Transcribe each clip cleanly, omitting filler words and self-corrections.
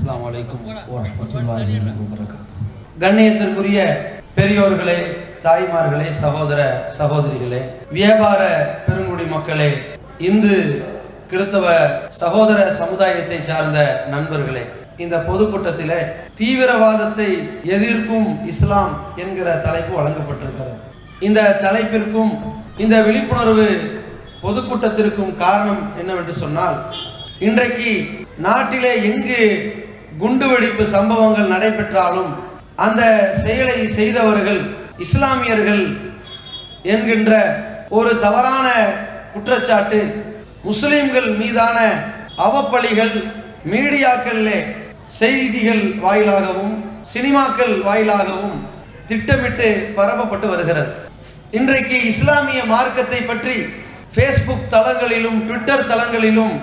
அஸ்ஸலாமு அலைக்கும் வரஹ்மத்துல்லாஹி வபரகாத்துஹு. கண்ணியத்திற்குரிய பெரியோர்களே, தாய்மார்களே, சகோதர சகோதரிகளே, வியாபார பெருங்குடி மக்களே, இந்து கிறிஸ்தவ சகோதர சமுதாயத்தை சார்ந்த நண்பர்களே, இந்த பொதுக்கூட்டத்திலே தீவிரவாதத்தை எதிர்க்கும் இஸ்லாம் என்கிற தலைப்பு வழங்கப்பட்டிருக்கிறது. இந்த தலைப்பிற்கும் இந்த விழிப்புணர்வு பொதுக்கூட்டத்திற்கும் காரணம் என்னவென்று சொன்னால், இன்றைக்கு நாட்டிலே எங்கு குண்டுவெடிப்பு சம்பவங்கள் நடைபெற்றாலும் அந்த செயலை செய்தவர்கள் இஸ்லாமியர்கள் என்கின்ற ஒரு தவறான குற்றச்சாட்டு முஸ்லிம்கள் மீதான அவப்பழிகள் மீடியாக்களிலே செய்திகள் வாயிலாகவும் சினிமாக்கள் வாயிலாகவும் திட்டமிட்டு பரப்பப்பட்டு வருகிறது. இன்றைக்கு இஸ்லாமிய மார்க்கத்தை பற்றி ஃபேஸ்புக் தளங்களிலும் ட்விட்டர் தளங்களிலும்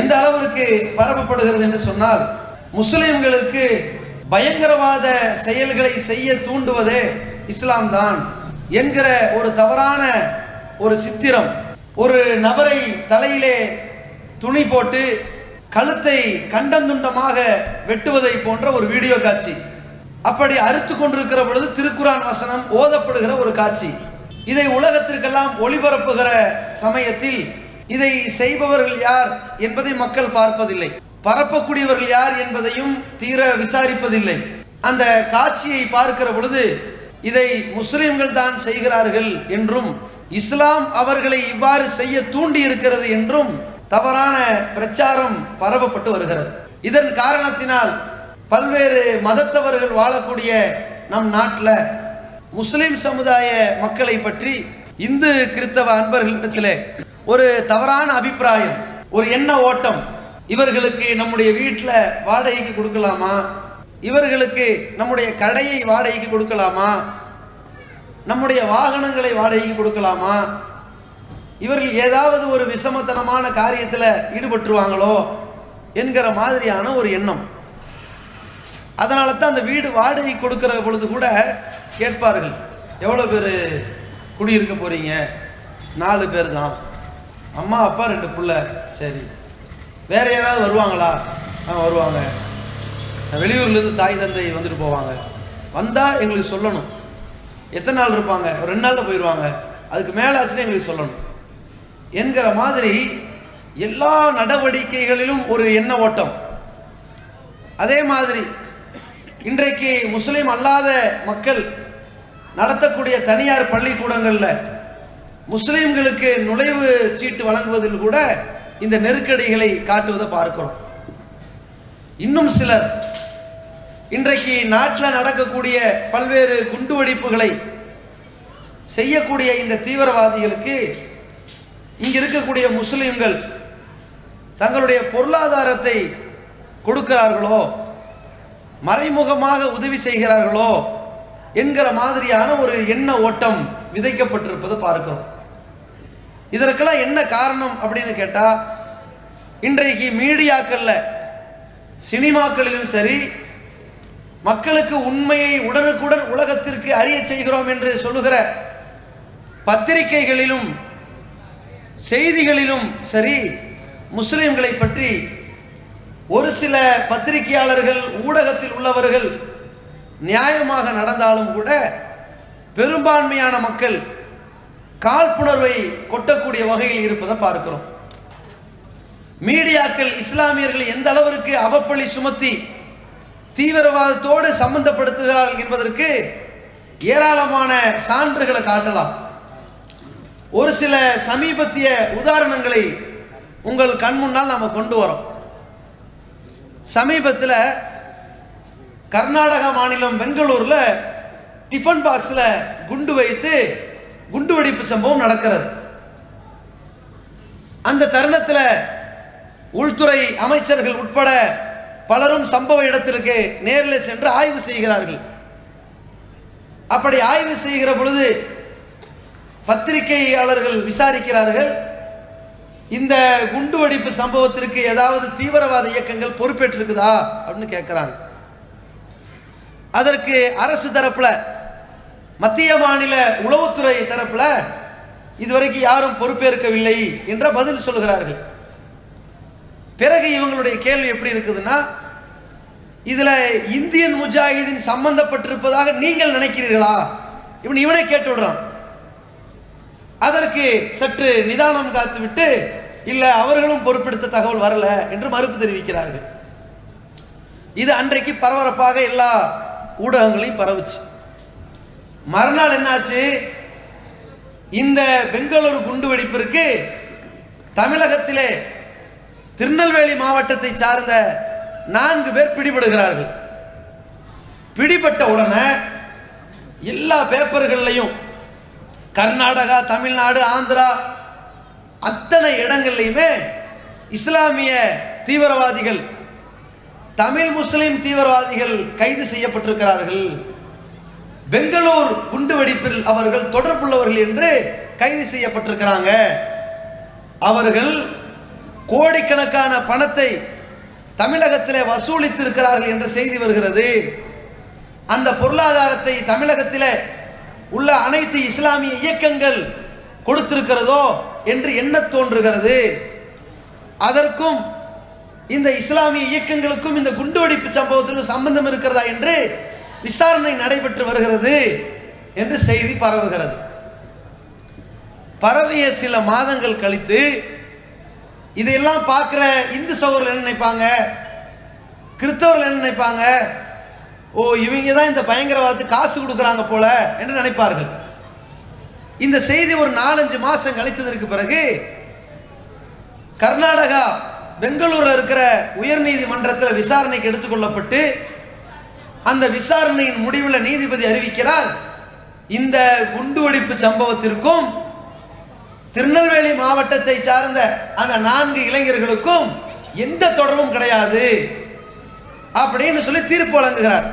எந்த அளவிற்கு பரப்பப்படுகிறது என்று சொன்னால், முஸ்லிம்களுக்கு பயங்கரவாத செயல்களை செய்ய தூண்டுவதே இஸ்லாம் தான் என்கிற ஒரு தவறான ஒரு சித்திரம், ஒரு நபரை தலையிலே துணி போட்டு கழுத்தை கண்டந்துண்டமாக வெட்டுவதை போன்ற ஒரு வீடியோ காட்சி, அப்படி அறுத்து கொண்டிருக்கிற பொழுது திருக்குரான் வசனம் ஓதப்படுகிற ஒரு காட்சி, இதை உலகத்திற்கெல்லாம் ஒளிபரப்புகிற சமயத்தில் இதை செய்பவர்கள் யார் என்பதை மக்கள் பார்ப்பதில்லை, பரப்பக்கூடியவர்கள் யார் என்பதையும் தீர விசாரிப்பதில்லை. அந்த காட்சியை பார்க்கிற பொழுது இதை முஸ்லிம்கள் தான் செய்கிறார்கள் என்றும் இஸ்லாம் அவர்களை இவ்வாறு செய்ய தூண்டி இருக்கிறது என்றும் தவறான பிரச்சாரம் பரப்பப்பட்டு வருகிறது. இதன் காரணத்தினால் பல்வேறு மதத்தவர்கள் வாழக்கூடிய நம் நாட்டில் முஸ்லிம் சமுதாய மக்களை பற்றி இந்து கிறிஸ்தவ அன்பர்களிடத்திலே ஒரு தவறான அபிப்பிராயம், ஒரு எண்ண ஓட்டம், இவர்களுக்கு நம்முடைய வீட்டில் வாடகைக்கு கொடுக்கலாமா, இவர்களுக்கு நம்முடைய கடையை வாடகைக்கு கொடுக்கலாமா, நம்முடைய வாகனங்களை வாடகைக்கு கொடுக்கலாமா, இவர்கள் ஏதாவது ஒரு விஷமத்தனமான காரியத்தில் ஈடுபட்டுருவாங்களோ என்கிற மாதிரியான ஒரு எண்ணம். அதனால தான் அந்த வீடு வாடகை கொடுக்கிற பொழுது கூட கேட்பார்கள், எவ்வளோ பேர் குடியிருக்க போகிறீங்க? 4 பேர் தான், அம்மா அப்பா 2 பிள்ளை. சரி, வேறு யாராவது வருவாங்களா? வருவாங்க. வெளியூர்லேருந்து தாய் தந்தை வந்துட்டு போவாங்க. வந்தால் எங்களுக்கு சொல்லணும். எத்தனை நாள் இருப்பாங்க? 2 நாளில் போயிடுவாங்க. அதுக்கு மேலே ஆச்சுன்னா எங்களுக்கு சொல்லணும் என்கிற மாதிரி எல்லா நடவடிக்கைகளிலும் ஒரு எண்ண ஓட்டம். அதே மாதிரி இன்றைக்கு முஸ்லிம் அல்லாத மக்கள் நடத்தக்கூடிய தனியார் பள்ளிக்கூடங்களில் முஸ்லிம்களுக்கு நுழைவு சீட்டு வழங்குவதில் கூட இந்த நெருக்கடிகளை காட்டுவதை பார்க்கிறோம். இன்னும் சிலர் இன்றைக்கு நாட்டில் நடக்கக்கூடிய பல்வேறு குண்டுவெடிப்புகளை செய்யக்கூடிய இந்த தீவிரவாதிகளுக்கு இங்கு இருக்கக்கூடிய முஸ்லிம்கள் தங்களுடைய பொருளாதாரத்தை கொடுக்கிறார்களோ, மறைமுகமாக உதவி செய்கிறார்களோ என்கிற மாதிரியான ஒரு எண்ண ஓட்டம் விதைக்கப்பட்டிருப்பது பார்க்கிறோம். இதற்கெல்லாம் என்ன காரணம் அப்படின்னு கேட்டால், இன்றைக்கு மீடியாக்களில் சினிமாக்களிலும் சரி, மக்களுக்கு உண்மையை உடனுக்குடன் உலகத்திற்கு அறிய செய்கிறோம் என்று சொல்லுகிற பத்திரிகைகளிலும் செய்திகளிலும் சரி, முஸ்லிம்களை பற்றி ஒரு சில பத்திரிகையாளர்கள் ஊடகத்தில் உள்ளவர்கள் நியாயமாக நடந்தாலும் கூட பெரும்பான்மையான மக்கள் காழ்ப்புணர்வை கொட்டக்கூடிய வகையில் இருப்பதை பார்க்கிறோம். மீடியாக்கள் இஸ்லாமியர்கள் எந்த அளவிற்கு அவப்பழி சுமத்தி தீவிரவாதத்தோடு சம்பந்தப்படுத்துகிறார்கள் என்பதற்கு ஏராளமான சான்றுகளை காட்டலாம். ஒரு சில சமீபத்திய உதாரணங்களை உங்கள் கண் முன்னால் நாம் கொண்டு வரோம். சமீபத்தில் கர்நாடகா மாநிலம் பெங்களூரில் டிஃபன் பாக்ஸில் குண்டு வைத்து குண்டுவெடிப்பு சம்பவம் நடக்கிறது. அந்த தருணத்தில் உள்துறை அமைச்சர்கள் உட்பட பலரும் சம்பவ இடத்திற்கு நேரில் சென்று ஆய்வு செய்கிறார்கள். அப்படி ஆய்வு செய்கிற பொழுது பத்திரிகையாளர்கள் விசாரிக்கிறார்கள், இந்த குண்டுவெடிப்பு சம்பவத்திற்கு ஏதாவது தீவிரவாத இயக்கங்கள் பொறுப்பேற்றிருக்குதா அப்படின்னு கேட்குறாங்க. அதற்கு அரசு தரப்பில், மத்திய மாநில உளவுத்துறை தரப்பில் இதுவரைக்கும் யாரும் பொறுப்பேற்கவில்லை என்ற பதில் சொல்கிறார்கள். பிறகு இவங்களுடைய கேள்வி எப்படி இருக்குதுன்னா, இதுல இந்தியன் முஜாஹிதீன் சம்பந்தப்பட்டிருப்பதாக நீங்கள் நினைக்கிறீர்களா? இவனை கேட்டு விடுறான். அதற்கு சற்று நிதானம் காத்துவிட்டு, இல்ல அவர்களும் பொறுப்பெடுத்த தகவல் வரல என்று மறுப்பு தெரிவிக்கிறார்கள். இது அன்றைக்கு பரபரப்பாக எல்லா ஊடகங்களையும் பரவுச்சு. மறுநாள் என்னாச்சு? இந்த பெங்களூரு குண்டுவெடிப்பிற்கு தமிழகத்திலே திருநெல்வேலி மாவட்டத்தை சார்ந்த 4 பேர் பிடிபடுகிறார்கள். பிடிபட்ட உடனே எல்லா பேப்பர்கள்லையும் கர்நாடகா, தமிழ்நாடு, ஆந்திரா அத்தனை இடங்கள்லையுமே இஸ்லாமிய தீவிரவாதிகள், தமிழ் முஸ்லிம் தீவிரவாதிகள் கைது செய்யப்பட்டிருக்கிறார்கள், பெங்களூர் குண்டுவெடிப்பில் அவர்கள் தொடர்புள்ளவர்கள் என்று கைது செய்யப்பட்டிருக்கிறாங்க, அவர்கள் கோடிக்கணக்கான பணத்தை தமிழகத்திலே வசூலித்து இருக்கிறார்கள் என்ற செய்தி வருகிறது. அந்த பொருளாதாரத்தை தமிழகத்திலே உள்ள அனைத்து இஸ்லாமிய இயக்கங்கள் கொடுத்திருக்கிறதோ என்று எண்ண தோன்றுகிறது. அதற்கும் இந்த இஸ்லாமிய இயக்கங்களுக்கும் இந்த குண்டுவெடிப்பு சம்பவத்திற்கு சம்பந்தம் இருக்கிறதா என்று விசாரணை நடைபெற்று வருகிறது என்று செய்தி பரவுகிறது. பரவிய சில மாதங்கள் கழித்து இதையெல்லாம் பார்க்கிற இந்து சகோதரர்கள் என்ன நினைப்பாங்க, கிறிஸ்தவர்கள் என்ன நினைப்பாங்க? ஓ, இவங்க தான் இந்த பயங்கரவாதத்துக்கு காசு கொடுக்குறாங்க போல என்று நினைப்பார்கள். இந்த செய்தி ஒரு 4-5 மாசம் கழித்ததற்கு பிறகு கர்நாடகா பெங்களூரில் இருக்கிற உயர் நீதிமன்றத்தில் விசாரணைக்கு எடுத்துக்கொள்ளப்பட்டு அந்த விசாரணையின் முடிவில் நீதிபதி அறிவிக்கிறார், இந்த குண்டுவெடிப்பு சம்பவத்திற்கும் திருநெல்வேலி மாவட்டத்தை சார்ந்த அந்த 4 இளைஞர்களுக்கும் எந்த தொடர்பும் கிடையாது அப்படின்னு சொல்லி தீர்ப்பு வழங்குகிறார்.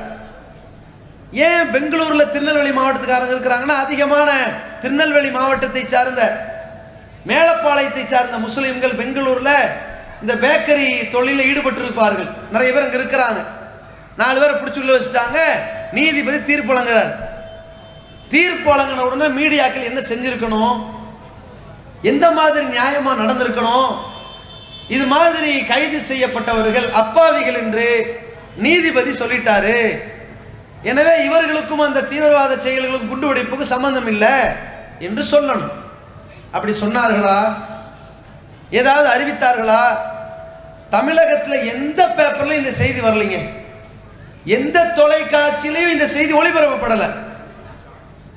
ஏன் பெங்களூர்ல திருநெல்வேலி மாவட்டத்துக்காரங்க இருக்கிறாங்கன்னா, அதிகமான திருநெல்வேலி மாவட்டத்தை சார்ந்த மேலப்பாளையத்தை சார்ந்த முஸ்லிம்கள் பெங்களூர்ல இந்த பேக்கரி தொழிலில் ஈடுபட்டிருப்பார்கள். நிறைய பேர் அங்கே இருக்கிறாங்க. 4 பேரை பிடிச்சுள்ள வச்சுட்டாங்க. நீதிபதி தீர்ப்பு வழங்குறார். தீர்ப்பு வழங்கின உடனே மீடியாக்கள் என்ன செஞ்சிருக்கணும், எந்த மாதிரி நியாயமா நடந்திருக்கணும், இது மாதிரி கைது செய்யப்பட்டவர்கள் அப்பாவிகள் என்று நீதிபதி சொல்லிட்டாரு, எனவே இவர்களுக்கும் அந்த தீவிரவாத செயல்களுக்கும் குண்டுவெடிப்புக்கு சம்பந்தம் இல்லை என்று சொல்லணும். அப்படி சொன்னார்களா? ஏதாவது அறிவித்தார்களா? தமிழகத்தில் எந்த பேப்பர்லையும் இந்த செய்தி வரலைங்க. எந்த தொலைக்காட்சியிலையும் இந்த செய்தி ஒளிபரப்பப்படலை.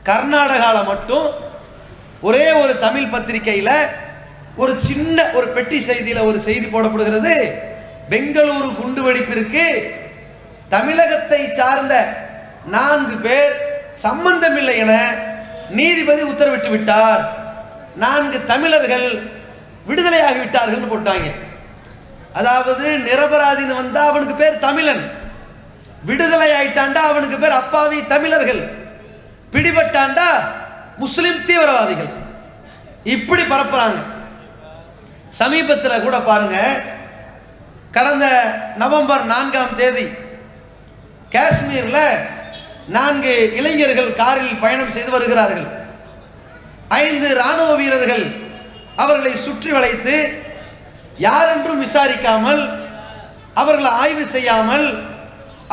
கர்நாடகாவில் மட்டும் ஒரே ஒரு தமிழ் பத்திரிகையில் ஒரு சின்ன ஒரு பெட்டி செய்தியில் ஒரு செய்தி போடப்படுகிறது. பெங்களூரு குண்டுவெடிப்பிற்கு தமிழகத்தை சார்ந்த 4 பேர் சம்பந்தமில்லை என நீதிபதி உத்தரவிட்டு விட்டார், 4 தமிழர்கள் விடுதலையாகிவிட்டார்கள் போட்டாங்க. அதாவது நிரபராதின்னு வந்தா அவனுக்கு பேர் தமிழன், விடுதலை ஆயிட்டாண்டா அவனுக்கு பேர் அப்பாவி தமிழர்கள், பிடிபட்டாண்டா முஸ்லிம் தீவிரவாதிகள். இப்படி பரப்புறாங்க. சமீபத்தில் கூட பாருங்க, கடந்த நவம்பர் 4ஆம் தேதி காஷ்மீர்ல 4 இளைஞர்கள் காரில் பயணம் செய்து வருகிறார்கள். 5 ராணுவ வீரர்கள் அவர்களை சுற்றி வளைத்து யாரென்றும் விசாரிக்காமல், அவர்களை ஆய்வு செய்யாமல்,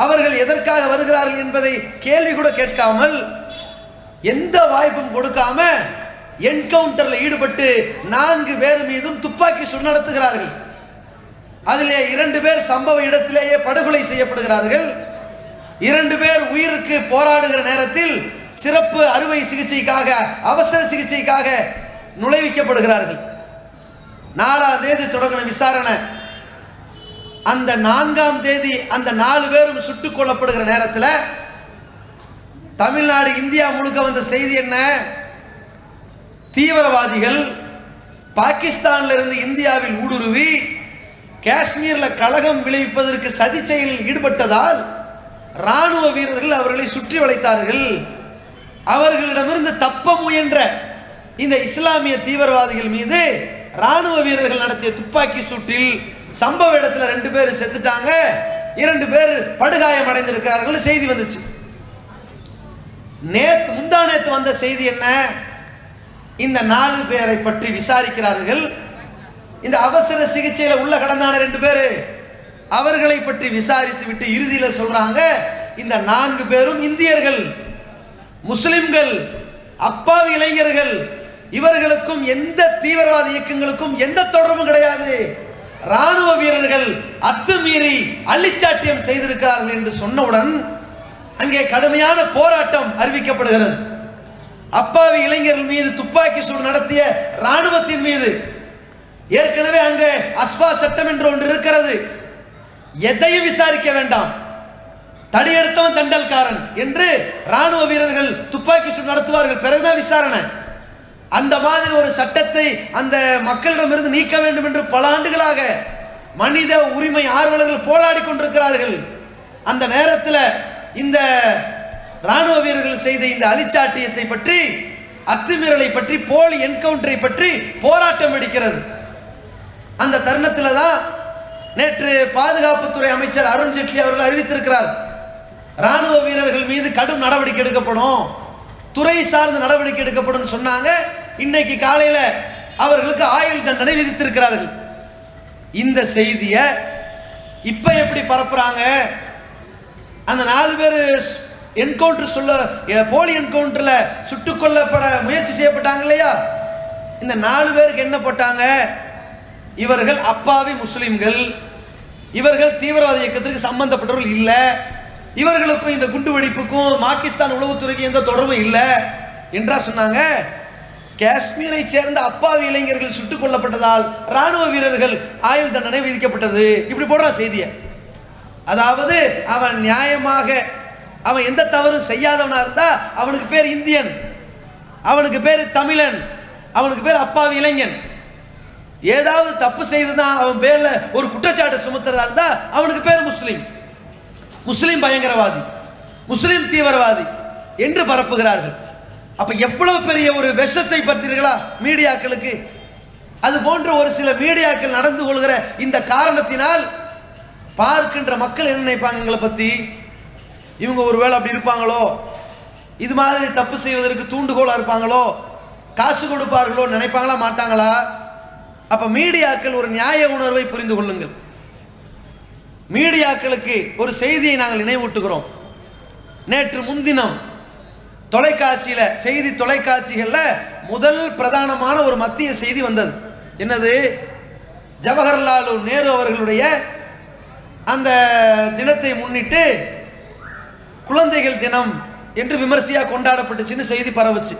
அவர்கள் எதற்காக வருகிறார்கள் என்பதை கேள்வி கூட கேட்காமல், எந்த வாய்ப்பும் கொடுக்காம என்கவுண்டர்ல ஈடுபட்டு 4 பேர் மீதும் துப்பாக்கி சூடு நடத்துகிறார்கள். அதிலே 2 பேர் சம்பவ இடத்திலேயே படுகொலை செய்யப்படுகிறார்கள். 2 பேர் உயிருக்கு போராடுகிற நேரத்தில் சிறப்பு அறுவை சிகிச்சைக்காக, அவசர சிகிச்சைக்காக நுழைவிக்கப்படுகிறார்கள். 4ஆம் தேதி தொடங்கின விசாரணை. அந்த 4ஆம் தேதி அந்த 4 பேரும் சுட்டுக் கொல்லப்படுகிற நேரத்தில் தமிழ்நாடு, இந்தியா முழுக்க வந்த செய்தி என்ன? தீவிரவாதிகள் பாகிஸ்தானில் இருந்து இந்தியாவில் ஊடுருவி காஷ்மீர்ல கலகம் விளைவிப்பதற்கு சதி செயலில் ஈடுபட்டதால் ராணுவ வீரர்கள் அவர்களை சுற்றி வளைத்தார்கள். அவர்களிடமிருந்து தப்ப முயன்ற இந்த இஸ்லாமிய தீவிரவாதிகள் மீது ராணுவ வீரர்கள் நடத்திய துப்பாக்கி சூட்டில் சம்பவ இடத்துல 2 பேர் செத்துட்டாங்க, 2 பேர் படுகாயம் அடைந்திருக்கிறார்கள் செய்தி வந்துச்சு. முந்தா நேத்து வந்த செய்தி என்ன? இந்த 4 பேரை பற்றி விசாரிக்கிறார்கள். இந்த அவசர சிகிச்சையில் உள்ள கடந்தான 2 பேர் அவர்களை பற்றி விசாரித்து விட்டு இறுதியில் சொல்றாங்க, இந்த 4 பேரும் இந்தியர்கள், முஸ்லிம்கள், அப்பாவி இளைஞர்கள், இவர்களுக்கும் எந்த தீவிரவாத இயக்கங்களுக்கும் எந்த தொடர்பும் கிடையாது. ராணுவ வீரர்கள் அத்துமீறி அள்ளிச்சாட்டியம் செய்திருக்கிறார்கள் என்று சொன்னவுடன் அங்கே கடுமையான போராட்டம் அறிவிக்கப்படுகிறது. அப்பாவி இளைஞர்கள் மீது துப்பாக்கி சூடு நடத்திய ராணுவத்தின் மீது ஏற்கனவே அங்கே அஸ்பா சட்டம் என்று ஒன்று இருக்கிறது. எதையும் விசாரிக்க வேண்டாம், தடியெடுத்தவன் தண்டல்காரன் என்று ராணுவ வீரர்கள் துப்பாக்கி சூடு நடத்துவார்கள், பிறகுதான் விசாரணை. அந்த மாதிரி ஒரு சட்டத்தை அந்த மக்களிடமிருந்து நீக்க வேண்டும் என்று பல ஆண்டுகளாக மனித உரிமை ஆர்வலர்கள் போராடி கொண்டிருக்கிறார்கள். அந்த நேரத்தில் இந்த ராணுவ வீரர்கள் செய்த இந்த அழிச்சாட்டியத்தை பற்றி, அத்துமீறலை பற்றி, போலி என்கவுண்டரை பற்றி போராட்டம் வெடிக்கிறது. அந்த தருணத்தில் தான் நேற்று பாதுகாப்புத்துறை அமைச்சர் அருண்ஜேட்லி அவர்கள் அறிவித்திருக்கிறார், ராணுவ வீரர்கள் மீது கடும் நடவடிக்கை எடுக்கப்படும், துறை சார்ந்த நடவடிக்கை எடுக்கப்படும் சொன்னாங்க. இன்னைக்கு காலையில் அவர்களுக்கு ஆயுள் தண்டனை விதித்திருக்கிறார்கள். இந்த செய்தியை இப்ப எப்படி பரப்புறாங்க? அந்த 4 பேர் என்கவுண்டர் போலி என்கவுண்டர்ல சுட்டுக் கொல்லப்பட முயற்சி செய்யப்பட்டாங்க இல்லையா, இந்த 4 பேருக்கு என்ன போட்டாங்க? இவர்கள் அப்பாவி முஸ்லிம்கள், இவர்கள் தீவிரவாத இயக்கத்திற்கு சம்பந்தப்பட்டவர்கள் இல்லை, இவர்களுக்கும் இந்த குண்டு வெடிப்புக்கும் பாகிஸ்தான் உளவுத்துறைக்கு எந்த தொடர்பும் இல்லை என்றா சொன்னாங்க. காஷ்மீரை சேர்ந்த அப்பாவி இளைஞர்கள் சுட்டுக் கொல்லப்பட்டதால் ராணுவ வீரர்கள் ஆயுள் தண்டனை விதிக்கப்பட்டது, இப்படி போடுற செய்தியை. அதாவது அவன் நியாயமாக அவன் எந்த தவறும் செய்யாதவனா இருந்தா அவனுக்கு பேர் இந்தியன், அவனுக்கு பேர் தமிழன், அவனுக்கு பேர் அப்பாவி இளைஞன். ஏதாவது தப்பு செய்துதான் அவன் பேர்ல ஒரு குற்றச்சாட்டு சுமத்துறதா இருந்தா அவனுக்கு பேர் முஸ்லீம், முஸ்லீம் பயங்கரவாதி, முஸ்லீம் தீவிரவாதி என்று பரப்புகிறார்கள். அப்ப எவ்வளவு பெரிய ஒரு விஷத்தை பற்றீர்களா மீடியாக்களுக்கு. அது போன்ற ஒரு சில மீடியாக்கள் நடந்து கொள்கிற இந்த காரணத்தினால் பார்க்கின்ற மக்கள் என்ன நினைப்பாங்க எங்களை பத்தி? இவங்க ஒருவேளை அப்படி இருப்பாங்களோ, இது மாதிரி தப்பு செய்வதற்கு தூண்டுகோலா இருப்பாங்களோ, காசு கொடுப்பார்களோ நினைப்பாங்களா மாட்டாங்களா? அப்ப மீடியாக்கள் ஒரு நியாய உணர்வை புரிந்து கொள்ளுங்கள். மீடியாக்களுக்கு ஒரு செய்தியை நாங்கள் நினைவூட்டுகிறோம். நேற்று முன்தினம் தொலைக்காட்சியில, செய்தி தொலைக்காட்சிகள்ல முதல் பிரதானமான ஒரு மத்திய செய்தி வந்தது. என்னது? ஜவஹர்லால் நேரு அவர்களுடைய அந்த தினத்தை முன்னிட்டு குழந்தைகள் தினம் என்று விமர்சையா கொண்டாடப்பட்டுச்சுன்னு செய்தி பரவுச்சு.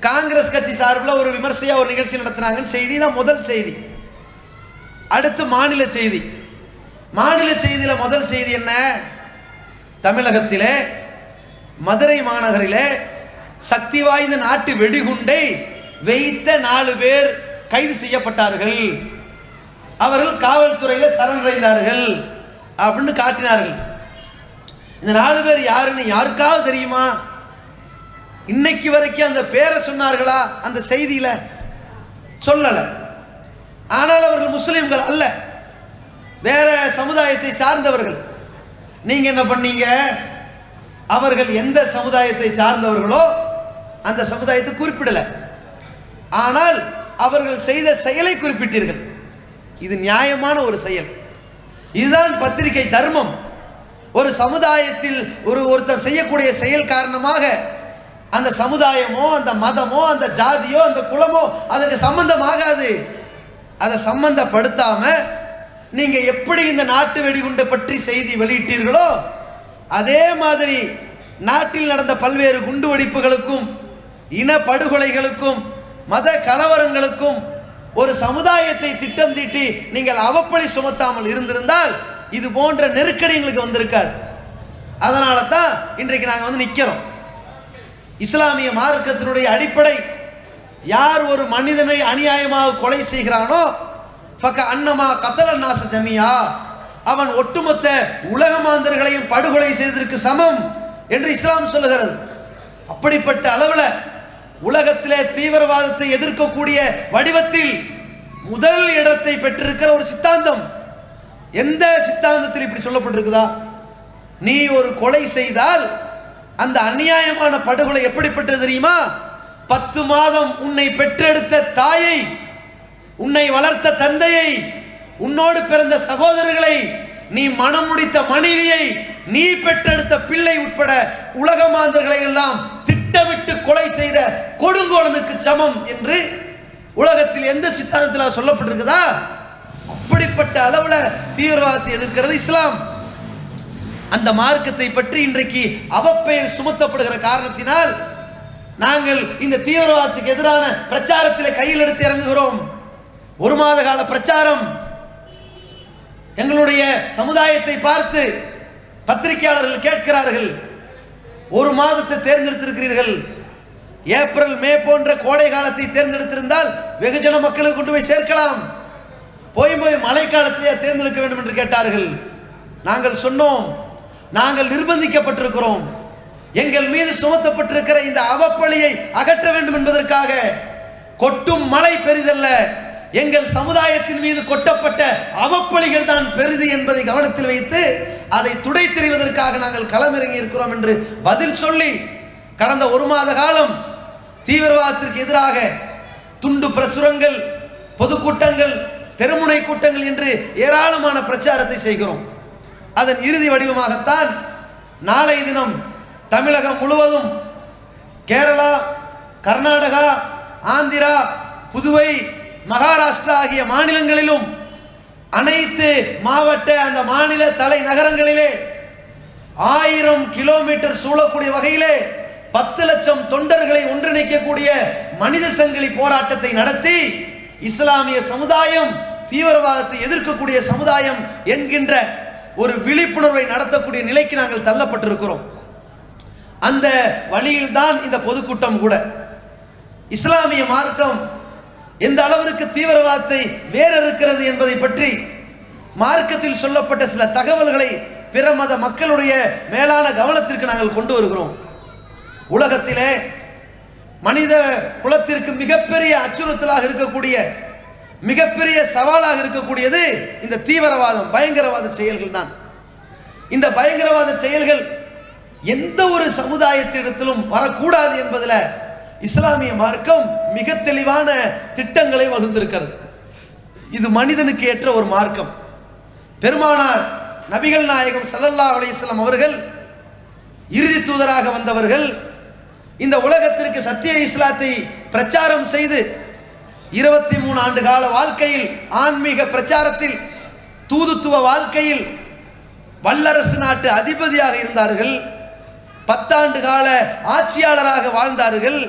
காங்கிரஸ் கட்சி சார்பில் ஒரு விமர்சையா ஒரு நிகழ்ச்சி நடத்தினாங்கன்னு செய்தி தான் முதல் செய்தி. அடுத்து மாநில செய்தி. மாநில செய்தியில முதல் செய்தி என்ன? தமிழகத்திலே மதுரை மாநகரிலே சக்தி வாய்ந்த நாட்டு வெடிகுண்டை வைத்த 4 பேர் கைது செய்யப்பட்டார்கள், அவர்கள் காவல்துறையில் சரணடைந்தார்கள் அப்படின்னு காட்டினார்கள். இந்த 4 பேர் யாருன்னு யாருக்காவது தெரியுமா? இன்னைக்கு வரைக்கும் அந்த பேரை சொன்னார்களா? அந்த செய்தியில சொல்லல. ஆனால் அவர்கள் முஸ்லிம்கள் அல்ல, வேற சமுதாயத்தை சார்ந்தவர்கள். நீங்க என்ன பண்ணீங்க? அவர்கள் எந்த சமுதாயத்தை சார்ந்தவர்களோ அந்த சமுதாயத்தை குறிப்பிடல, ஆனால் அவர்கள் செய்த செயலை குறிப்பிட்டீர்கள். இது நியாயமான ஒரு செயல். இதுதான் பத்திரிகை தர்மம். ஒரு சமுதாயத்தில் ஒருத்தர் செய்யக்கூடிய செயல் காரணமாக அந்த சமுதாயமோ அந்த மதமோ அந்த ஜாதியோ அந்த குலமோ அதற்கு சம்பந்தம் ஆகாது. அதை சம்பந்தப்படுத்தாம நீங்க எப்படி இந்த நாட்டு வெடிகுண்டை பற்றி செய்தி வெளியிட்டீர்களோ அதே மாதிரி நாட்டில் நடந்த பல்வேறு குண்டு வெடிப்புகளுக்கும் இன படுகொலைகளுக்கும் மத கலவரங்களுக்கும் ஒரு சமுதாயத்தை திட்டம் தீட்டி நீங்கள் அவப்பழி சுமத்தாமல் இருந்திருந்தால் இது போன்ற நெருக்கடி எங்களுக்கு வந்திருக்காது. அதனால தான் இன்றைக்கு நாங்கள் வந்து நிற்கிறோம். இஸ்லாமிய மார்க்கத்தினுடைய அடிப்படை, யார் ஒரு மனிதனை அநியாயமாக கொலை செய்கிறானோ ஃபக அன்னமா கத்தல நாச ஜமியா, அவன் ஒட்டுமொத்த உலக மாந்தர்களையும் படுகொலை செய்ததற்கு சமம் என்று இஸ்லாம் சொல்லுகிறது. அப்படிப்பட்ட அளவில் உலகத்திலே தீவிரவாதத்தை எதிர்க்கக்கூடிய வடிவத்தில் முதல் இடத்தை பெற்றிருக்கிற ஒரு சித்தாந்தம். எந்த சித்தாந்தத்தில் இப்படி சொல்லப்பட்டிருக்குதா? நீ ஒரு கொலை செய்தால் அந்த அநியாயமான படுகொலை எப்படிப்பட்டது தெரியுமா? 10 மாதம் உன்னை பெற்றெடுத்த தாயை, உன்னை வளர்த்த தந்தையை உன்னோடு பிறந்த சகோதரர்களை, நீ மனம் முடித்த மனைவியை, நீ பெற்றெடுத்த பிள்ளை உட்பட உலக மாந்தர்களை எல்லாம் திட்டமிட்டு கொலை செய்த கொடுங்கோலனுக்கு சமம் என்று உலகத்தில் எந்த சித்தாந்தத்தில் சொல்லப்பட்டிருக்குதா? அப்படிப்பட்ட அளவுல தீவிரவாதத்தை எதிர்க்கிறது இஸ்லாம். அந்த மார்க்கத்தை பற்றி இன்றைக்கு அவப்பெயர் சுமத்தப்படுகிற காரணத்தினால் நாங்கள் இந்த தீவிரவாதத்துக்கு எதிரான பிரச்சாரத்தில் கையில் எடுத்து இறங்குகிறோம். ஒரு மாத கால பிரச்சாரம். எங்களுடைய சமுதாயத்தை பார்த்து பத்திரிகையாளர்கள் கேட்கிறார்கள், ஒரு மாதத்தை தேர்ந்தெடுத்திருக்கிறீர்கள், ஏப்ரல் மே போன்ற கோடை காலத்தை தேர்ந்தெடுத்திருந்தால் வெகுஜன மக்களுக்கு கொண்டு போய் சேர்க்கலாம், போய் மழை காலத்திலேயே தேர்ந்தெடுக்க வேண்டும் என்று கேட்டார்கள். நாங்கள் சொன்னோம், நாங்கள் நிர்பந்திக்கப்பட்டிருக்கிறோம், எங்கள் மீது சுமத்தப்பட்டிருக்கிற இந்த அவப்பழியை அகற்ற வேண்டும் என்பதற்காக. கொட்டும் மழை பெரிதல்ல, எங்கள் சமுதாயத்தின் மீது கொட்டப்பட்ட அவப்பழிகள் தான் பெரிது என்பதை கவனத்தில் வைத்து அதை துடைத்தெறிவதற்காக நாங்கள் களமிறங்கி இருக்கிறோம் என்று பதில் சொல்லி கடந்த ஒரு மாத காலம் தீவிரவாதத்திற்கு எதிராக துண்டு பிரசுரங்கள், பொதுக்கூட்டங்கள், தெருமுனை கூட்டங்கள் என்று ஏராளமான பிரச்சாரத்தை செய்கிறோம். அதன் இறுதி வடிவமாகத்தான் நாளை தினம் தமிழகம் முழுவதும், கேரளா, கர்நாடகா, ஆந்திரா, புதுவை, மகாராஷ்டிரா ஆகிய மாநிலங்களிலும் அனைத்து மாவட்ட அந்த மாநில தலைநகரங்களிலே 1000 கிலோமீட்டர் சூழக்கூடிய வகையிலே 10 லட்சம் தொண்டர்களை ஒன்றிணைக்கக்கூடிய மனித சங்கிலி போராட்டத்தை நடத்தி இஸ்லாமிய சமுதாயம் தீவிரவாதத்தை எதிர்க்கக்கூடிய சமுதாயம் என்கின்ற ஒரு விழிப்புணர்வை நடத்தக்கூடிய நிலைக்கு நாங்கள் தள்ளப்பட்டிருக்கிறோம். அந்த வழியில் தான் இந்த பொதுக்கூட்டம் கூட. இஸ்லாமிய மார்க்கம் எந்த அளவிற்கு தீவிரவாதத்தை வேறறுக்கிறது என்பதை பற்றி மார்க்கத்தில் சொல்லப்பட்ட சில தகவல்களை பிற மத மக்களுடைய மேலான கவனத்திற்கு நாங்கள் கொண்டு வருகிறோம். உலகத்திலே மனித குலத்திற்கு மிகப்பெரிய அச்சுறுத்தலாக இருக்கக்கூடிய, மிகப்பெரிய சவாலாக இருக்கக்கூடியது இந்த தீவிரவாதம், பயங்கரவாத செயல்கள் தான். இந்த பயங்கரவாத செயல்கள் எந்த ஒரு சமுதாயத்திடத்திலும் வரக்கூடாது என்பதில் இஸ்லாமிய மார்க்கம் மிக தெளிவான திட்டங்களை வகுத்திருக்கிறது. இது மனிதனுக்கு ஏற்ற ஒரு மார்க்கம். பெருமானார் நபிகள் நாயகம் ஸல்லல்லாஹு அலைஹி வஸல்லம் அவர்கள் இறுதி தூதராக வந்தவர்கள். இந்த உலகத்திற்கு சத்திய இஸ்லாத்தை பிரச்சாரம் செய்து 23 ஆண்டு கால வாழ்க்கையில், ஆன்மீக பிரச்சாரத்தில், தூதுத்துவ வாழ்க்கையில் வல்லரசு நாட்டு அதிபதியாக இருந்தார்கள். 10 ஆண்டு கால ஆட்சியாளராக வாழ்ந்தார்கள்.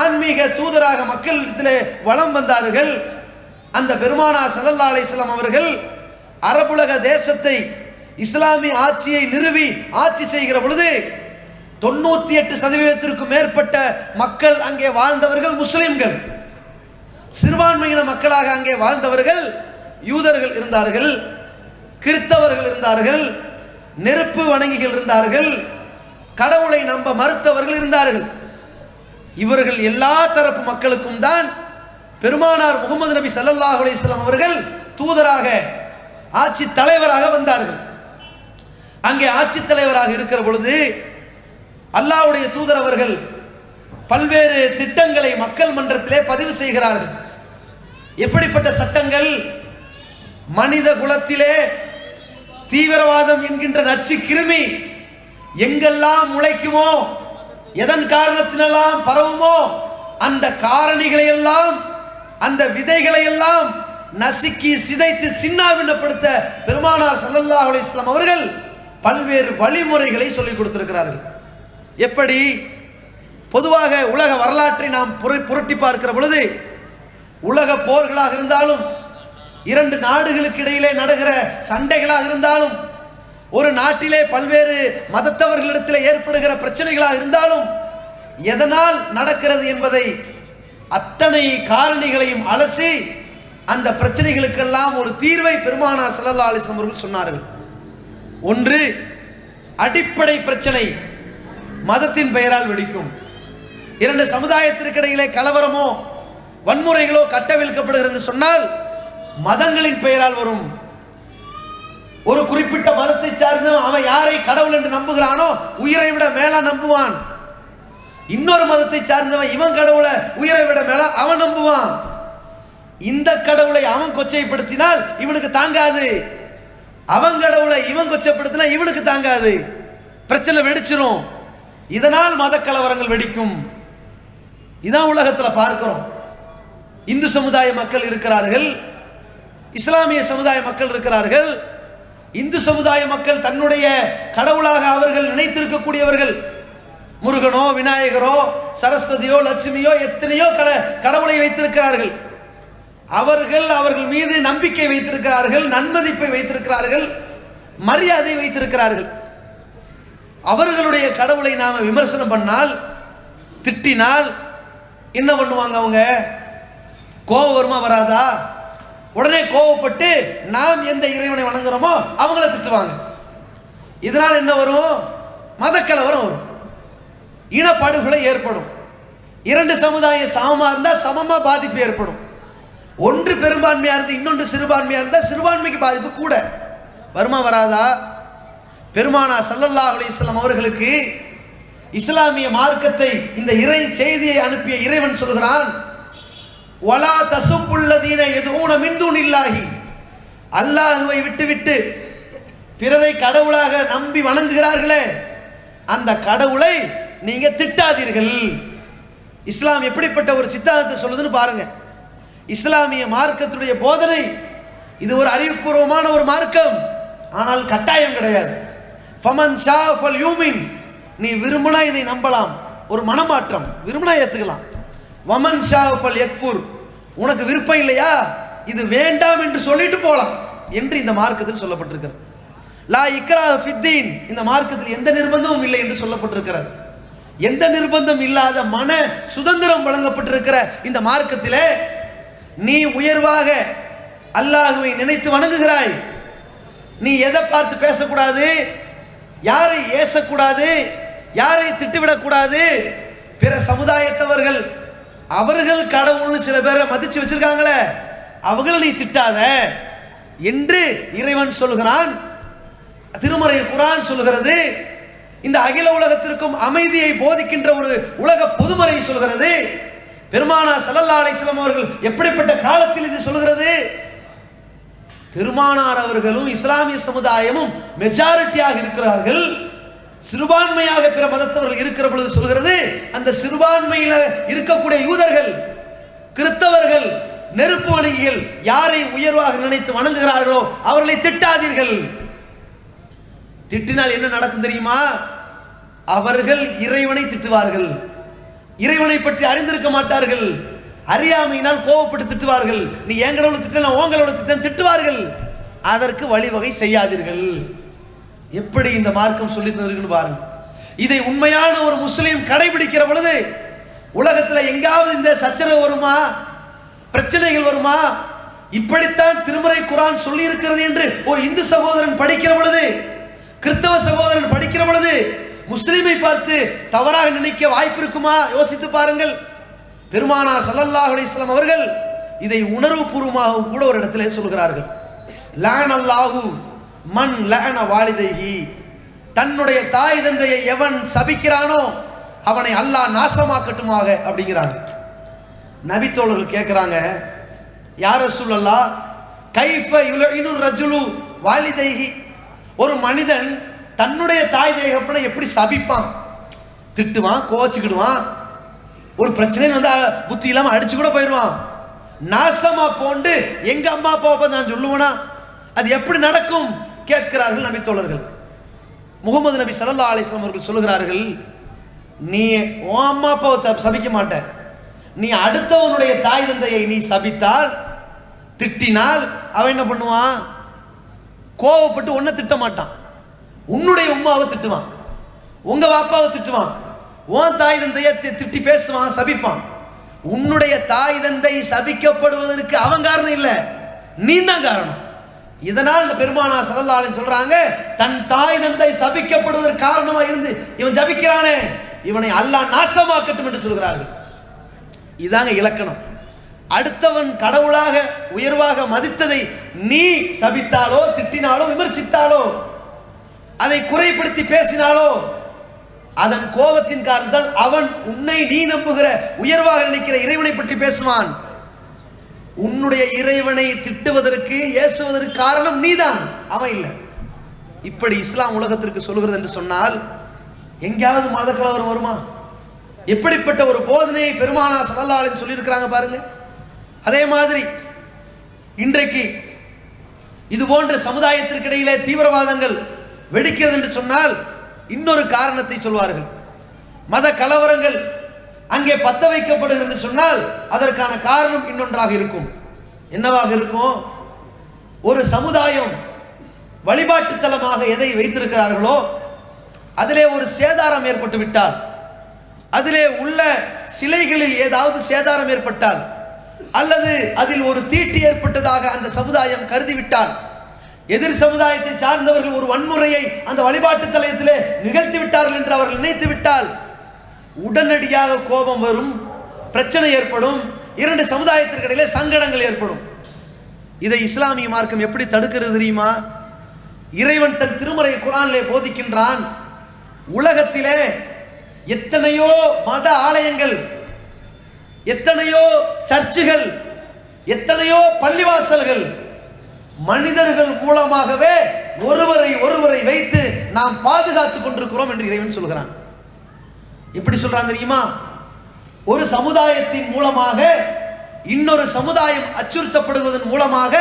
ஆன்மீக தூதராக மக்களிடத்திலே வலம் வந்தார்கள். அந்த பெருமானார் ஸல்லல்லாஹு அலைஹி வஸல்லம் அவர்கள் அரபுலக தேசத்தை இஸ்லாமிய ஆட்சியை நிறுவி ஆட்சி செய்கிற பொழுது 98% மேற்பட்ட மக்கள் அங்கே வாழ்ந்தவர்கள் முஸ்லிம்கள். சிறுபான்மையின மக்களாக அங்கே வாழ்ந்தவர்கள் யூதர்கள் இருந்தார்கள், கிறிஸ்தவர்கள் இருந்தார்கள், நெருப்பு வணங்கிகள் இருந்தார்கள், கடவுளை நம்ப மறுத்தவர்கள் இருந்தார்கள். இவர்கள் எல்லா தரப்பு மக்களுக்கும் தான் பெருமானார் முகமது நபி ஸல்லல்லாஹு அலைஹி வஸல்லம் அவர்கள் தூதராக, ஆட்சி தலைவராக வந்தார்கள். அங்கே ஆட்சி தலைவராக இருக்கிற பொழுது அல்லாஹ்வுடைய தூதர் அவர்கள் பல்வேறு திட்டங்களை மக்கள் மன்றத்திலே பதிவு செய்கிறார்கள். எப்படிப்பட்ட சட்டங்கள்? மனித குலத்திலே தீவிரவாதம் என்கின்ற நச்சு கிருமி எங்கெல்லாம் முளைக்குமோ, எதன் காரணத்தினெல்லாம் பரவுமோ, அந்த காரணிகளை எல்லாம், அந்த விதைகளை எல்லாம் நசுக்கி சிதைத்து சின்னாபின்னப்படுத்த பெருமானார் ஸல்லல்லாஹு அலைஹி வஸல்லம் அவர்கள் பல்வேறு வழிமுறைகளை சொல்லிக் கொடுத்திருக்கிறார்கள். எப்படி? பொதுவாக உலக வரலாற்றை நாம் புரட்டி பார்க்கிற பொழுது, உலக போர்களாக இருந்தாலும், 2 நாடுகளுக்கு இடையிலே நடக்கிற சண்டைகளாக இருந்தாலும், ஒரு நாட்டிலே பல்வேறு மதத்தவர்களிடத்தில் ஏற்படுகிற பிரச்சனைகளாக இருந்தாலும், எதனால் நடக்கிறது என்பதை அத்தனை காரணிகளையும் அலசி அந்த பிரச்சனைகளுக்கெல்லாம் ஒரு தீர்வை பெருமானார் ஸல்லல்லாஹு அலைஹி வஸல்லம் அவர்கள் சொன்னார்கள். ஒன்று, அடிப்படை பிரச்சனை மதத்தின் பெயரால் வெடிக்கும். 2 சமுதாயத்திற்கு இடையிலே கலவரமோ வன்முறைகளோ கட்டவிழ்க்கப்படுகிறது என்று சொன்னால் மதங்களின் பெயரால் வரும். ஒரு குறிப்பிட்ட மதத்தை சார்ந்தவன் அவன் யாரை கடவுள் என்று நம்புகிறானோ உயிரை விட மேலா நம்புவான். இன்னொரு மதத்தை சார்ந்தவன் இவன் கடவுளை உயிரை விட மேலா அவன் நம்புவான். இந்த கடவுளை அவன் கொச்சைப்படுத்தினால் இவனுக்கு தாங்காது, அவன் கடவுளை இவன் கொச்சைப்படுத்தினா இவனுக்கு தாங்காது, பிரச்சனை வெடிச்சிரும். இதனால் மத கலவரங்கள் வெடிக்கும். இதான் உலகத்தில் பார்க்கிறோம். இந்து சமுதாய மக்கள் இருக்கிறார்கள், இஸ்லாமிய சமுதாய மக்கள் இருக்கிறார்கள். இந்து சமுதாய மக்கள் தன்னுடைய கடவுளாக அவர்கள் நினைத்திருக்கக்கூடியவர்கள் முருகனோ விநாயகரோ சரஸ்வதியோ லட்சுமியோ எத்தனையோ கடவுளை வைத்திருக்கிறார்கள். அவர்கள் மீது நம்பிக்கை வைத்திருக்கிறார்கள், நன்மதிப்பை வைத்திருக்கிறார்கள், மரியாதை வைத்திருக்கிறார்கள். அவர்களுடைய கடவுளை நாம விமர்சனம் பண்ணால், திட்டினால் என்ன பண்ணுவாங்க? அவங்க கோபம் வருமா வராதா? உடனே கோபப்பட்டு நாம் எந்த இறைவனை வணங்குறோமோ அவங்கள திட்டுவாங்க. இதனால் என்ன வரும்? மதக்கலவரம் வரும், இனப்படுகொலை ஏற்படும். இரண்டு சமுதாயம் சமமா இருந்தால் சமமா பாதிப்பு ஏற்படும். ஒன்று பெரும்பான்மையா இருந்து இன்னொன்று சிறுபான்மையா இருந்தால் சிறுபான்மைக்கு பாதிப்பு கூட வருமா வராதா? பெருமானார் ஸல்லல்லாஹு அலைஹி வஸல்லம் அவர்களுக்கு இஸ்லாமிய மார்க்கத்தை இந்த இறை செய்தியை அனுப்பிய இறைவன் சொல்கிறான், வலா தசுப்புல்லதீன யதுஊன மின் தூனில்லாஹி, அல்லாஹ்வை விட்டுவிட்டு பிறரை கடவுளாக நம்பி வணங்குகிறார்களே அந்த கடவுளை நீங்க திட்டாதீர்கள். இஸ்லாம் எப்படிப்பட்ட ஒரு சித்தாந்தத்தை சொல்லுதுன்னு பாருங்க. இஸ்லாமிய மார்க்கத்துடைய போதனை இது ஒரு அறிவுபூர்வமான ஒரு மார்க்கம், ஆனால் கட்டாயம் கிடையாது. ஃபமன் ஷா ஃபல் யூமின், நீ விரும்பினா இதை நம்பலாம், ஒரு மனமாற்றம், விரும்பினா ஏத்துக்கலாம். வமன் ஷா ஃபல் யக்ஃபுர், உனக்கு விருப்பம் இல்லையா இது வேண்டாம் என்று சொல்லிட்டு போலாம் என்று இந்த மார்க்கத்தில் சொல்லப்பட்டிருக்கிறது. லா இக்ராஹ ஃபித்தீன், இந்த மார்க்கத்தில் எந்த நிர்பந்தமும் இல்லை என்று சொல்லப்பட்டிருக்கிறது. எந்த நிர்பந்தம் இல்லாத மன சுதந்திரம் வழங்கப்பட்டிருக்கிற இந்த மார்க்கத்திலே நீ உயர்வாக அல்லாஹ்வை நினைத்து வணங்குகிறாய். நீ எதை பார்த்து பேசக்கூடாது, யாரை ஏசக்கூடாது, யாரை திட்டுவிடக்கூடாது. பிற சமுதாயத்தவர்கள் அவர்கள் கடவுள்னு சில பேரை மதிச்சு வச்சிருக்காங்களே அவங்களை நீ திட்டாத என்று இறைவன் சொல்கிறான். திருமறை குர்ஆன் சொல்கிறது. இந்த அகில உலகத்திற்கும் அமைதியை போதிக்கின்ற ஒரு உலக பொதுமறை சொல்கிறது. பெருமானார் ஸல்லல்லாஹு அலைஹி வஸல்லம் அவர்கள் எப்படிப்பட்ட காலத்தில் இது சொல்கிறது? பெருமானார் அவர்களும் இஸ்லாமிய சமுதாயமும் மெஜாரிட்டியாக இருக்கிறார்கள், சிறுபான்மையாக பிற மதத்தவர்கள் இருக்கிற பொழுது சொல்கிறது, அந்த சிறுபான்மையில் இருக்கக்கூடிய யூதர்கள், கிறிஸ்தவர்கள், நெருப்பு வணங்கிகள் யாரை உயர்வாக நினைத்து வணங்குகிறார்களோ அவர்களை திட்டாதீர்கள். திட்டினால் என்ன நடக்கும் தெரியுமா? அவர்கள் இறைவனை திட்டுவார்கள், இறைவனை பற்றி அறிந்திருக்க மாட்டார்கள், அறியாமையினால் கோபப்பட்டு திட்டுவார்கள். நீ எங்களோட திட்டம் உங்களோட திட்டம் திட்டுவார்கள். அதற்கு வழிவகை செய்யாதீர்கள். எப்படி இந்த மார்க்கம் சொல்லி தந்திருக்குன்னு பாருங்க. இதை உண்மையான ஒரு முஸ்லீம் கடைபிடிக்கிற பொழுது உலகத்தில் எங்காவது இந்த சச்சரவு வருமா, பிரச்சனைகள் வருமா? இப்படித்தான் திருமறை குர்ஆன் சொல்லி இருக்கிறது என்று ஒரு இந்து சகோதரன் படிக்கிற பொழுது, கிறிஸ்தவ சகோதரன் படிக்கிற பொழுது முஸ்லிமை பார்த்து தவறாக நினைக்க வாய்ப்பு இருக்குமா? யோசித்து பாருங்கள். பெருமானார் ஸல்லல்லாஹு அலைஹி வஸல்லம் அவர்கள் இதை உணர்வுபூர்வமாக கூட ஒரு இடத்திலே சொல்கிறார்கள். லஅனல்லாஹு மன் லஅன வாலிதைஹி, தன்னுடைய தாய் தந்தையை எவன் சபிக்கிறானோ அவனை அல்லாஹ் நாசமாக்கட்டுமாக அப்படிங்கிறாங்க. நபி தோழர்கள் கேட்கிறாங்க, யா ரசூலல்லாஹ் கைஃப யுலஇனு ரஜுலு வாலிதைஹி, ஒரு மனிதன் தன்னுடைய தாய் தகப்பனை எப்படி சபிப்பான்? திட்டுவான், கோச்சிக்கிடுவான், ஒரு பிரச்சனை வந்து புத்தி இல்லாம அடிச்சு கூட போயிடுவான். நாசமா போண்டு எங்க அம்மா அப்பாவை நான் சொல்லுவேனா? அது எப்படி நடக்கும் கேட்கிறார்கள் நபி தோழர்கள். முகமது நபி ஸல்லல்லாஹு அலைஹி வஸல்லம் அவர்கள் சொல்லுகிறார்கள், நீ உன் அம்மா அப்பாவை சபிக்க மாட்ட, நீ அடுத்தவனுடைய தாய் தந்தையை நீ சபித்தால், திட்டினால் அவன் என்ன பண்ணுவான்? கோவப்பட்டு ஒன்ன திட்ட மாட்டான், உன்னுடைய உம்மாவை திட்டுவான், உங்க பாப்பாவை திட்டுவான், உன் தாய் தந்தையை திட்டி பேசுவான், சபிப்பான். உன்னுடைய தாய் தந்தை சபிக்கப்படுவதற்கு அவன் காரணம் இல்லை, நீ தான் காரணம். இதனால் இந்த பெருமானார் ஸல்லல்லாஹு அலைஹி வஸல்லம் சொல்றாங்க, தன் தாய் தந்தை சபிக்கப்படுவதற்கு காரணமா இருந்து இவன் ஜபிக்கிறானே இவனை அல்லாஹ் நாசமாக்கட்டும் என்று சொல்கிறார்கள். இதாங்க இலக்கணம். அடுத்தவன் கடவுளாக உயர்வாக மதித்ததை நீ சபித்தாலோ திட்டினாலோ விமர்சித்தாலோ அதை குறைப்படுத்தி பேசினாலோ அதன் கோபத்தின் காரணத்தால் அவன் உன்னை நீ நம்புகிற உயர்வாக நினைக்கிற இறைவனை பற்றி பேசுவான். உன்னுடைய இறைவனை திட்டுவதற்கு ஏசுவதற்கு காரணம் நீதான், அவன் இல்லை. இப்படி இஸ்லாம் உலகத்திற்கு சொல்கிறது என்று சொன்னால் எங்கேயாவது மத கலவரம் வருமா? எப்படிப்பட்ட ஒரு போதனையை பெருமானார் ஸல்லல்லாஹு அலைஹி சொல்லியிருக்கிறாங்க பாருங்க. அதே மாதிரி இன்றைக்கு இது போன்ற சமுதாயத்திற்கு இடையிலே தீவிரவாதங்கள் வெடிக்கிறது என்று சொன்னால் இன்னொரு காரணத்தை சொல்வார்கள். மத கலவரங்கள் அங்கே பத்த வைக்கப்படுகிறது என்று சொன்னால் அதற்கான காரணம் இன்னொன்றாக இருக்கும். என்னவாக இருக்கும்? ஒரு சமுதாயம் வழிபாட்டு தலமாக எதை வைத்திருக்கிறார்களோ அதிலே ஒரு சேதாரம் ஏற்பட்டு விட்டால், அதிலே உள்ள சிலைகளில் ஏதாவது சேதாரம் ஏற்பட்டால், அல்லது அதில் ஒரு தீட்டு ஏற்பட்டதாக அந்த சமுதாயம் கருதிவிட்டால், எதிர் சமுதாயத்தை சார்ந்தவர்கள் ஒரு வன்முறையை அந்த வழிபாட்டு தலத்திலே நிகழ்த்தி விட்டார்கள் என்று அவர்கள் நினைத்து விட்டால் உடனடியாக கோபம் வரும், பிரச்சனை ஏற்படும், இரண்டு சமுதாயத்திற்கு இடையிலே சங்கடங்கள் ஏற்படும். இதை இஸ்லாமிய மார்க்கம் எப்படி தடுக்கிறது தெரியுமா? இறைவன் தன் திருமறை குர்ஆனிலே போதிக்கின்றான், உலகத்திலே எத்தனையோ மத ஆலயங்கள், எத்தனையோ சர்ச்சுகள், எத்தனையோ பள்ளிவாசல்கள் மனிதர்கள் மூலமாகவே ஒருவரை வைத்து நாம் பாதுகாத்துக் கொண்டிருக்கிறோம் என்று இறைவன் சொல்கிறான். எப்படி சொல்றான் தெரியுமா? ஒரு சமுதாயத்தின் மூலமாக இன்னொரு சமுதாயம் அச்சுறுத்தப்படுவதன் மூலமாக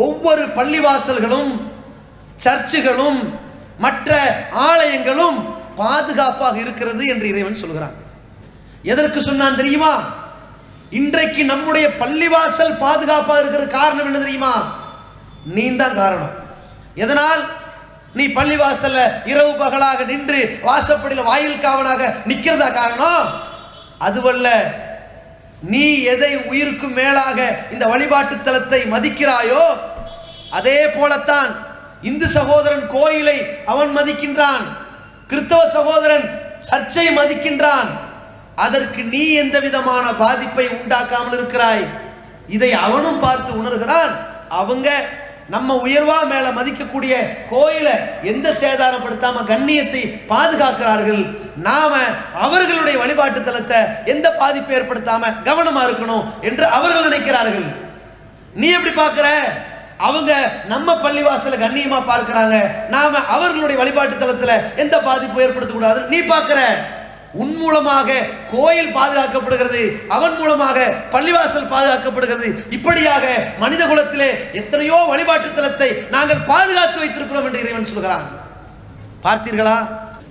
ஒவ்வொரு பள்ளிவாசல்களும் சர்ச்சுகளும் மற்ற ஆலயங்களும் பாதுகாப்பாக இருக்கிறது என்று இறைவன் சொல்கிறான். எதற்கு சொன்னான் தெரியுமா? இன்றைக்கு நம்முடைய பள்ளிவாசல் பாதுகாப்பாக இருக்கிற காரணம் என்ன தெரியுமா? நீ தான் காரணம். எதனால்? நீ பள்ளிவாசல்ல இரவு பகலாக நின்று வாசப்படியில் வாயில் காவலாக நிக்கிறதா காரணம்? அதுவல்ல. நீ எதை உயிருக்கும் மேலாக இந்த வழிபாட்டு தலத்தை மதிக்கிறாயோ அதே போலத்தான் இந்து சகோதரன் கோயிலை அவன் மதிக்கின்றான், கிறிஸ்தவ சகோதரன் சர்ச்சை மதிக்கின்றான். அதற்கு நீ எந்த விதமான பாதிப்பை உண்டாக்காமல் இருக்கிறாய், இதை அவனும் பார்த்து உணர்கிறான். அவங்க நம்ம உயர்வா மேல மதிக்கக்கூடிய கோயிலை எந்த சேதாரப்படுத்தாம கண்ணியத்தை பாதுகாக்கிறார்கள். நாம அவர்களுடைய வழிபாட்டு தலத்தை எந்த பாதிப்பு ஏற்படுத்தாம கவனமா இருக்கணும் என்று அவர்கள் நினைக்கிறார்கள். நீ எப்படி பார்க்கிற? அவங்க நம்ம பள்ளிவாசல கண்ணியமா பார்க்கிறாங்க, நாம அவர்களுடைய வழிபாட்டு தலத்துல எந்த பாதிப்பு ஏற்படுத்தக்கூடாது நீ பார்க்கிற. உன் மூலமாக கோயில் பாதுகாக்கப்படுகிறது, அவன் மூலமாக பள்ளிவாசல் பாதுகாக்கப்படுகிறது. இப்படியாக மனித குலத்திலே எத்தனையோ வழிபாட்டு தலத்தை நாங்கள் பாதுகாத்து வைத்திருக்கிறோம் என்று இறைவன் சொல்கிறான். பார்த்தீர்களா?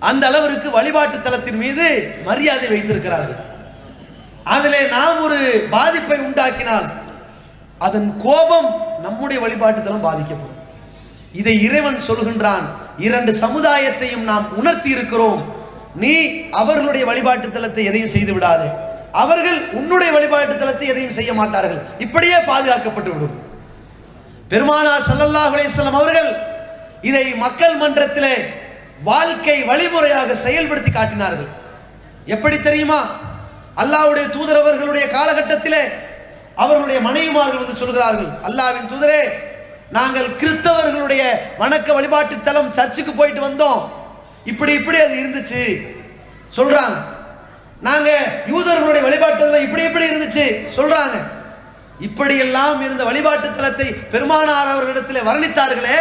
அந்த அளவிற்கு வழிபாட்டு தலத்தின் மீது மரியாதை வைத்திருக்கிறார்கள். அதிலே நாம் ஒரு பாதிப்பை உண்டாக்கினால் அதன் கோபம் நம்முடைய வழிபாட்டு தலம் பாதிக்கப்படும். இதை இறைவன் சொல்கின்றான். இரண்டு சமுதாயத்தையும் நாம் உணர்த்தி இருக்கிறோம். நீ அவர்களுடைய வழிபாட்டு தலத்தை எதையும் செய்து விடாதே, அவர்கள் உன்னுடைய வழிபாட்டு தலத்தை எதையும் செய்ய மாட்டார்கள். இப்படியே பாதுகாக்கப்பட்டு விடும். பெருமானார் ஸல்லல்லாஹு அலைஹி வஸல்லம் அவர்கள் இதை மக்கள் மன்றத்திலே வாழ்க்கை வழிமுறையாக செயல்படுத்தி காட்டினார்கள். எப்படி தெரியுமா? அல்லாஹ்வுடைய தூதர் அவர்களுடைய காலகட்டத்திலே அவர்களுடைய மனைவிமார்கள் வந்து சொல்கிறார்கள், அல்லாஹ்வின் தூதரே, நாங்கள் கிறிஸ்தவர்களுடைய வணக்க வழிபாட்டு தலம் சர்ச்சுக்கு போயிட்டு வந்தோம், இப்படி அது இருந்துச்சு சொல்றாங்க. நாங்க யூதர்களுடைய வழிபாட்டு தலம் இப்படி இருந்துச்சு சொல்றாங்க. இப்படியெல்லாம் இருந்த வழிபாட்டு தலத்தை பெருமானார் அவர்களிடத்தில் வர்ணித்தார்களே,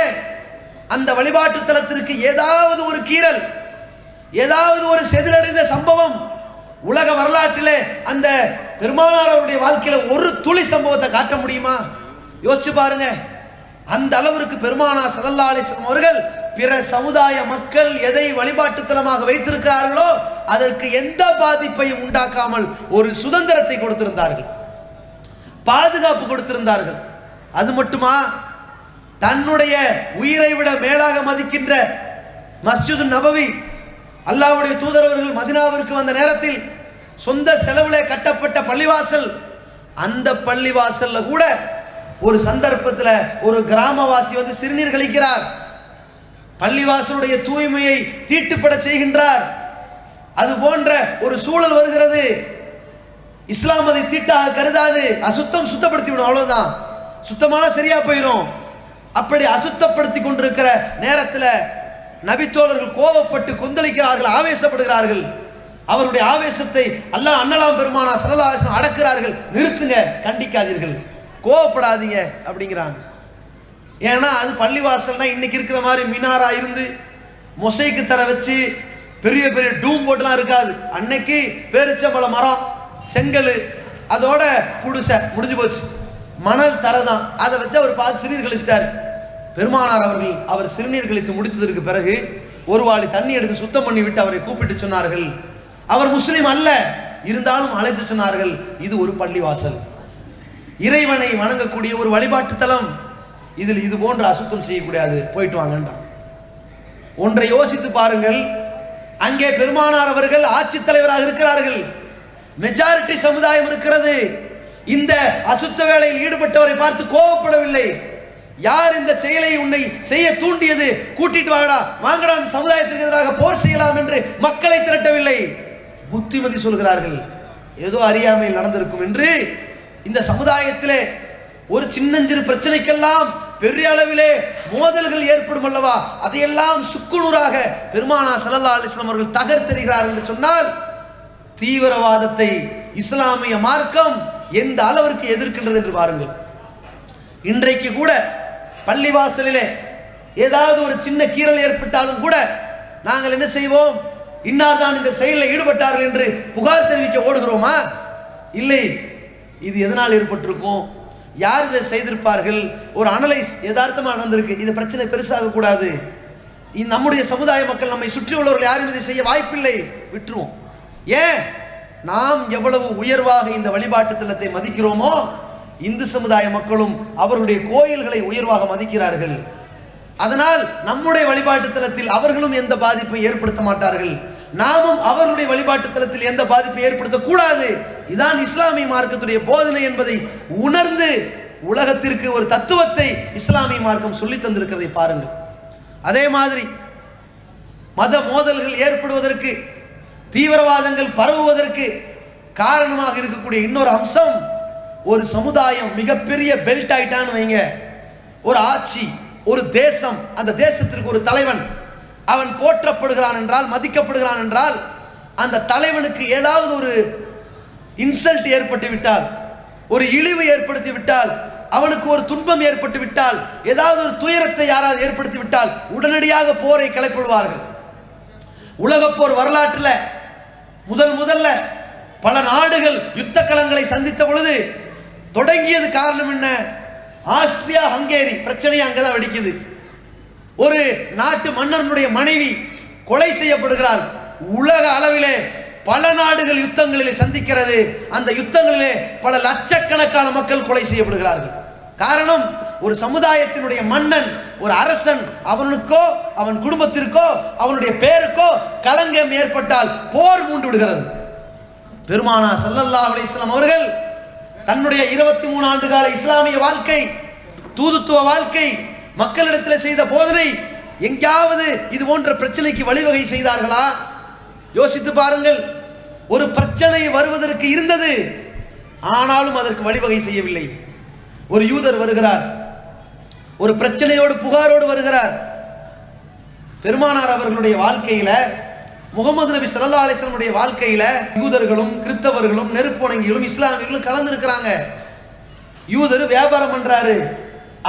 அந்த வழிபாட்டு தலத்திற்கு ஏதாவது ஒரு கீறல், ஏதாவது ஒரு செதிலடைந்த சம்பவம் உலக வரலாற்றிலே அந்த பெருமானார் அவருடைய வாழ்க்கையில ஒரு துளி சம்பவத்தை காட்ட முடியுமா? யோசிச்சு பாருங்க. அந்த அளவிற்கு பெருமானார் ஸல்லல்லாஹு அலைஹி வஸல்லம் அவர்கள் பிற சமுதாய மக்கள் எதை வழிபாட்டு தலமாக வைத்திருக்கிறார்களோ அதற்கு எந்த பாதிப்பையும் உண்டாக்காமல் ஒரு சுதந்திரத்தை கொடுத்திருந்தார்கள், பாதுகாப்பு கொடுத்திருந்தார்கள். அது மட்டுமா? தன்னுடைய உயிரை விட மேலாக மதிக்கின்ற மஸ்ஜிது நபவி, அல்லாஹ்வுடைய தூதர் அவர்கள் மதீனாவிற்கு வந்த நேரத்தில் சொந்த செலவிலே கட்டப்பட்ட பள்ளிவாசல், அந்த பள்ளிவாசல்ல கூட ஒரு சந்தர்ப்பத்தில் ஒரு கிராமவாசி வந்து சிறுநீர் கழிக்கிறார், பள்ளிவாசலுடைய தூய்மையை தீட்டுப்பட செய்கின்றார். அது போன்ற ஒரு சூழல் வருகிறது. இஸ்லாம் அதை தீட்டாக கருதாது, அசுத்தம் சுத்தப்படுத்தி விடும், அவ்வளவுதான், சுத்தமான சரியா போயிடும். அப்படி அசுத்தப்படுத்தி கொண்டிருக்கிற நேரத்தில் நபித்தோழர்கள் கோபப்பட்டு கொந்தளிக்கிறார்கள், ஆவேசப்படுகிறார்கள். அவருடைய ஆவேசத்தை அல்லாஹ் அன்னலாம் பெருமானா ஸல்லல்லாஹு அலைஹி வஸல்லம் அடக்குறார்கள். நிறுத்துங்க, கண்டிக்காதீர்கள், கோவப்படாதீங்க அப்படிங்கிறாங்க. ஏன்னா அது பள்ளிவாசல்னா இன்னைக்கு இருக்கிற மாதிரி மினாரா இருந்து மொசைக்கு தர வச்சு பெரிய பெரிய டூம் போட்டுலாம் இருக்காது. அன்னைக்கு பேரிச்சம்பழ மரம், செங்கல், அதோட புடிச முடிஞ்சு போச்சு. மணல் தரதான், அதை வச்சு அவர் பார்த்து சிறுநீர் கழிச்சிட்டார். பெருமானார் அவர்கள் அவர் சிறுநீர் கழித்து முடித்ததற்கு பிறகு ஒரு வாளி தண்ணி எடுத்து சுத்தம் பண்ணி விட்டு அவரை கூப்பிட்டு சொன்னார்கள். அவர் முஸ்லீம் அல்ல, இருந்தாலும் அழைத்து சொன்னார்கள், இது ஒரு பள்ளிவாசல், இறைவனை வணங்கக்கூடிய ஒரு வழிபாட்டு தலம், இதில் இது போன்ற அசுத்தம் செய்யக்கூடாது, போயிட்டு வாங்கன்றான். ஒன்றை யோசித்து பாருங்கள், அங்கே பெருமானார் அவர்கள் ஆட்சி தலைவராக இருக்கிறார்கள், மெஜாரிட்டி சமுதாயம் இருக்கிறது. இந்த அசுத்த வேளையில் ஈடுபட்டவரை பார்த்து கோபப்படவில்லை. யார் இந்த செயலை உன்னை செய்ய தூண்டியது, கூட்டிட்டு வாங்கடா அந்த சமுதாயத்திற்கு எதிராக போர் செய்யலாம் என்று மக்களை திரட்டவில்லை. புத்திமதி சொல்கிறார்கள், ஏதோ அறியாமையில் நடந்திருக்கும் என்று. இந்த சமுதாயத்திலே ஒரு சின்னஞ்சிறு பிரச்சனைக்கெல்லாம் பெரிய அளவிலே மோதல்கள் ஏற்படும் அல்லவா, அதையெல்லாம் சுக்குநூறாக பெருமானா ஸல்லல்லாஹு அலைஹி வஸல்லம் அவர்கள் தகர்த்தெறிகிறார்கள் என்று சொன்னால், தீவிரவாதத்தை இஸ்லாமிய மார்க்கம் எந்த அளவிற்கு எதிர்க்கின்றது என்று பாருங்கள். இன்றைக்கு கூட பள்ளிவாசலிலே ஏதாவது ஒரு சின்ன கீறல் ஏற்பட்டாலும் கூட நாங்கள் என்ன செய்வோம், இன்னார் தான் இந்த செயலில் ஈடுபட்டார்கள் என்று புகார் தெரிவிக்க ஓடுகிறோமா? இல்லை. இது எதனால் ஏற்பட்டிருக்கும், யார் இதை செய்திருப்பார்கள், ஒரு அனலைஸ் யதார்த்தமாக நடந்திருக்கு, இது பிரச்சனை பெருசாக கூடாது, நம்முடைய சமுதாய மக்கள் நம்மை சுற்றி உள்ளவர்கள் யாரும் இதை செய்ய வாய்ப்பில்லை, விட்டுருவோம். ஏன், நாம் எவ்வளவு உயர்வாக இந்த வழிபாட்டு தலத்தை மதிக்கிறோமோ இந்து சமுதாய மக்களும் அவர்களுடைய கோயில்களை உயர்வாக மதிக்கிறார்கள். அதனால் நம்முடைய வழிபாட்டு தலத்தில் அவர்களும் எந்த பாதிப்பை ஏற்படுத்த மாட்டார்கள், நாமும் அவர்களுடைய வழிபாட்டு தலத்தில் எந்த பாதிப்பை ஏற்படுத்தக்கூடாது. இதான் இஸ்லாமிய மார்க்கத்துடைய போதனை என்பதை உணர்ந்து உலகத்திற்கு ஒரு தத்துவத்தை இஸ்லாமிய மார்க்கம் சொல்லி தந்திருக்கிறதை பாருங்கள். அதே மாதிரி மத மோதல்கள் ஏற்படுவதற்கு, தீவிரவாதங்கள் பரவுவதற்கு காரணமாக இருக்கக்கூடிய இன்னொரு அம்சம், ஒரு சமுதாயம் மிகப்பெரிய பெல்ட் ஆயிட்டான்னு வைங்க, ஒரு ஆட்சி, ஒரு தேசம், அந்த தேசத்திற்கு ஒரு தலைவன், அவன் போற்றப்படுகிறான் என்றால், மதிக்கப்படுகிறான் என்றால், அந்த தலைவனுக்கு ஏதாவது ஒரு இன்சல்ட் ஏற்பட்டு விட்டால், ஒரு இழிவு ஏற்படுத்தி விட்டால், அவனுக்கு ஒரு துன்பம் ஏற்பட்டு விட்டால், ஏதாவது ஒரு துயரத்தை யாராவது ஏற்படுத்தி விட்டால் உடனடியாக போரை கிளப்பிடுவார்கள். உலகப் போர் வரலாற்றில் முதல்ல பல நாடுகள் யுத்த களங்களை சந்தித்த பொழுது தொடங்கியது காரணம் என்ன, ஆஸ்திரியா ஹங்கேரி பிரச்சனை அங்கதான் வெடிக்குது. ஒரு நாட்டு மன்னனுடைய மனைவி கொலை செய்யப்படுகிறாள். உலக அளவிலே பல நாடுகள் யுத்தங்களிலே சந்திக்கிறது. அந்த யுத்தங்களிலே பல லட்சக்கணக்கான மக்கள் கொலை செய்யப்படுகிறார்கள். காரணம், ஒரு சமுதாயத்தினுடைய மன்னன், ஒரு அரசன், அவனுக்கோ அவன் குடும்பத்திற்கோ அவனுடைய பேருக்கோ களங்கம் ஏற்பட்டால் போர் மூண்டு விடுகிறது. பெருமானா ஸல்லல்லாஹு அலைஹி வஸல்லம் அவர்கள் தன்னுடைய 23 ஆண்டு கால இஸ்லாமிய வாழ்க்கை, தூதுத்துவ வாழ்க்கை, மக்களிடத்தில் செய்த போதனை, எங்காவது இது போன்ற பிரச்சனைக்கு வழிவகை செய்தார்களா? யோசித்து பாருங்கள். ஒரு பிரச்சனை வருவதற்கு இருந்தது, ஆனாலும் அதற்கு வழிவகை செய்யவில்லை. ஒரு யூதர் வருகிறார், ஒரு பிரச்சனையோடு புகாரோடு வருகிறார். பெருமானார் அவர்களுடைய வாழ்க்கையில, முகமது நபி ஸல்லல்லாஹு அலைஹி வஸல்லம் வாழ்க்கையில யூதர்களும் கிறிஸ்தவர்களும் நெருப்பு வணங்கிகளும் இஸ்லாமியர்களும் கலந்து இருக்கிறாங்க. யூதர் வியாபாரம் பண்றாரு.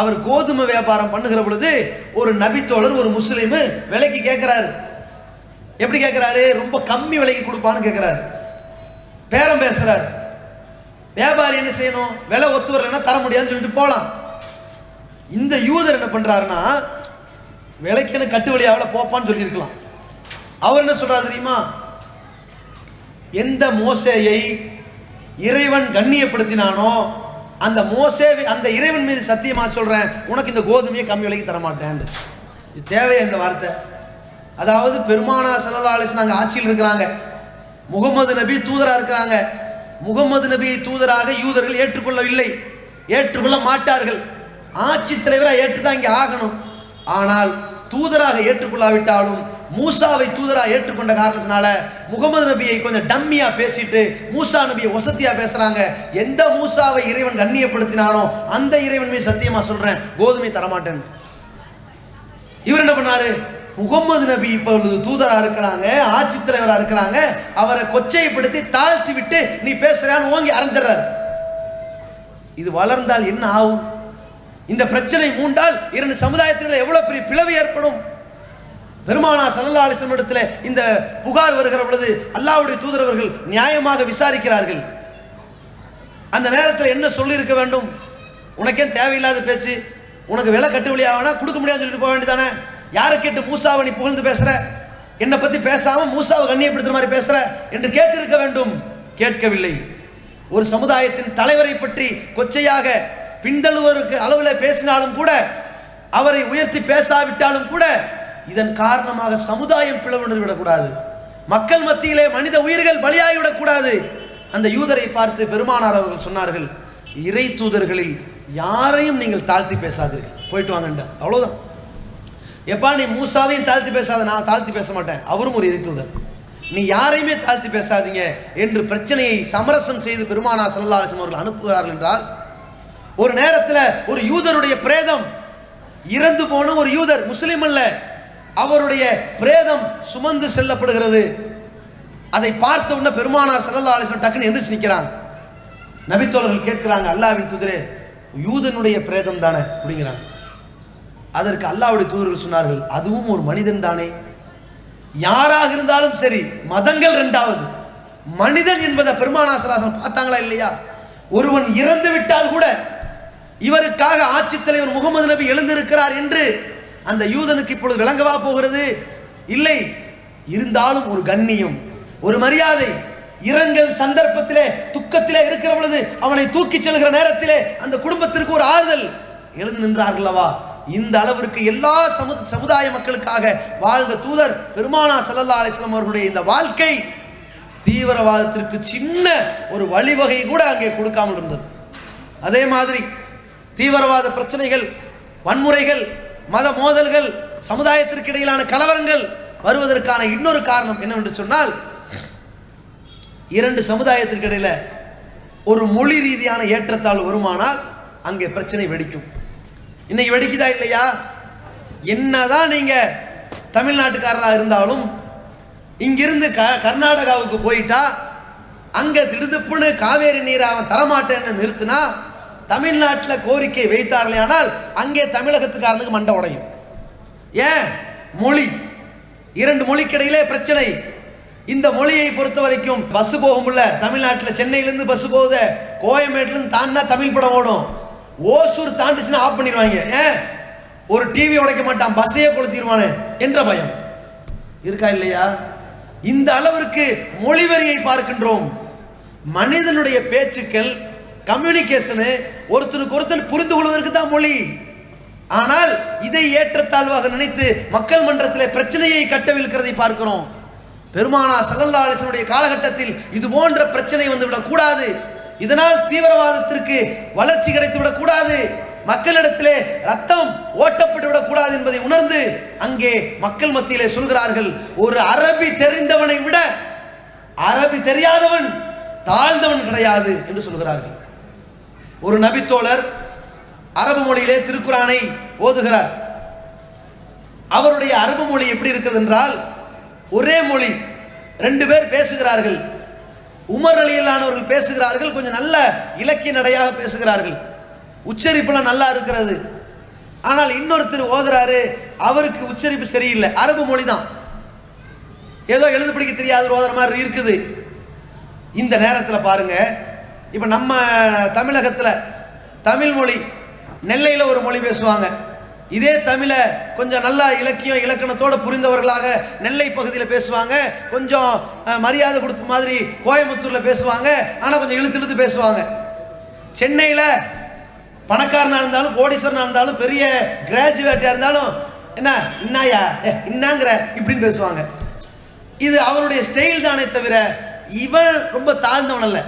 அவர் கோதுமை வியாபாரம் பண்ணுகிற பொழுது ஒரு நபித்தோழர், ஒரு முஸ்லீம் விலைக்கு கேட்கிறாரு. எப்படி கேட்கிறாரு, ரொம்ப கம்மி விலைக்கு கொடுப்பான்னு கேட்கிறாரு. பேரம் பேசுறாரு. வியாபாரி என்ன செய்யணும், விலை ஒத்து வரலைன்னா தர முடியாதுன்னு சொல்லிட்டு போலாம். இந்த யூதர் என்ன பண்றாருன்னா, விலைக்குன்னு கட்டு வழியாவில் போப்பான்னு சொல்லியிருக்கலாம். அவர் என்ன சொல்றாரு தெரியுமா, எந்த மோசேயை இறைவன் கண்ணியப்படுத்தினானோ அந்த மோசே, அந்த இறைவன் மீது சத்தியமா சொல்றேன், உனக்கு இந்த கோதுமையை கம்மி விலைக்கு தரமாட்டேன். இது தேவையா இந்த வார்த்தை? அதாவது பெருமானா ஸல்லல்லாஹு அலைஹி வஸல்லம் ஆட்சியில் இருக்கிறாங்க, முகமது நபி தூதரா இருக்கிறாங்க. முகமது நபியை தூதராக யூதர்கள் ஏற்றுக்கொள்ளவில்லை, ஏற்றுக்கொள்ள மாட்டார்கள். ஆட்சி தலைவராக ஏற்றுதான் இங்கே ஆகணும். ஆனால் தூதராக ஏற்றுக்கொள்ளாவிட்டாலும் மூசாவை தூதராக ஏற்றுக்கொண்ட காரணத்தினால முகமது நபியை கொஞ்சம் டம்மியா பேசிட்டு மூசா நபியை ஒசத்தியா பேசுறாங்க. எந்த மூசாவை இறைவன் கண்ணியப்படுத்தினானோ அந்த இறைவன் மீது சத்தியமா சொல்றேன், கோதுமை தரமாட்டேன். இவர் என்ன பண்ணாரு, முகமது நபி இப்பொழுது தூதரா இருக்கிறாங்க, ஆட்சி தலைவரா இருக்கிறாங்க, அவரை கொச்சைப்படுத்தி தாழ்த்தி விட்டு நீ பேசுறான்னு ஓங்கி அரைஞ்சிடறாரு. இது வளர்ந்தால் என்ன ஆகும்? இந்த பிரச்சனை மூண்டால் இரண்டு சமுதாயத்தில் எவ்வளவு பெரிய பிளவு ஏற்படும். பெருமானார் ஸல்லல்லாஹு அலைஹி வஸல்லம் இடத்துல இந்த புகார் வருகிற பொழுது அல்லாஹ்வுடைய தூதரவர்கள் நியாயமாக விசாரிக்கிறார்கள். அந்த நேரத்தில் என்ன சொல்லி இருக்க வேண்டும்? உனக்கே தேவையில்லாத பேச்சு, உனக்கு விலை கட்டுவழி ஆகனா கொடுக்க முடியாதுன்னு சொல்லிட்டு போக வேண்டியதானே? யாரை கேட்டு மூசாவை நீ புகழ்ந்து பேசுற, என்னை பத்தி பேசாம மூசாவை கண்ணியப்படுத்துற மாதிரி பேசுற என்று கேட்டு இருக்க வேண்டும். கேட்கவில்லை. ஒரு சமுதாயத்தின் தலைவரை பற்றி கொச்சையாக பின்தழுவருக்கு அளவில் பேசினாலும் கூட, அவரை உயர்த்தி பேசாவிட்டாலும் கூட, இதன் காரணமாக சமுதாயம் பிளவுணர்வு விடக்கூடாது, மக்கள் மத்தியிலே மனித உயிர்கள் பலியாகிவிடக்கூடாது. அந்த யூதரை பார்த்து பெருமானார் அவர்கள் சொன்னார்கள், இறை தூதர்களில் யாரையும் நீங்கள் தாழ்த்தி பேசாதீர்கள், போயிட்டு வாங்கண்டார். அவ்வளவுதான். எப்பா நீ மூசாவையும் தாழ்த்தி பேசாத, நான் தாழ்த்தி பேச மாட்டேன், அவரும் ஒரு இறை தூதர், நீ யாரையுமே தாழ்த்தி பேசாதீங்க என்று பிரச்சனையை சமரசம் செய்து பெருமானார் ஸல்லல்லாஹு அலைஹி வஸல்லம் அவர்கள் அனுப்புகிறார்கள். என்றால் ஒரு நேரத்தில் ஒரு யூதருடைய பிரேதம், இறந்து போன ஒரு யூதர், முஸ்லிம் அல்ல, அவருடைய பிரேதம் சுமந்து செல்லப்படுகிறது. அதை பார்த்த உடனே பெருமானார் ஸல்லல்லாஹு அலைஹி வஸல்லம் டக்குன்னு எந்திரிச்சு நிற்கிறாங்க. நபித்தோழர்கள் கேட்கிறாங்க, அல்லாஹ்வின் தூதரே யூதனுடைய பிரேதம் தானே அப்படிங்கிறாங்க. அதற்கு அல்லாஹ்வுடைய தூதர்கள் சொன்னார்கள், அதுவும் ஒரு மனிதன் தானே, யாராக இருந்தாலும் சரி, மதங்கள் இரண்டாவது, மனிதன் என்பதை பெருமானார் ஸல்லல்லாஹு அலைஹி வஸல்லம் பார்த்தாங்களா இல்லையா? ஒருவன் இறந்து விட்டால் கூட இவருக்காக ஆட்சி தலைவர் முகமது நபி எழுந்திருக்கிறார் என்று அந்த யூதனுக்கு இப்பொழுது விளங்கவா போகிறது? இல்லை. இருந்தாலும் ஒரு கண்ணியம், ஒரு மரியாதை, இரங்கல் சந்தர்ப்பத்திலே துக்கத்திலே இருக்கிற பொழுது அவனை தூக்கி செல்கிற நேரத்திலே அந்த குடும்பத்திற்கு ஒரு ஆறுதல் எழுந்து நின்றார்களவா? இந்த அளவிற்கு எல்லா சமுதாய மக்களுக்காக வாழ்ந்த தூதர் பெருமானார் ஸல்லல்லாஹு அலைஹி வஸல்லம் அவர்களுடைய இந்த வாழ்க்கை தீவிரவாதத்திற்கு சின்ன ஒரு வழிவகை கூட அங்கே கொடுக்காமல் இருந்தது. அதே மாதிரி தீவிரவாத பிரச்சனைகள், வன்முறைகள், மத மோதல்கள், சமுதாயத்திற்கு இடையிலான கலவரங்கள் வருவதற்கான இன்னொரு காரணம் என்னவென்று சொன்னால், இரண்டு சமுதாயத்திற்கு இடையில ஒரு மொழி ரீதியான ஏற்றத்தாழ் வருமானால் அங்கே பிரச்சனை வெடிக்கும். இன்னைக்கு வெடிக்குதா இல்லையா? என்னதான் நீங்க தமிழ்நாட்டுக்காரராக இருந்தாலும் இங்கிருந்து கர்நாடகாவுக்கு போயிட்டா அங்க திடுதுப்புன்னு காவேரி நீரை அவன் தரமாட்டேன்னு நிறுத்தினா, தமிழ்நாட்டில் கோரிக்கை வைத்தார்களே ஆனால் அங்கே தமிழகத்துக்காரனுக்கு மண்டை உடையும். ஏன்? மொழி. இரண்டு மொழிக்கிடையிலே பிரச்சனை. இந்த மொழியை பொறுத்த வரைக்கும் பஸ் போகும்ல, தமிழ்நாட்டில் சென்னையிலேருந்து பஸ் போகுது, கோயம்பேட்டிலேருந்து தாண்டினா தமிழ் படம் ஓடும், ஓசூர் தாண்டிச்சுன்னா ஆஃப் பண்ணிடுவாங்க. ஏன்? ஒரு டிவி உடைக்க மாட்டான், பஸ்ஸையே கொளுத்திடுவானு என்ற பயம் இருக்கா இல்லையா? இந்த அளவிற்கு மொழிவரியை பார்க்கின்றோம். மனிதனுடைய பேச்சுக்கள், கம்யூனிகேஷனு, ஒருத்தருக்கு ஒருத்தர் புரிந்து கொள்வதற்கு தான் மொழி. ஆனால் இதை ஏற்றத்தாழ்வாக நினைத்து மக்கள் மன்றத்தில் பிரச்சனையை கட்டவிழ்க்கிறதை பார்க்கிறோம். பெருமானார் ஸல்லல்லாஹு அலைஹி வஸல்லம் காலகட்டத்தில் இது போன்ற பிரச்சனை வந்துவிடக் கூடாது, இதனால் தீவிரவாதத்திற்கு வளர்ச்சி கிடைத்துவிடக் கூடாது, மக்களிடத்திலே ரத்தம் ஓட்டப்பட்டு விடக்கூடாது என்பதை உணர்ந்து அங்கே மக்கள் மத்தியிலே சொல்கிறார்கள், ஒரு அரபி தெரிந்தவனை விட அரபி தெரியாதவன் தாழ்ந்தவன் கிடையாது என்று சொல்கிறார்கள். ஒரு நபித்தோழர் அரபு மொழியிலே திருக்குரானை ஓதுகிறார். அவருடைய அரபு மொழி எப்படி இருக்கிறது என்றால், ஒரே மொழி, ரெண்டு பேர் பேசுகிறார்கள். உமர் ரலியல்லாஹு பேசுகிறார்கள், கொஞ்சம் நல்ல இலக்கிய நடையாக பேசுகிறார்கள், உச்சரிப்புலாம் நல்லா இருக்கிறது. ஆனால் இன்னொருத்தர் ஓதுறாரு, அவருக்கு உச்சரிப்பு சரியில்லை, அரபு மொழி தான், ஏதோ எழுது படிக்க தெரியாது ஓதுற மாதிரி இருக்குது. இந்த நேரத்தில் பாருங்க, இப்போ நம்ம தமிழகத்தில் தமிழ் மொழி, நெல்லையில் ஒரு மொழி பேசுவாங்க, இதே தமிழை கொஞ்சம் நல்லா இலக்கியம் இலக்கணத்தோடு புரிந்தவர்களாக நெல்லை பகுதியில் பேசுவாங்க, கொஞ்சம் மரியாதை கொடுத்த மாதிரி கோயம்புத்தூரில் பேசுவாங்க, ஆனால் கொஞ்சம் இழுத்து இழுத்து பேசுவாங்க. சென்னையில் பணக்காரனாக இருந்தாலும் கோடீஸ்வரனாக இருந்தாலும் பெரிய கிராஜுவேட்டாக இருந்தாலும் என்ன இன்னாயா இன்னாங்கிற இப்படின்னு பேசுவாங்க. இது அவருடைய ஸ்டைல் தானே தவிர இவன் ரொம்ப தாழ்ந்தவன் அல்ல.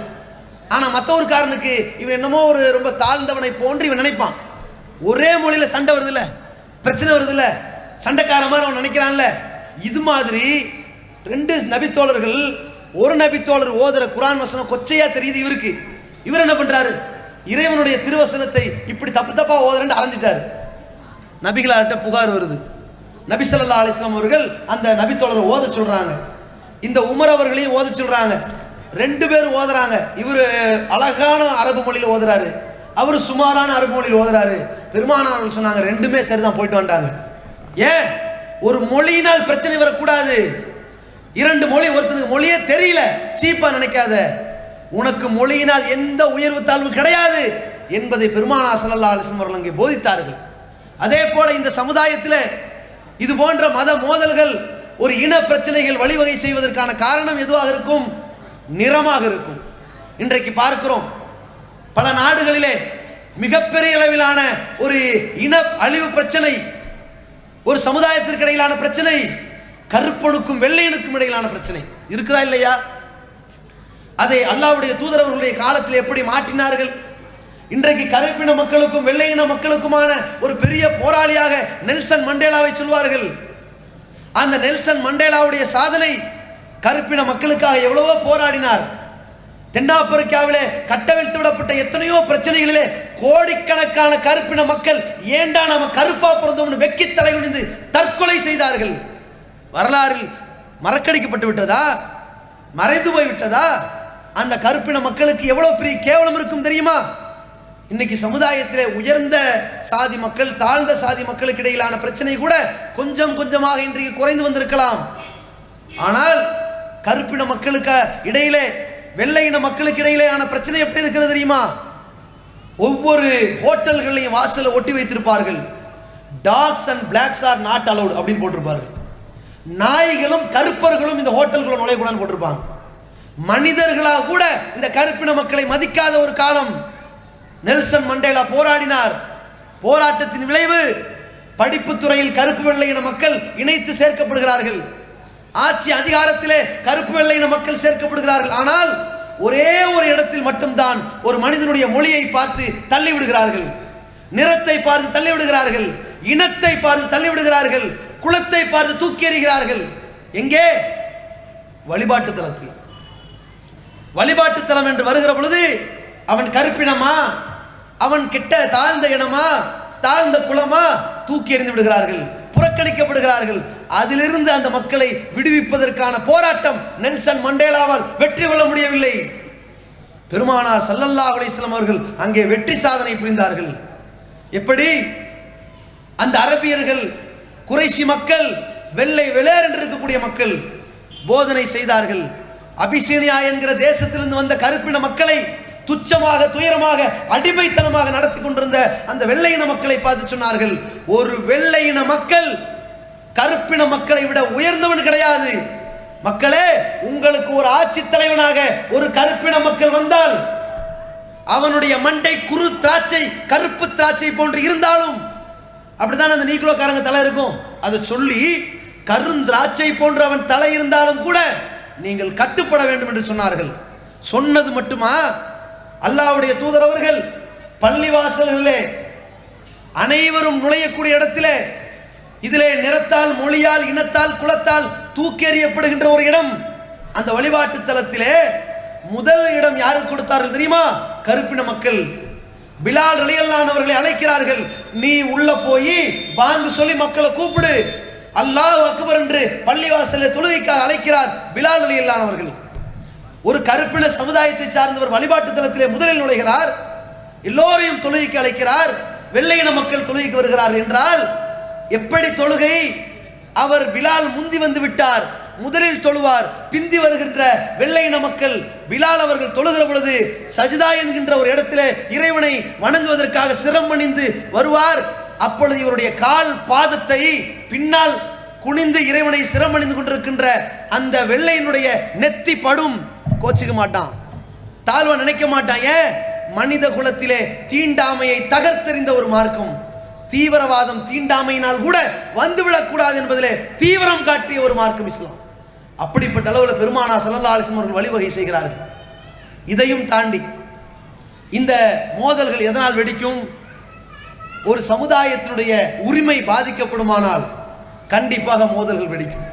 ஆனால் மற்ற ஒரு காரனுக்கு இவன் என்னமோ ஒரு ரொம்ப தாழ்ந்தவனை போன்று இவன் நினைப்பான். ஒரே மொழியில் சண்டை வருதுல்ல, பிரச்சனை வருதுல்ல, சண்டைக்கார மாதிரி அவன் நினைக்கிறான்ல. இது மாதிரி ரெண்டு நபித்தோழர்கள், ஒரு நபித்தோழர் ஓதுற குரான் வசனம் கொச்சையா தெரியுது இவருக்கு, இவர் என்ன பண்றாரு, இறைவனுடைய திருவசனத்தை இப்படி தப்பு தப்பா ஓதுறேன்னு அரைஞ்சிட்டாரு. நபிகளார்கிட்ட புகார் வருது, நபி ஸல்லல்லாஹு அலைஹி வஸல்லம் அவர்கள் அந்த நபித்தோழரை ஓத சொல்றாங்க. இந்த உமர் அவர்களையும் ஓத சொல்றாங்க. ரெண்டு பேரும் ஓதுறாங்க. இவர் அழகான அரபு மொழியில் ஓதுறாரு, அவர் சுமாரான அரபு மொழியில் ஓதுறாரு. பெருமானார் சொன்னாங்க ரெண்டுமே சரிதான், போயிட்டு வந்துட்டாங்க. ஏன்? ஒரு மொழியினால் பிரச்சனை வரக்கூடாது. இரண்டு மொழி, ஒருத்தனுக்கு மொழியே தெரியல, சீப்பா நினைக்காத, உனக்கு மொழியினால் எந்த உயர்வு தாழ்வு கிடையாது என்பதை பெருமானார் ஸல்லல்லாஹு அலைஹி வஸல்லம் அவர்கள் அங்கே போதித்தார்கள். அதே போல இந்த சமுதாயத்தில் இது போன்ற மத மோதல்கள், ஒரு இன பிரச்சனைகள் வழிவகை செய்வதற்கான காரணம் எதுவாக இருக்கும்? நிறமாக இருக்கும். இன்றைக்கு பார்க்கிறோம் பல நாடுகளிலே மிகப்பெரிய அளவிலான ஒரு இன அழிவு பிரச்சனை, ஒரு சமுதாயத்திற்கு இடையிலான பிரச்சனை, கருப்பனுக்கும் வெள்ளையனுக்கும் இடையிலான பிரச்சனை இருக்குதா இல்லையா? அதை அல்லாஹ்வுடைய தூதர் அவர்களுடைய காலத்தில் எப்படி மாற்றினார்கள்? இன்றைக்கு கருப்பின மக்களுக்கும் வெள்ளையின மக்களுக்குமான ஒரு பெரிய போராளியாக நெல்சன் மண்டேலாவை சொல்வார்கள். அந்த நெல்சன் மண்டேலாவுடைய சாதனை, கருப்பின மக்களுக்காக எவ்வளவோ போராடினார். தென்னாப்பிரிக்காவிலே கட்டவிழ்த்து விடப்பட்ட எத்தனையோ பிரச்சனைகளிலே கோடிக்கணக்கான கருப்பின மக்கள் ஏண்டா நாம கருப்பா பிறந்தோம்னு வெக்கி தலைகுனிந்து தற்கொலை செய்தார்கள். வரலாறில் மறக்கடிக்கப்பட்டு விட்டதா? மறைந்து போய் விட்டதா? அந்த கருப்பின மக்களுக்கு எவ்வளவு பெரிய கேவலம் இருக்கும் தெரியுமா? இன்னைக்கு சமுதாயத்திலே உயர்ந்த சாதி மக்கள், தாழ்ந்த சாதி மக்களுக்கு இடையிலான பிரச்சனை கூட கொஞ்சம் கொஞ்சமாக இன்றைக்கு குறைந்து வந்திருக்கலாம். ஆனால் கருப்பின மக்களுக்கு இடையிலே, வெள்ளையின மக்களுக்கு இடையிலேயான பிரச்சனை எப்படி இருக்கிறது தெரியுமா? ஒவ்வொரு ஹோட்டல்களையும் வாசல ஒட்டி வைத்திருப்பார்கள், dogs and blacks are not allowed அப்படின்னு போட்டிருப்பார்கள். நாய்களும் கருப்பர்களும் இந்த ஹோட்டல்களை நுழையக்கூடாதுன்னு போட்டிருப்பாங்க. மனிதர்களாக கூட இந்த கருப்பின மக்களை மதிக்காத ஒரு காலம். நெல்சன் மண்டேலா போராடினார். போராட்டத்தின் விளைவு படிப்பு துறையில் கருப்பு வெள்ளையின மக்கள் இணைத்து சேர்க்கப்படுகிறார்கள். ஆட்சி அதிகாரத்திலே கருப்பு வெள்ளையின மக்கள் சேர்க்கப்படுகிறார்கள். ஆனால் ஒரே ஒரு இடத்தில் மட்டும்தான் ஒரு மனிதனுடைய மொழியை பார்த்து தள்ளி விடுகிறார்கள், நிறத்தை பார்த்து தள்ளி விடுகிறார்கள், இனத்தை பார்த்து தள்ளி விடுகிறார்கள், குலத்தை பார்த்து தூக்கி எறிகிறார்கள். எங்கே? வழிபாட்டு தலத்தில். வழிபாட்டு தலம் என்று வருகிற பொழுது அவன் கருப்பினமா, அவன் கிட்ட தாழ்ந்த இனமா, தாழ்ந்த குலமா, தூக்கி எறிந்து விடுகிறார்கள், புறக்கணிக்கப்படுகிறார்கள். அதிலிருந்து அந்த மக்களை விடுவிப்பதற்கான போராட்டம் நெல்சன் மண்டேலாவால் வெற்றி கொள்ள முடியவில்லை. பெருமானார் ஸல்லல்லாஹு அலைஹி வஸல்லம் அவர்கள் அங்கே வெற்றி சாதனை புரிந்தார்கள். எப்படி? அந்த அரபியர்கள், குறைஷி மக்கள், வெள்ளை வெளேர் என்று இருக்கக்கூடிய மக்கள் போதனை செய்தார்கள். அபிசீனியா என்கிற தேசத்திலிருந்து வந்த கருப்பின மக்களை துச்சமாக, துயரமாக, அடிமைத்தனமாக நடத்தி கொண்டிருந்த அந்த வெள்ளையின மக்களை பார்த்து சொன்னார்கள், ஒரு வெள்ளையின மக்கள் கருப்பின மக்களை விட உயர்ந்தவன் கிடையாது. மக்களே, உங்களுக்கு ஒரு ஆட்சி தலைவனாக ஒரு கருப்பின மக்கள் வந்தால் அவனுடைய மண்டை குறு திராட்சை, கருப்பு திராட்சை போன்று இருந்தாலும், அப்படிதான் அந்த நீக்ரோக்காரங்க தலை இருக்கும், அதை சொல்லி கருந்திராட்சை போன்ற அவன் தலை இருந்தாலும் கூட நீங்கள் கட்டுப்பட வேண்டும் என்று சொன்னார்கள். சொன்னது மட்டுமா? அல்லாஹ்வுடைய தூதர் அவர்கள் பள்ளிவாசல்களிலே அனைவரும் நுழையக்கூடிய இடத்திலே, இதிலே நிறத்தால், மொழியால், இனத்தால், குலத்தால் தூக்கி எறியப்படுகின்ற ஒரு இடம், அந்த வழிபாட்டு தலத்திலே முதல் இடம் யாருக்கு கொடுத்தார்கள் தெரியுமா? கருப்பின மக்கள். பிலால் ரலியல்லாஹு அவர்களை அழைக்கிறார்கள், நீ உள்ள போய் பாங்கு சொல்லி மக்களை கூப்பிடு, அல்லாஹ் அக்பர் என்று பள்ளிவாசலில் தொழுகைக்காக அழைக்கிறார் பிலால் ரலியல்லாஹு அவர்கள். ஒரு கருப்பின சமுதாயத்தை சார்ந்தவர் வழிபாட்டு தலத்திலே முதலில் நுழைகிறார், எல்லோரையும் தொழுகைக்கு அழைக்கிறார், வெள்ளையின மக்கள் தொழுகைக்கு வருகிறார் என்றால் எப்படி தொழுகை? அவர் பிலால் முந்தி வந்து விட்டார், முதலில் தொழுவார். பிந்தி வருகின்ற வெள்ளையின மக்கள் பிலால் அவர்கள் தொழுகிற பொழுது சஜிதா என்கின்ற ஒரு இடத்திலே இறைவனை வணங்குவதற்காக சிரமணிந்து வருவார். அப்பொழுது இவருடைய கால் பாதத்தை பின்னால் குனிந்து இறைவனை சிரமணிந்து கொண்டிருக்கின்ற அந்த வெள்ளையினுடைய நெத்தி படும். கோச்சிக்க மாட்டான், தாழ்வ நினைக்க மாட்டான். ஏன்? மனித குலத்திலே தீண்டாமையை தகர்த்தெறிந்த ஒரு மார்க்கம். தீவிரவாதம் தீண்டாமையினால் கூட வந்துவிடக்கூடாது என்பதிலே தீவிரம் காட்டிய ஒரு மார்க்கம் இஸ்லாம். அப்படிப்பட்ட அளவில் பெருமானார் ஸல்லல்லாஹு அலைஹி வஸல்லம் அவர்கள் வழிவகை செய்கிறார்கள். இதையும் தாண்டி இந்த மோதல்கள் எதனால் வெடிக்கும்? ஒரு சமுதாயத்தினுடைய உரிமை பாதிக்கப்படுமானால் கண்டிப்பாக மோதல்கள் வெடிக்கும்.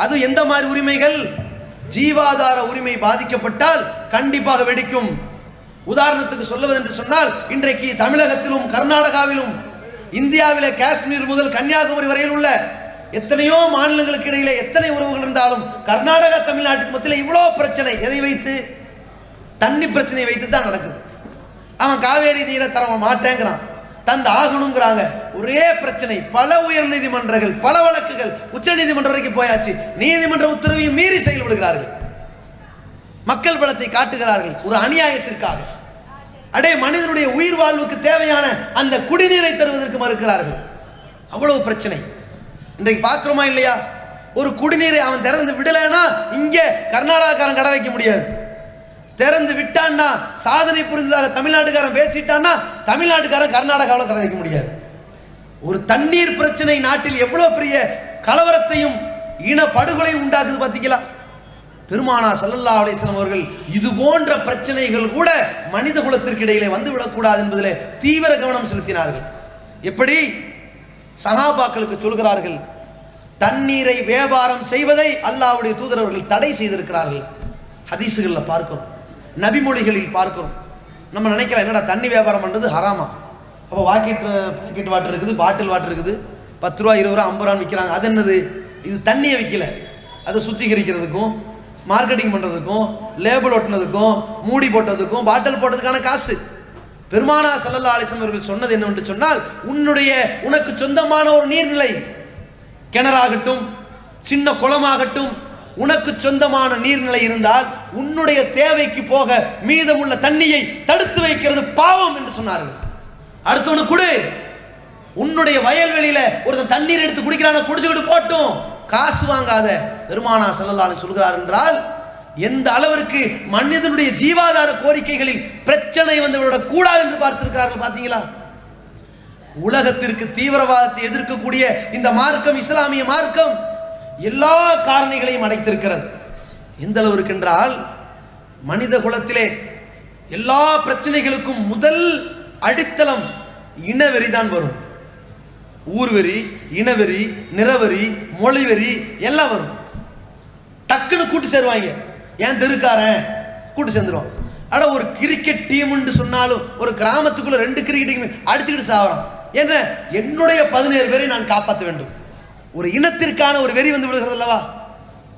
அது எந்த மாதிரி உரிமைகள்? ஜீவாதார உரிமை பாதிக்கப்பட்டால் கண்டிப்பாக வெடிக்கும். உதாரணத்துக்கு சொல்லுவது என்று சொன்னால், இன்றைக்கு தமிழகத்திலும் கர்நாடகாவிலும் இந்தியாவிலே காஷ்மீர் முதல் கன்னியாகுமரி வரையில் உள்ள எத்தனையோ மாநிலங்களுக்கு இடையில எத்தனை உறவுகள் இருந்தாலும் கர்நாடகா தமிழ்நாட்டுக்கு மத்தியில் இவ்வளோ பிரச்சனை எதை வைத்து? தண்ணி பிரச்சனையை வைத்து தான் நடக்குது. அவன் காவேரி நீரை தர மாட்டேங்கிறான், தந்து ஆகணுங்கிறாங்க. ஒரே பிரச்சனை. பல உயர் நீதிமன்றங்கள், பல வழக்குகள் உச்ச நீதிமன்றம் வரைக்கும் போயாச்சு. நீதிமன்ற உத்தரவையும் மீறி செயல்படுகிறார்கள். மக்கள் பலத்தை காட்டுகிறார்கள் ஒரு அநியாயத்திற்காக. அடே, மனிதனுடைய உயிர் வாழ்வுக்கு தேவையான அந்த குடிநீரை தருவதற்கு மறுக்கிறார்கள். அவ்வளவு பிரச்சனை இன்றைக்கு பார்க்கிறோமா இல்லையா? ஒரு குடிநீரை அவன் திறந்து விடலைன்னா இங்கே கர்நாடகாக்காரன் கடை வைக்க முடியாது. திறந்து விட்டான்னா, சாதனை புரிந்ததாக தமிழ்நாட்டுக்காரன் பேசிட்டான்னா தமிழ்நாட்டுக்காரன் கர்நாடகாவில் கடை வைக்க முடியாது. ஒரு தண்ணீர் பிரச்சனை நாட்டில் எவ்வளவு பெரிய கலவரத்தையும் இன படுகொலையும் உண்டாக்குது பார்த்தீங்களா? பெருமானா ஸல்லல்லாஹு அலைஹி வஸல்லம் அவர்கள் இது போன்ற பிரச்சனைகள் கூட மனித குலத்திற்கு இடையிலே வந்துவிடக்கூடாது என்பதிலே தீவிர கவனம் செலுத்தினார்கள். எப்படி? சஹாபாக்களுக்கு சொல்கிறார்கள், தண்ணீரை வியாபாரம் செய்வதை அல்லாஹ்வுடைய தூதர் அவர்கள் தடை செய்திருக்கிறார்கள். ஹதீஸுகளில் பார்க்கிறோம், நபிமொழிகளில் பார்க்கிறோம். நம்ம நினைக்கலாம், என்னடா தண்ணி வியாபாரம் பண்ணுறது ஹராமா? அப்போ பாக்கெட் வாட்டர் இருக்குது, பாட்டில் வாட்டர் இருக்குது, 10 ரூபா 20 ரூபா 50 ரூபான்னு விற்கிறாங்க. அது என்னது? இது தண்ணியை விற்கல, அதை சுத்திகரிக்கிறதுக்கும் மார்க்கெட்டிங் பண்ணுறதுக்கும் லேபிள் ஒட்டினதுக்கும் மூடி போட்டதுக்கும் பாட்டில் போட்டதுக்கான காசு. பெருமானா ஸல்லல்லாஹு அலைஹி வஸல்லம் அவர்கள் சொன்னது என்னவென்று சொன்னால், உனக்கு சொந்தமான ஒரு நீர்நிலை, கிணறாகட்டும் சின்ன குளமாகட்டும், உனக்கு சொந்தமான நீர்நிலை இருந்தால் உன்னுடைய தேவைக்கு போக மீதமுள்ள தண்ணியை தடுத்து வைக்கிறது பாவம் என்று சொன்னார்கள். அடுத்தவனு கொடு. உன்னுடைய வயல்வெளியில ஒருத்தன் தண்ணீர் எடுத்து குடிக்கிறான, குடிச்சுக்கிட்டு போட்டும், காசு வாங்காத. பெருமானா ஸல்லல்லாஹு அலைஹி சொல்கிறார் என்றால் எந்த அளவிற்கு மனிதனுடைய ஜீவாதார கோரிக்கைகளில் பிரச்சனை வந்துவிடக் கூடாது என்று பார்த்திருக்கிறார்கள். பார்த்தீங்களா? உலகத்திற்கு தீவிரவாதத்தை எதிர்க்கக்கூடிய இந்த மார்க்கம், இஸ்லாமிய மார்க்கம், எல்லா காரணிகளையும் அடைத்திருக்கிறது. எந்த அளவிற்கு என்றால், மனித குலத்திலே எல்லா பிரச்சனைகளுக்கும் முதல் அடித்தளம் இனவெறி தான் வரும். ஊர்வெறி, இனவெறி, நிறவெறி, மொழிவெறி எல்லாம் வரும். டக்குன்னு கூட்டு சேருவாங்க. ஏன் தெருக்காரன் கூட்டு சேர்ந்துருவான். ஆனால் ஒரு கிரிக்கெட் டீம்னு சொன்னாலும் ஒரு கிராமத்துக்குள்ள 2 கிரிக்கெட் டீம் அடிச்சுக்கிட்டு சாவறான். என்ன? என்னுடைய 17 பேரை நான் காப்பாற்ற வேண்டும். ஒரு இனத்திற்கான ஒரு வெறி வந்து விடுகிறது அல்லவா?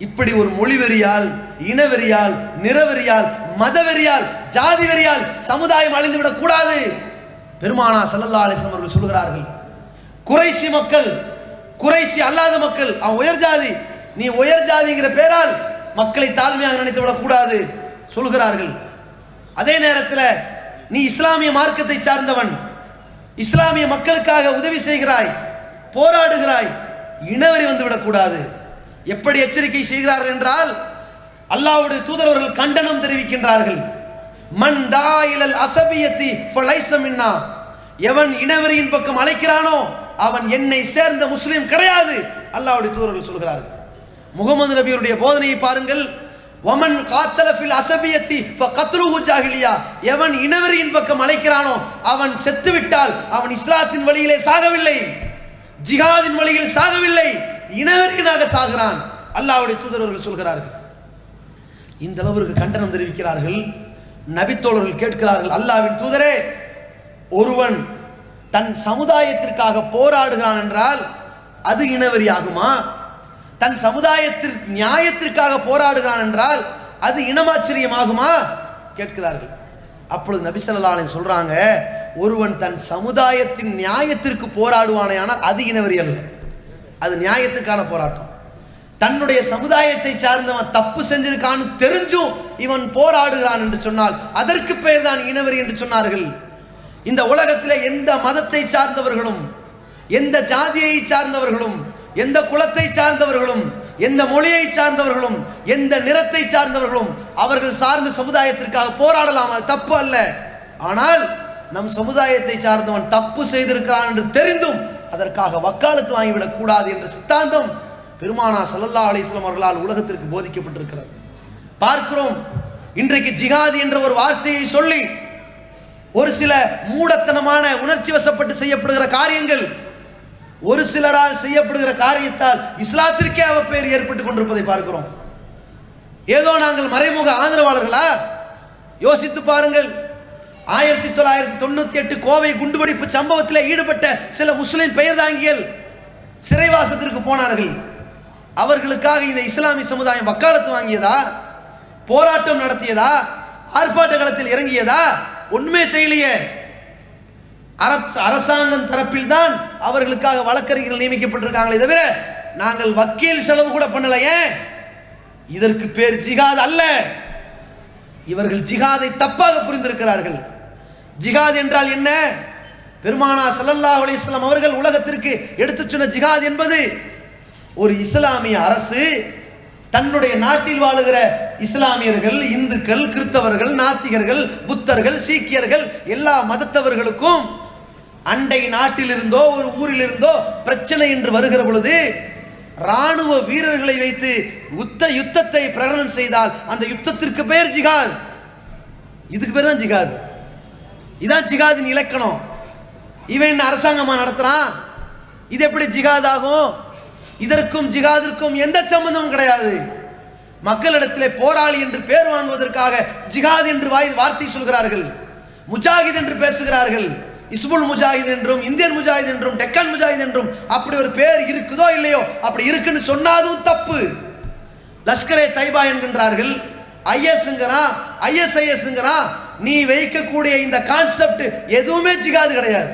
இப்படி ஒரு மொழிவெறியால், இனவெறியால், நிறவெறியால், மதவெறியால், ஜாதி வெறியால் சமுதாயம் அழிந்து விடக் கூடாது. பெருமானா ஸல்லல்லாஹு அலைஹி வஸல்லம் அவர்கள் சொல்கிறார்கள், குறைசி மக்கள், குறைசி அல்லாத மக்கள், அவன் உயர் ஜாதி, நீ உயர் ஜாதிங்கிற பேரால் மக்களை தாழ்மையாக நினைத்து விடக்கூடாது சொல்கிறார்கள். அதே நேரத்தில் நீ இஸ்லாமிய மார்க்கத்தை சார்ந்தவன், இஸ்லாமிய மக்களுக்காக உதவி செய்கிறாய், போராடுகிறாய், இனவெறி வந்து விடக்கூடாது. எப்படி எச்சரிக்கை செய்கிறார்கள் என்றால், அல்லாஹ்வுடைய தூதரவர்கள் கண்டனம் தெரிவிக்கின்றார்கள். மன் தா இலல் அஸபியத்தி ஃபலைஸ மின்னா, எவன் இனவெறியின் பக்கம் அழைக்கிறானோ அவன் என்னை சேர்ந்த முஸ்லிம் கிடையாது. அல்லாஹ்வுடைய தூதர்கள் சொல்கிறார்கள். முகமது நபியுடைய போதனையை பாருங்கள். வமன் காத்தல ஃபில் அஸபியத்தி ஃபகத்லுஹு ஜாஹிலியா, எவன் இனவெறியின் பக்கம் அழைக்கிறானோ அவன் செத்துவிட்டால் அவன் இஸ்லாத்தின் வழியிலே சாகவில்லை, ஜிஹாதின் வழியில் சாகவில்லை, இனவெறியினாக சாகிறான். அல்லாஹ்வுடைய தூதர்கள் சொல்கிறார்கள். இந்த அளவிற்கு கண்டனம் தெரிவிக்கிறார்கள். நபித்தோழர்கள் கேட்கிறார்கள், அல்லாஹ்வின் தூதரே, ஒருவன் தன் சமுதாயத்திற்காக போராடுகிறான் என்றால் அது இனவெறி ஆகுமா? தன் சமுதாயத்திற்கு நியாயத்திற்காக போராடுகிறான் என்றால் அது இனமாச்சரியமாகுமா கேட்கிறார்கள். அப்பொழுது நபி ஸல்லல்லாஹு அலைஹி சொல்றாங்க, ஒருவன் தன் சமுதாயத்தின் நியாயத்திற்கு போராடுவானேயானால் அது இனவெறி அல்ல, அது நியாயத்துக்கான போராட்டம். தன்னுடைய சமுதாயத்தை சார்ந்தவன் தப்பு செஞ்சிருக்கான்னு தெரிஞ்சும் இவன் போராடுகிறான் என்று சொன்னால் அதற்கு பெயர் தான் இனவெறி என்று சொன்னார்கள். இந்த உலகத்தில் எந்த மதத்தை சார்ந்தவர்களும், எந்த ஜாதியை சார்ந்தவர்களும், எந்த குலத்தை சார்ந்தவர்களும், எந்த மொழியை சார்ந்தவர்களும், எந்த நிறத்தை சார்ந்தவர்களும் அவர்கள் சார்ந்த சமுதாயத்திற்காக போராடலாம், அது தப்பு அல்ல. ஆனால் நம் சமுதாயத்தை சார்ந்தவன் தப்பு செய்திருக்கிறான் என்று தெரிந்தும் அதற்காக வக்காலத்து வாங்கிவிடக் கூடாது என்ற சித்தாந்தம் பெருமானா ஸல்லல்லாஹு அலைஹி வஸல்லம் அவர்களால் உலகத்திற்கு போதிக்கப்பட்டிருக்கிறது. பார்க்கிறோம், இன்றைக்கு ஜிஹாதி என்ற ஒரு வார்த்தையை சொல்லி ஒரு சில மூடத்தனமான உணர்ச்சி வசப்பட்டு செய்யப்படுகிற காரியங்கள், ஒரு சிலரால் செய்யப்படுகிற காரியத்தால் இஸ்லாத்திற்கே அவப்பெயர் ஏற்பட்டுக் கொண்டிருப்பதை பார்க்கிறோம். ஏதோ நாங்கள் மறைமுக ஆதரவாளர்களா? யோசித்து பாருங்கள். 1998 கோவை குண்டுவெடிப்பு சம்பவத்தில் ஈடுபட்ட சில முஸ்லிம் பெயர்தாங்கிகள் சிறைவாசத்திற்கு போனார்கள். அவர்களுக்காக இந்த இஸ்லாமிய சமுதாயம் வக்காலத்து வாங்கியதா, போராட்டம் நடத்தியதா, ஆர்ப்பாட்ட களத்தில் இறங்கியதா? ஒண்ணுமே செய்யலையே. அரசாங்கம் தரப்பில் தான் அவர்களுக்காக வழக்கறிஞர்கள் நியமிக்கப்பட்டிருக்காங்களே தவிர நாங்கள் வக்கீல் செலவு கூட பண்ணலையே. இதற்கு பேர் ஜிகாத் அல்ல. இவர்கள் ஜிகாதை தப்பாக புரிந்திருக்கிறார்கள். ஜிகாத் என்றால் என்ன? பெருமானார் ஸல்லல்லாஹு அலைஹி வஸல்லம் அவர்கள் உலகத்திற்கு எடுத்துச் சொன்ன ஜிகாத் என்பது ஒரு இஸ்லாமிய அரசு தன்னுடைய நாட்டில் வாழுகிற இஸ்லாமியர்கள், இந்துக்கள், கிறிஸ்தவர்கள், நாத்திகர்கள், புத்தர்கள், சீக்கியர்கள் எல்லா மதத்தவர்களுக்கும் அண்டை நாட்டில் இருந்தோ ஒரு ஊரில் இருந்தோ பிரச்சனை என்று வருகிற பொழுது ராணுவ வீரர்களை வைத்து யுத்தத்தை பிரகடனம் செய்தால் அந்த யுத்தத்திற்கு பெயர் ஜிகாத். இதுக்கு பேர் தான் ஜிகாத். இதான் ஜிகாதின் இலக்கணம். இவன் அரசாங்கமா நடத்துறான், இது எப்படி ஜிகாத் ஆகும்? இதற்கும் ஜிகாதிற்கும் எந்த சம்பந்தமும் கிடையாது. மக்களிடத்திலே போராளி என்று பேர் வாங்குவதற்காக ஜிகாத் என்று வார்த்தை சொல்கிறார்கள், முஜாஹித் என்று பேசுகிறார்கள். இஸ்புல் முஜாஹித் என்றும் இந்தியன் முஜாஹித் என்றும் டெக்கன் முஜாஹித் என்றும் அப்படி ஒரு பேர் இருக்குதோ இல்லையோ, அப்படி இருக்குன்னு சொன்னாதும் தப்பு. லஷ்கரே தைபா என்கின்றார்கள், ஐஎஸ்ங்கிறான், ஐஎஸ்ஐஎஸ்ங்கிறான். நீ வைக்கக்கூடிய இந்த கான்செப்ட் எதுவுமே ஜிகாது கிடையாது.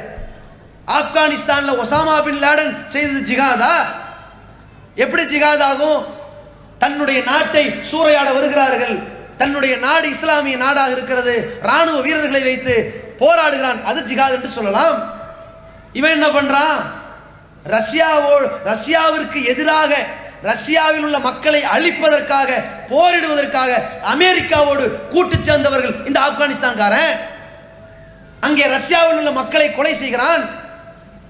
ஆப்கானிஸ்தான்ல ஒசாமா பின் லாடன் செய்தது ஜிகாதா? எப்படி ஜிகாத் ஆகும்? தன்னுடைய நாட்டை சூறையாட வருகிறார்கள், தன்னுடைய நாடு இஸ்லாமிய நாடாக இருக்கிறது, ராணுவ வீரர்களை வைத்து போராடுகிறான், அது ஜிகாத் என்று சொல்லலாம். இவன் என்ன பண்றான்? ரஷ்யாவிற்கு எதிராக ரஷ்யாவில் உள்ள மக்களை அழிப்பதற்காக போரிடுவதற்காக அமெரிக்காவோடு கூட்டு சேர்ந்தவர்கள் இந்த ஆப்கானிஸ்தான்காரன். அங்கே ரஷ்யாவில் உள்ள மக்களை கொலை செய்கிறான்.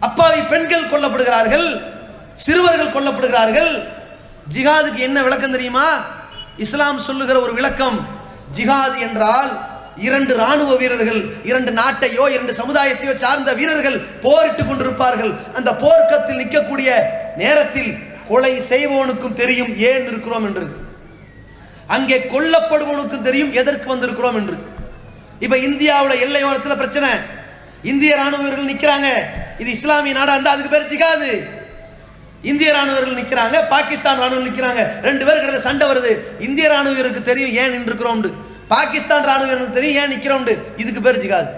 அப்பாவி பெண்கள் கொல்லப்படுகிறார்கள், சிறுவர்கள் கொல்லப்படுகிறார்கள். ஜிகாதுக்கு என்ன விளக்கம் தெரியுமா? இஸ்லாம் சொல்லுகிற ஒரு விளக்கம், ஜிகாத் என்றால் இரண்டு ராணுவ வீரர்கள், இரண்டு நாட்டையோ இரண்டு சமுதாயத்தையோ சார்ந்த வீரர்கள் போரிட்டுக் கொண்டிருப்பார்கள். அந்த போர்க்கத்தில் நிற்கக்கூடிய நேரத்தில் கொலை செய்வோனுக்கும் தெரியும் ஏன் இருக்கிறோம் என்று, அங்கே கொல்லப்படுவோனுக்கும் தெரியும் எதற்கு வந்திருக்கிறோம் என்று. இப்ப இந்தியாவில் எல்லையோரத்தில் பிரச்சனை, இந்திய ராணுவ வீரர்கள் நிற்கிறாங்க, இது இஸ்லாமிய நாடா இருந்தா அதுக்கு பேர் ஜிகாது. இந்திய ராணுவர்கள் நிற்கிறாங்க, பாகிஸ்தான் ராணுவர்கள் நிற்கிறாங்க, ரெண்டு பேருக்கு இடையில சண்டை வருது. இந்திய ராணுவ வீரருக்கு தெரியும் ஏன் நின்றுக்கிறோம், பாகிஸ்தான் ராணுவ வீரருக்கு தெரியும் ஏன் நிற்கிறோம், இதுக்கு பேர் ஜிகாது.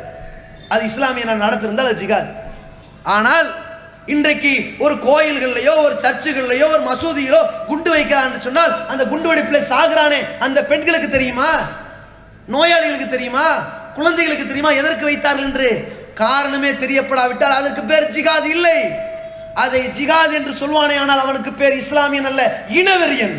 அது இஸ்லாமிய நாடு நடத்திருந்தால் அது ஜிகாது. ஆனால் இன்றைக்கு ஒரு கோயில்கள்லையோ ஒரு சர்ச்சுகள்லையோ ஒரு மசூதியிலோ குண்டு வைக்கிறான்னு சொன்னால் அந்த குண்டு வெடிப்பில் சாகுறானே அந்த பெண்களுக்கு தெரியுமா, நோயாளிகளுக்கு தெரியுமா, குழந்தைகளுக்கு தெரியுமா எதற்கு வைத்தார்கள் என்று? காரணமே தெரியப்படாவிட்டால் அதற்கு பேர் ஜிகாத் இல்லை. அதை ஜிகாத் என்று சொல்வானே ஆனால் அவனுக்கு பேர் இஸ்லாமியன் அல்ல, இனவெறியன்.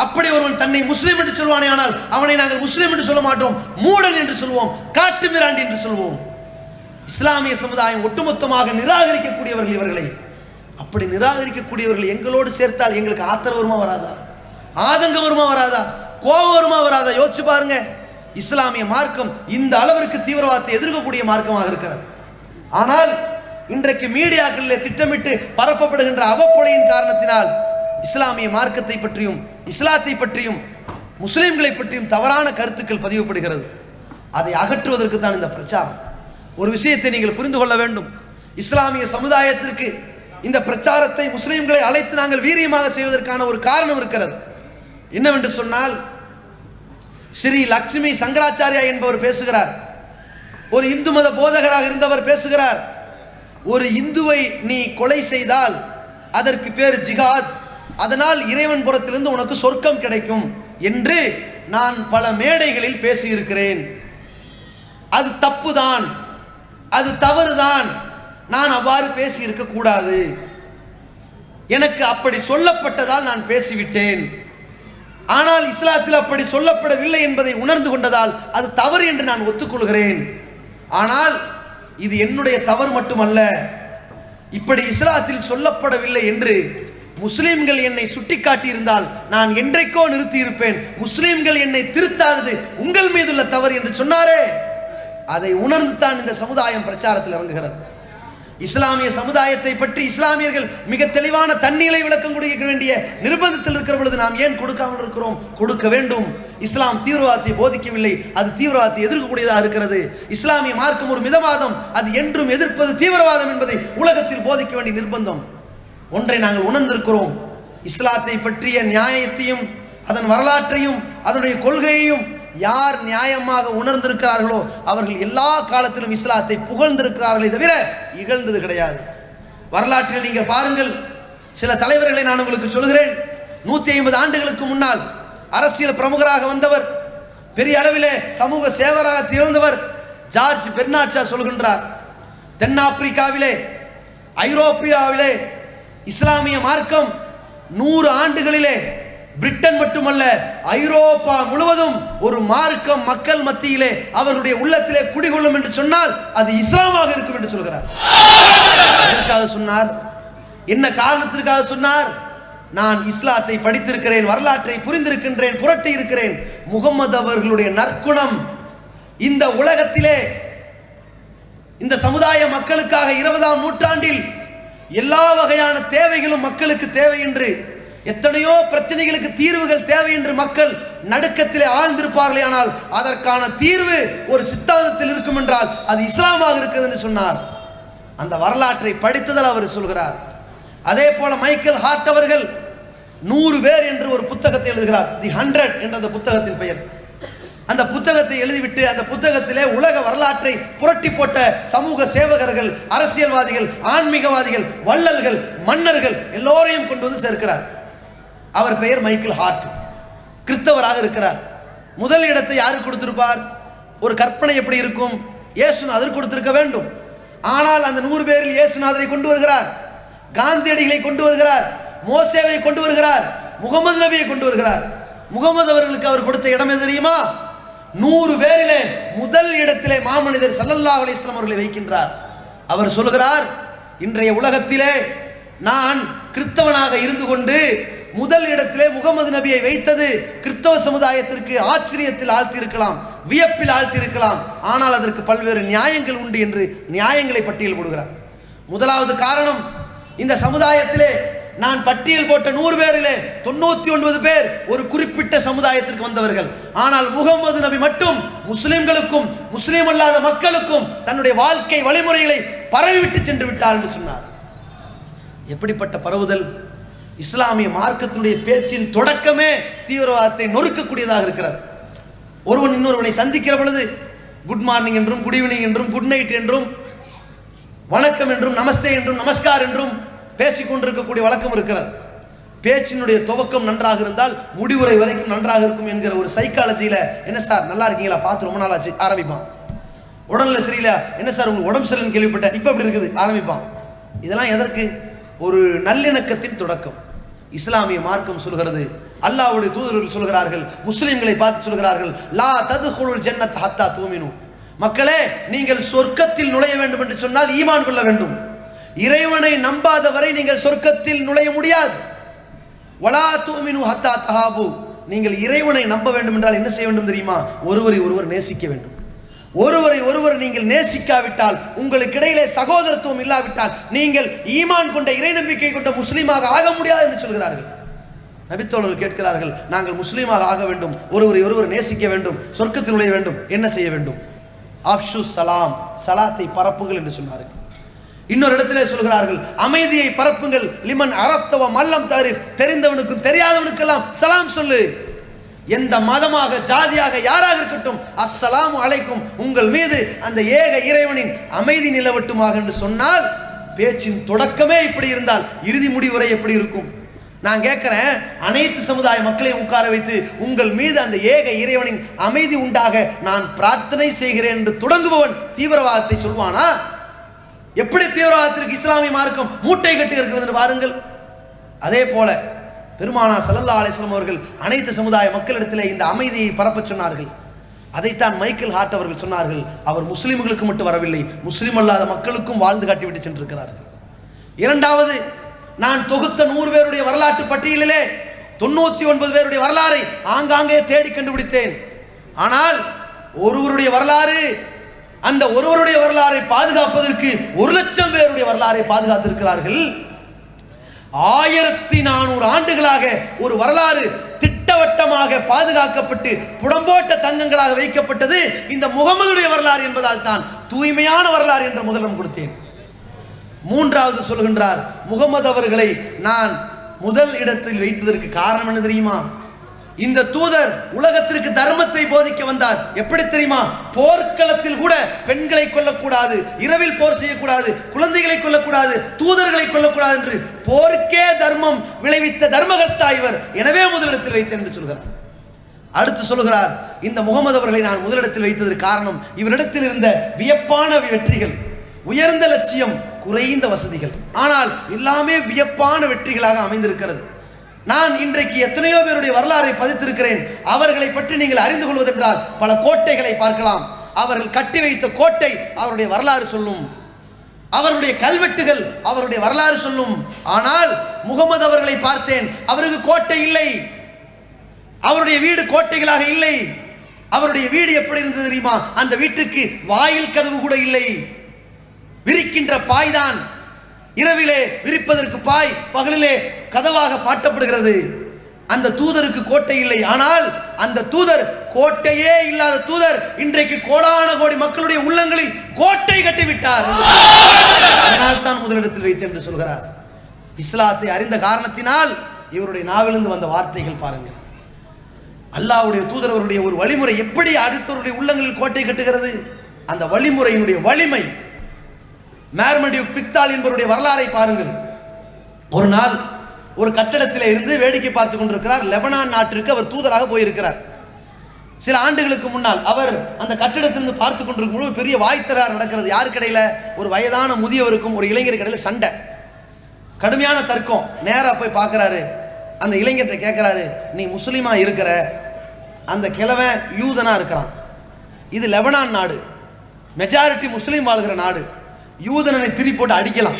அப்படி ஒருவன் தன்னை முஸ்லிம் என்று சொல்வானே ஆனால் அவனை நாங்கள் முஸ்லிம் என்று சொல்ல மாட்டோம், மூடன் என்று சொல்வோம், காட்டு மிராண்டி என்று சொல்வோம். இஸ்லாமிய சமுதாயம் ஒட்டுமொத்தமாக நிராகரிக்கக்கூடியவர்கள் இவர்களை. அப்படி நிராகரிக்கக்கூடியவர்கள் எங்களோடு சேர்த்தால் எங்களுக்கு ஆத்திரம் வருமா வராதா, ஆதங்கம் வருமா வராதா, கோபம் வருமா வராதா? யோசிச்சு பாருங்க. இஸ்லாமிய மார்க்கம் இந்த அளவிற்கு தீவிரவாதத்தை எதிர்க்கக்கூடிய மார்க்கமாக இருக்கிறது. ஆனால் இன்றைக்கு மீடியாக்களில் திட்டமிட்டு பரப்பப்படுகின்ற அவப்பொழியின் காரணத்தினால் இஸ்லாமிய மார்க்கத்தை பற்றியும் இஸ்லாத்தை பற்றியும் முஸ்லிம்களை பற்றியும் தவறான கருத்துக்கள் பதிவுபடுகிறது. அதை அகற்றுவதற்கு தான் இந்த பிரச்சாரம். ஒரு விஷயத்தை நீங்கள் புரிந்து கொள்ள வேண்டும். இஸ்லாமிய சமுதாயத்திற்கு இந்த பிரச்சாரத்தை முஸ்லிம்களை அழைத்து நாங்கள் வீரியமாக செய்வதற்கான ஒரு காரணம் இருக்கிறது. என்னவென்று சொன்னால், ஸ்ரீ லட்சுமி சங்கராச்சாரியா என்பவர் பேசுகிறார். ஒரு இந்து மத போதகராக இருந்தவர் பேசுகிறார். ஒரு இந்துவை நீ கொலை செய்தால் அதற்கு பேர் ஜிகாத், அதனால் இறைவன் புறத்திலிருந்து உனக்கு சொர்க்கம் கிடைக்கும் என்று நான் பல மேடைகளில் பேசியிருக்கிறேன். அது தப்புதான், அது தவறுதான், நான் அவ்வாறு பேசியிருக்க கூடாது. எனக்கு அப்படி சொல்லப்பட்டதால் நான் பேசிவிட்டேன். ஆனால் இஸ்லாத்தில் அப்படி சொல்லப்படவில்லை என்பதை உணர்ந்து கொண்டதால் அது தவறு என்று நான் ஒத்துக்கொள்கிறேன். ஆனால் இது என்னுடைய தவறு மட்டுமல்ல, இப்படி இஸ்லாத்தில் சொல்லப்படவில்லை என்று முஸ்லிம்கள் என்னை சுட்டிக்காட்டி இருந்தால் நான் என்றைக்கோ நிறுத்தி இருப்பேன். முஸ்லிம்கள் என்னை திருத்தாதது உங்கள் மீதுள்ள தவறு என்று சொன்னாரே, அதை உணர்ந்து தான் இந்த சமுதாயம் பிரச்சாரத்தில் இறங்குகிறது. இஸ்லாமிய சமுதாயத்தை பற்றி இஸ்லாமியர்கள் மிக தெளிவான தண்ணீரை விளக்கம் கொடுக்க வேண்டிய நிர்பந்தத்தில் இருக்கிற பொழுது நாம் ஏன் கொடுக்காமல் இருக்கிறோம்? கொடுக்க வேண்டும். இஸ்லாம் தீவிரவாதத்தை போதிக்கவில்லை, அது தீவிரவாதத்தை எதிர்க்கக்கூடியதாக இருக்கிறது. இஸ்லாமிய மார்க்கம் ஒரு மிதவாதம், அது என்றும் எதிர்ப்பது தீவிரவாதம் என்பதை உலகத்தில் போதிக்க வேண்டிய நிர்பந்தம். ஒன்றை நாங்கள் உணர்ந்திருக்கிறோம், இஸ்லாத்தை பற்றிய நியாயத்தையும் அதன் வரலாற்றையும் அதனுடைய கொள்கையையும் யார் நியாயமாக உணர்ந்திருக்கிறார்களோ அவர்கள் எல்லா காலத்திலும் இஸ்லாத்தை புகழ்ந்திருக்கிறார்களே தவிர இகழ்ந்தது கிடையாது. வரலாற்றில் நீங்கள் பாருங்கள், சில தலைவர்களை நான் உங்களுக்கு சொல்கிறேன். 150 ஆண்டுகளுக்கு முன்னால் அரசியல் பிரமுகராக வந்தவர், பெரிய அளவிலே சமூக சேவராக திகழ்ந்தவர் ஜார்ஜ் பெர்னார்ட் ஷா சொல்கின்றார், தென்னாப்பிரிக்காவிலே ஐரோப்பியாவிலே இஸ்லாமிய மார்க்கம் 100 ஆண்டுகளிலே பிரிட்டன் மட்டுமல்ல ஐரோப்பா முழுவதும் ஒரு மார்க்கம் மக்கள் மத்தியிலே அவர்களுடைய உள்ளத்திலே குடிகொள்ளும் என்று சொன்னால் அது இஸ்லாமாக இருக்கும் என்று சொல்கிறார். எதற்காக சொன்னார்? என்ன காரணத்திற்காக சொன்னார்? நான் இஸ்லாத்தை படித்திருக்கிறேன், வரலாற்றை புரிந்திருக்கின்றேன், புரட்டி இருக்கிறேன். முகமது அவர்களுடைய நற்குணம் இந்த உலகத்திலே இந்த சமுதாய மக்களுக்காக 20ஆம் நூற்றாண்டில் எல்லா வகையான தேவைகளும் மக்களுக்கு தேவை என்று, எத்தனையோ பிரச்சனைகளுக்கு தீர்வுகள் தேவை என்று மக்கள் நடுக்கத்திலே ஆழ்ந்திருப்பார்களே, ஆனால் அதற்கான தீர்வு ஒரு சித்தாந்தத்தில் இருக்கும் என்றால் அது இஸ்லாமாக இருக்கிறது என்று சொன்னார். அந்த வரலாற்றை படித்ததால் அவர் சொல்கிறார். அதே போல மைக்கேல் ஹார்ட் அவர்கள் 100 பேர் என்று ஒரு புத்தகத்தை எழுதுகிறார். தி 100 என்ற அந்த புத்தகத்தின் பெயர். அந்த புத்தகத்தை எழுதிவிட்டு அந்த புத்தகத்திலே உலக வரலாற்றை புரட்டி போட்ட சமூக சேவகர்கள், அரசியல்வாதிகள், ஆன்மீகவாதிகள், வள்ளல்கள், மன்னர்கள் எல்லோரையும் கொண்டு வந்து சேர்க்கிறார். அவர் பெயர் மைக்கேல் ஹார்ட், கிறிஸ்தவராக இருக்கிறார். முதல் இடத்தை யாருக்கு கொடுத்திருப்பார்? ஒரு கற்பனை எப்படி இருக்கும்? இயேசுநாதர் கொடுத்திருக்க வேண்டும். ஆனால் அந்த 100 பேரில் இயேசுநாதரை கொண்டு வருகிறார், காந்தியடிகளை கொண்டு வருகிறார், மோசேவை கொண்டு வருகிறார், முகமது நபியை கொண்டு வருகிறார். முகமது அவர்களுக்கு அவர் கொடுத்த இடம் எது தெரியுமா? 100 பேரிலே முதல் இடத்திலே மாமனிதர் ஸல்லல்லாஹு அலைஹி வஸல்லம் அவர்களை வைக்கின்றார். அவர் சொல்கிறார், இன்றைய உலகத்திலே நான் கிறிஸ்தவனாக இருந்து கொண்டு முதல் இடத்திலே முகமது நபியை வைத்தது கிறிஸ்தவ சமுதாயத்திற்கு ஆச்சரியத்தில் ஆழ்த்தியிருக்கலாம், வியப்பில் ஆழ்த்தியிருக்கலாம். ஆனால் அதற்கு பல்வேறு நியாயங்கள் உண்டு என்று நியாயங்களை பட்டியல் போடுகிறார். முதலாவது காரணம், இந்த சமுதாயத்திலே நான் பட்டியல் போட்ட 100 பேரிலே 99 பேர் ஒரு குறிப்பிட்ட சமுதாயத்திற்கு வந்தவர்கள். ஆனால் முகமது நபி மட்டும் முஸ்லிம்களுக்கும் முஸ்லிம் அல்லாத மக்களுக்கும் தன்னுடைய வாழ்க்கை வழிமுறைகளை பரவிவிட்டு சென்று விட்டார் என்று சொன்னார். எப்படிப்பட்ட பரவுதல்! இஸ்லாமிய மார்க்கத்தினுடைய பேச்சின் தொடக்கமே தீவிரவாதத்தை நொறுக்கக்கூடியதாக இருக்கிறது. ஒருவன் இன்னொருவனை சந்திக்கிற பொழுது குட் மார்னிங் என்றும், குட் ஈவினிங் என்றும், குட் நைட் என்றும், வணக்கம் என்றும், நமஸ்தே என்றும், நமஸ்கார் என்றும் பேசிக்கொண்டிருக்கக்கூடிய வழக்கம் இருக்கிறது. பேச்சினுடைய துவக்கம் நன்றாக இருந்தால் முடிவுரை வரைக்கும் நன்றாக இருக்கும் என்கிற ஒரு சைக்காலஜியில, என்ன சார் நல்லா இருக்கீங்களா, பார்த்து ரொம்ப நாள் ஆச்சு ஆரம்பிப்பான். உடல்ல சரியில்லை, என்ன சார் உங்களுக்கு உடம்பு சரியில்லைன்னு கேள்விப்பட்டேன், இப்போ எப்படி இருக்குது ஆரம்பிப்பான். இதெல்லாம் எதற்கு? ஒரு நல்லிணக்கத்தின் தொடக்கம். இஸ்லாமிய மார்க்கம் சொல்கிறது, அல்லாஹ்வுடைய தூதர்கள் சொல்கிறார்கள், முஸ்லிம்களை பார்த்து சொல்கிறார்கள், லா ததுகுலுல் ஜன்னத் ஹத்தா தூமினு, மக்களே நீங்கள் சொர்க்கத்தில் நுழைய வேண்டும் என்று சொன்னால் ஈமான் கொள்ள வேண்டும். இறைவனை நம்பாத வரை நீங்கள் சொர்க்கத்தில் நுழைய முடியாது. வலா தூமினு ஹத்தா தஹாபு, நீங்கள் இறைவனை நம்ப வேண்டும் என்றால் என்ன செய்ய வேண்டும் தெரியுமா? ஒருவரை ஒருவர் நேசிக்க வேண்டும். ஒருவரை ஒருவர் நீங்கள் நேசிக்காவிட்டால், உங்களுக்கு இடையிலே சகோதரத்துவம் இல்லாவிட்டால் நீங்கள் ஈமான் கொண்ட இறை நம்பிக்கை கொண்ட முஸ்லீமாக ஆக முடியாது என்று சொல்கிறார்கள். நபித்தோழர்கள் கேட்கிறார்கள், நாங்கள் முஸ்லீமாக ஆக வேண்டும், ஒருவரை ஒருவர் நேசிக்க வேண்டும், சொர்க்கத்தில் நுழைய வேண்டும், என்ன செய்ய வேண்டும்? ஆஃப்ஷு சலாம், சலாத்தை பரப்புங்கள் என்று சொன்னார்கள். இன்னொரு இடத்திலே சொல்கிறார்கள், அமைதியை பரப்புங்கள். லிமன் அரப்தவ மல்லம் தாரிஃப், தெரிந்தவனுக்கும் தெரியாதவனுக்கெல்லாம் சலாம் சொல்லு. எந்த மதமாக, ஜாதியாக, யாராக இருக்கட்டும், அஸ்ஸலாமு அலைக்கும், உங்கள் மீது அந்த ஏக இறைவனின் அமைதி நிலவட்டுமாக என்று சொன்னால், பேச்சின் தொடக்கமே இப்படி இருந்தால் இறுதி முடிவுரை எப்படி இருக்கும்? நான் கேட்கிறேன், அனைத்து சமுதாய மக்களையும் உட்கார வைத்து உங்கள் மீது அந்த ஏக இறைவனின் அமைதி உண்டாக நான் பிரார்த்தனை செய்கிறேன் என்று தொடங்குபவன் தீவிரவாதத்தை சொல்வானா? எப்படி தீவிரவாதத்திற்கு இஸ்லாமிய மார்க்கம் மூட்டை கட்டி இருக்கிறது என்று பாருங்கள். அதே போல பெருமானார் ஸல்லல்லாஹு அலைஹி வஸல்லம் அவர்கள் அனைத்து சமுதாய மக்களிடத்திலே இந்த அமைதியை பரப்பச் சொன்னார்கள். அதைத்தான் மைக்கேல் ஹார்ட் அவர்கள் சொன்னார்கள். அவர் முஸ்லிம்களுக்கு மட்டும் வரவில்லை, முஸ்லிம் அல்லாத மக்களுக்கும் வாழ்ந்து காட்டிவிட்டு சென்றிருக்கிறார்கள். இரண்டாவது, நான் தொகுத்த 100 பேருடைய வரலாற்று பட்டியலிலே 99 பேருடைய வரலாறை ஆங்காங்கே தேடி கண்டுபிடித்தேன். ஆனால் ஒருவருடைய வரலாறு, அந்த ஒருவருடைய வரலாறை பாதுகாப்பதற்கு 1,00,000 பேருடைய வரலாறை பாதுகாத்திருக்கிறார்கள். 1400 ஆண்டுகளாக ஒரு வரலாறு திட்டவட்டமாக பாதுகாக்கப்பட்டு புடம்போட்ட தங்கங்களாக வைக்கப்பட்டது இந்த முகமதுடைய வரலாறு என்பதால் தான் தூய்மையான வரலாறு என்ற முதலிடம் கொடுத்தேன். மூன்றாவது சொல்கின்றார், முகமது அவர்களை நான் முதல் இடத்தில் வைத்ததற்கு காரணம் என்ன தெரியுமா? இந்த தூதர் உலகத்திற்கு தர்மத்தை போதிக்க வந்தார். எப்படி தெரியுமா? போர்க்களத்தில் கூட பெண்களை கொல்லக்கூடாது, இரவில் போர் செய்யக்கூடாது, குழந்தைகளை கொல்லக்கூடாது, தூதர்களை கொல்லக்கூடாது என்று போருக்கே தர்மம் விளைவித்த தர்மகர்த்தா இவர். எனவே முதலிடத்தில் வைத்தேன் என்று சொல்கிறார். அடுத்து சொல்கிறார், இந்த முகமது அவர்களை நான் முதலிடத்தில் வைத்ததற்கு காரணம் இவரிடத்தில் இருந்த வியப்பான வெற்றிகள், உயர்ந்த லட்சியம், குறைந்த வசதிகள், ஆனால் எல்லாமே வியப்பான வெற்றிகளாக அமைந்திருக்கிறது. நான் இன்றைக்கு எத்தனையோ பேருடைய வரலாறை பதித்திருக்கிறேன். அவர்களை பற்றி நீங்கள் அறிந்து கொள்வதென்றால் பல கோட்டைகளை பார்க்கலாம். அவர்கள் கட்டி வைத்த கோட்டை அவருடைய வரலாறு சொல்லும், அவருடைய கல்வெட்டுகள் அவருடைய வரலாறு சொல்லும். ஆனால் முகமது அவர்களை பார்த்தேன், அவருக்கு கோட்டை இல்லை, அவருடைய வீடு கோட்டைகளாக இல்லை. அவருடைய வீடு எப்படி இருந்தது தெரியுமா? அந்த வீட்டுக்கு வாயில் கதவு கூட இல்லை, விரிக்கின்ற பாய்தான். இரவிலே விரிப்பதற்கு பாய், பகலிலே கதவாக பாட்டப்படுகிறது. அந்த தூதருக்கு கோட்டை இல்லை. ஆனால் அந்த தூதர், கோட்டையே இல்லாத தூதர், இன்றைக்கு கோடான கோடி மக்களுடைய உள்ளங்களில் கோட்டை கட்டிவிட்டார். அதனால் தான் முதலிடத்தில் வைத்தேன் என்று சொல்கிறார். இஸ்லாத்தை அறிந்த காரணத்தினால் இவருடைய நாவிலிருந்து வந்த வார்த்தைகள் பாருங்கள். அல்லாஹ்வுடைய தூதர் அவருடைய ஒரு வழிமுறை எப்படி அடுத்தவருடைய உள்ளங்களில் கோட்டை கட்டுகிறது, அந்த வழிமுறையினுடைய வலிமை. மேர்மடியூக் பிக்தால் என்பவருடைய வரலாறை பாருங்கள். ஒரு நாள் ஒரு கட்டடத்தில் இருந்து வேடிக்கை பார்த்து கொண்டிருக்கிறார். லெபனான் நாட்டிற்கு அவர் தூதராக போயிருக்கிறார். சில ஆண்டுகளுக்கு முன்னால் அவர் அந்த கட்டிடத்திலிருந்து பார்த்து கொண்டிருக்கும் பொழுது பெரிய வாய்த்தரார் நடக்கிறது. யாரு கடையில்? ஒரு வயதான முதியவருக்கும் ஒரு இளைஞர் கடையில் சண்டை, கடுமையான தர்க்கம். நேராக போய் பார்க்குறாரு. அந்த இளைஞர்கிட்ட கேட்குறாரு, நீ முஸ்லீமா இருக்கிற, அந்த கிழவன் யூதனா இருக்கிறான். இது லெபனான் நாடு, மெஜாரிட்டி முஸ்லீம் வாழ்கிற நாடு. யூதனை திரி போட்டு அடிக்கலாம்,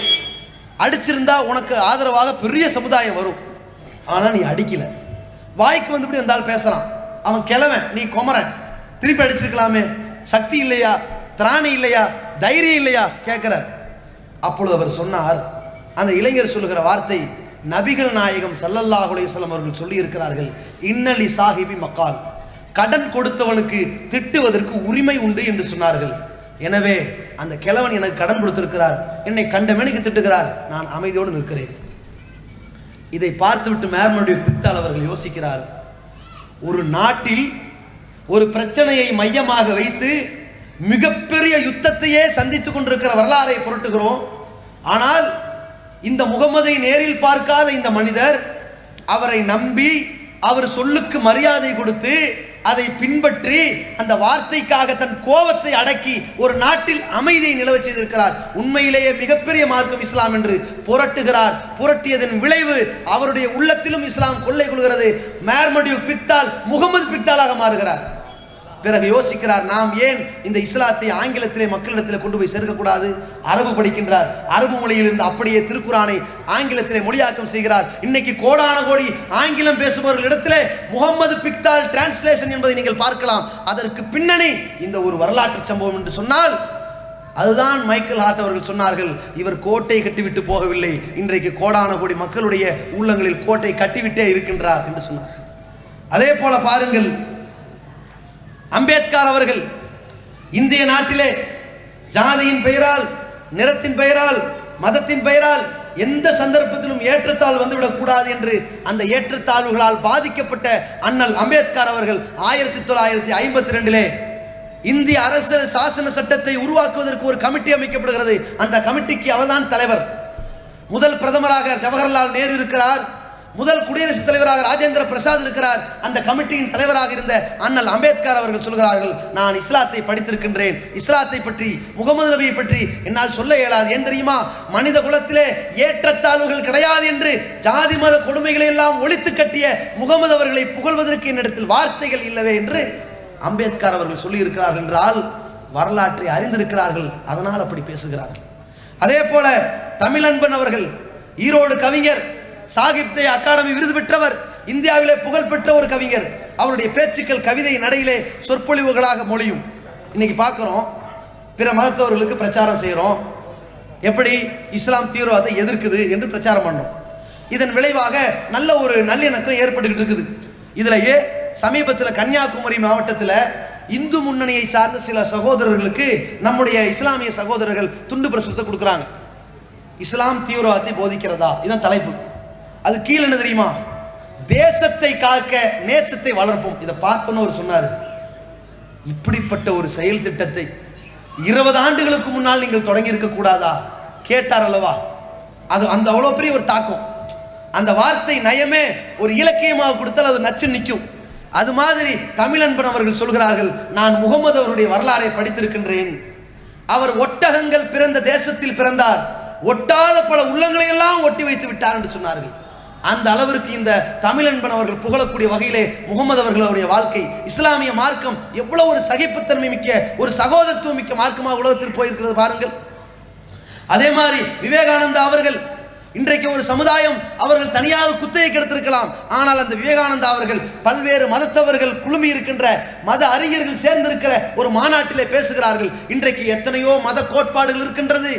அடிச்சிருந்தா உனக்கு ஆதரவாக பெரிய சமுதாயம் வரும். ஆனால் நீ அடிக்கல, வாய்க்கு வந்துபடி வந்தால் பேசுறான். அவன் கிழவன், நீ குமரன், திருப்பி அடிச்சிருக்கலாமே, சக்தி இல்லையா, திராணி இல்லையா, தைரியம் இல்லையா கேட்கிறார். அப்பொழுது அவர் சொன்னார், அந்த இளைஞர் சொல்லுகிற வார்த்தை, நபிகள் நாயகம் ஸல்லல்லாஹு அலைஹி வஸல்லம் அவர்கள் சொல்லி இருக்கிறார்கள், இன்னலி சாஹிபி மக்கால், கடன் கொடுத்தவனுக்கு திட்டுவதற்கு உரிமை உண்டு என்று சொன்னார்கள். எனவே அந்த கிழவன் எனக்கு கடன் கொடுத்திருக்கிறார், என்னை கண்ட மேனிக்கு திட்டுகிறார், நான் அமைதியோடு நிற்கிறேன். இதை பார்த்துவிட்டு மேர்மடியூக் பிக்தால் அவர்கள் யோசிக்கிறார், ஒரு நாட்டில் ஒரு பிரச்சனையை மையமாக வைத்து மிகப்பெரிய யுத்தத்தையே சந்தித்துக் கொண்டிருக்கிற வரலாறை புரட்டுகிறோம். ஆனால் இந்த முகமதை நேரில் பார்க்காத இந்த மனிதர் அவரை நம்பி, அவர் சொல்லுக்கு மரியாதை கொடுத்து, அதை பின்பற்றி, அந்த வார்த்தைக்காக தன் கோபத்தை அடக்கி ஒரு நாட்டில் அமைதியை நிலவ செய்திருக்கிறார். உண்மையிலேயே மிகப்பெரிய மார்க்கம் இஸ்லாம் என்று புரட்டுகிறார். புரட்டியதன் விளைவு அவருடைய உள்ளத்திலும் இஸ்லாம் கொள்ளை கொள்கிறது. மேர்மடியூக் பிக்தால் முகமது பிக்தாலாக மாறுகிறார். பிறகு யோசிக்கிறார், நாம் ஏன் இந்த இஸ்லாத்தை ஆங்கிலத்திலே மக்களிடத்தில் கொண்டு போய் சேர்க்கக்கூடாது? அரபு படிக்கின்றார், அரபு மொழியிலிருந்து அப்படியே திருக்குரானை ஆங்கிலத்திலே மொழியாக்கம் செய்கிறார். இன்னைக்கு கோடான கோடி ஆங்கிலம் பேசுபவர்களிடத்திலே முகமது பிக்தால் டிரான்ஸ்லேஷன் என்பதை நீங்கள் பார்க்கலாம். அதற்கு பின்னணி இந்த ஒரு வரலாற்று சம்பவம் என்று சொன்னால், அதுதான் மைக்கேல் ஹார்ட் அவர்கள் சொன்னார்கள், இவர் கோட்டை கட்டிவிட்டு போகவில்லை, இன்றைக்கு கோடான கோடி மக்களுடைய உள்ளங்களில் கோட்டை கட்டிவிட்டே இருக்கின்றார் என்று சொன்னார். அதே போல பாருங்கள், அம்பேத்கர் அவர்கள் இந்திய நாட்டிலே ஜாதியின் பெயரால், நிறத்தின் பெயரால், மதத்தின் பெயரால் எந்த சந்தர்ப்பத்திலும் ஏற்றத்தாழ்வு வந்துவிடக் கூடாது என்று அந்த ஏற்றத்தாழ்வுகளால் பாதிக்கப்பட்ட அண்ணல் அம்பேத்கர் அவர்கள் 1952 இந்திய அரசியல் சாசன சட்டத்தை உருவாக்குவதற்கு ஒரு கமிட்டி அமைக்கப்படுகிறது. அந்த கமிட்டிக்கு அவர்தான் தலைவர். முதல் பிரதமராக ஜவஹர்லால் நேரு இருக்கிறார், முதல் குடியரசுத் தலைவராக ராஜேந்திர பிரசாத் இருக்கிறார். அந்த கமிட்டியின் தலைவராக இருந்த அண்ணல் அம்பேத்கர் அவர்கள் சொல்கிறார்கள், நான் இஸ்லாத்தை படித்திருக்கின்றேன், இஸ்லாத்தை பற்றி, முகமது நபியை பற்றி என்னால் சொல்ல இயலாது. ஏன் தெரியுமா? மனித குலத்திலே ஏற்றத்தாழ்வுகள் கிடையாது என்று ஜாதி மத கொடுமைகளை எல்லாம் ஒழித்து கட்டிய முகமது அவர்களை புகழ்வதற்கு என்னிடத்தில் வார்த்தைகள் இல்லவே என்று அம்பேத்கர் அவர்கள் சொல்லி இருக்கிறார்கள் என்றால் வரலாற்றை அறிந்திருக்கிறார்கள், அதனால் அப்படி பேசுகிறார்கள். அதே போல தமிழன்பன் அவர்கள், ஈரோடு கவிஞர், சாகித்ய அகாடமி விருது பெற்றவர், இந்தியாவிலே புகழ்பெற்ற ஒரு கவிஞர். அவருடைய பேச்சுக்கள் கவிதை நடையிலே சொற்பொழிவுகளாக மொழியும். இன்னைக்கு பார்க்குறோம், பிற மதத்தவர்களுக்கு பிரச்சாரம் செய்கிறோம், எப்படி இஸ்லாம் தீவிரவாதத்தை எதிர்க்குது என்று பிரச்சாரம் பண்ணோம். இதன் விளைவாக நல்ல ஒரு நல்லிணக்கம் ஏற்பட்டுக்கிட்டு இருக்குது. இதிலேயே சமீபத்தில் கன்னியாகுமரி மாவட்டத்தில் இந்து முன்னணியை சார்ந்த சில சகோதரர்களுக்கு நம்முடைய இஸ்லாமிய சகோதரர்கள் துண்டு பிரசுரத்தை கொடுக்குறாங்க. இஸ்லாம் தீவிரவாதத்தை போதிக்கிறதா? இதுதான் தலைப்பு. அது கீழே என்ன தெரியுமா? தேசத்தை காக்க நேசத்தை வளர்ப்போம். இதை பார்த்தோன்னு அவர் சொன்னார், இப்படிப்பட்ட ஒரு செயல் திட்டத்தை 20 ஆண்டுகளுக்கு முன்னால் நீங்கள் தொடங்கி இருக்க கூடாதா கேட்டார் அல்லவா? அது அந்த அவ்வளோ பெரிய ஒரு தாக்கம். அந்த வார்த்தை நயமே ஒரு இலக்கியமாக கொடுத்தால் அது நச்சு நிற்கும். அது மாதிரி தமிழன்பன் அவர்கள் சொல்கிறார்கள், நான் முகமது அவருடைய வரலாறை படித்திருக்கின்றேன். அவர் ஒட்டகங்கள் பிறந்த தேசத்தில் பிறந்தார், ஒட்டாத பல உள்ளங்களை எல்லாம் ஒட்டி வைத்து விட்டார் என்று சொன்னார்கள். அந்த அளவிற்கு இந்த தமிழன்பன் அவர்கள் புகழக்கூடிய வகையிலே முகமது அவர்களுடைய வாழ்க்கை, இஸ்லாமிய மார்க்கம் எவ்வளவு ஒரு சகிப்புத்தன்மை மிக்க, ஒரு சகோதரத்துவம் மிக்க மார்க்கமாக உலகத்தில் போயிருக்கிறது பாருங்கள். அதே மாதிரி விவேகானந்தா அவர்கள், இன்றைக்கு ஒரு சமுதாயம் அவர்கள் தனியாக குத்தகை கெடுத்திருக்கலாம், ஆனால் அந்த விவேகானந்தா அவர்கள் பல்வேறு மதத்தவர்கள் குழுமி இருக்கின்ற மத அறிஞர்கள் சேர்ந்திருக்கிற ஒரு மாநாட்டிலே பேசுகிறார்கள். இன்றைக்கு எத்தனையோ மத கோட்பாடுகள் இருக்கின்றது,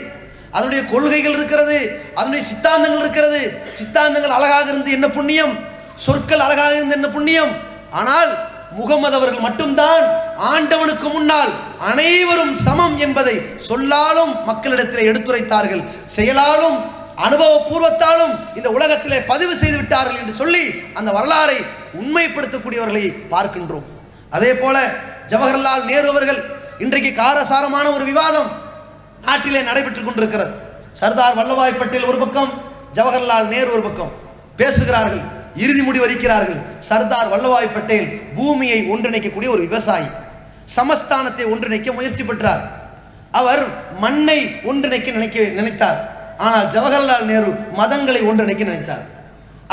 அதனுடைய கொள்கைகள் இருக்கிறது, அதனுடைய சித்தாந்தங்கள் இருக்கிறது. சித்தாந்தங்கள் அழகாக இருந்து என்ன புண்ணியம், சொற்கள் அழகாக இருந்து என்ன புண்ணியம். ஆனால் முகமது அவர்கள் மட்டும்தான் ஆண்டவனுக்கு முன்னால் அனைவரும் சமம் என்பதை சொல்லாலும் மக்களிடத்தில் எடுத்துரைத்தார்கள், செயலாலும் அனுபவபூர்வத்தாலும் இந்த உலகத்திலே பதிவு செய்து விட்டார்கள் என்று சொல்லி அந்த வரலாறை உண்மைப்படுத்தக்கூடியவர்களை பார்க்கின்றோம். அதே போல ஜவஹர்லால் நேரு அவர்கள், இன்றைக்கு காரசாரமான ஒரு விவாதம் நாட்டிலே நடைபெற்றுக் கொண்டிருக்கிறது. சர்தார் வல்லபாய் பட்டேல் ஒரு பக்கம், ஜவஹர்லால் நேரு ஒரு பக்கம் பேசுகிறார்கள், இறுதி முடிவு அறிக்கிறார்கள். சர்தார் வல்லபாய் பட்டேல் பூமியை ஒன்றிணைக்கக்கூடிய ஒரு விவசாயி, சமஸ்தானத்தை ஒன்றிணைக்க முயற்சி பெற்றார். அவர் மண்ணை ஒன்றிணைக்க நினைத்தார். ஆனால் ஜவஹர்லால் நேரு மதங்களை ஒன்றிணைக்க நினைத்தார்.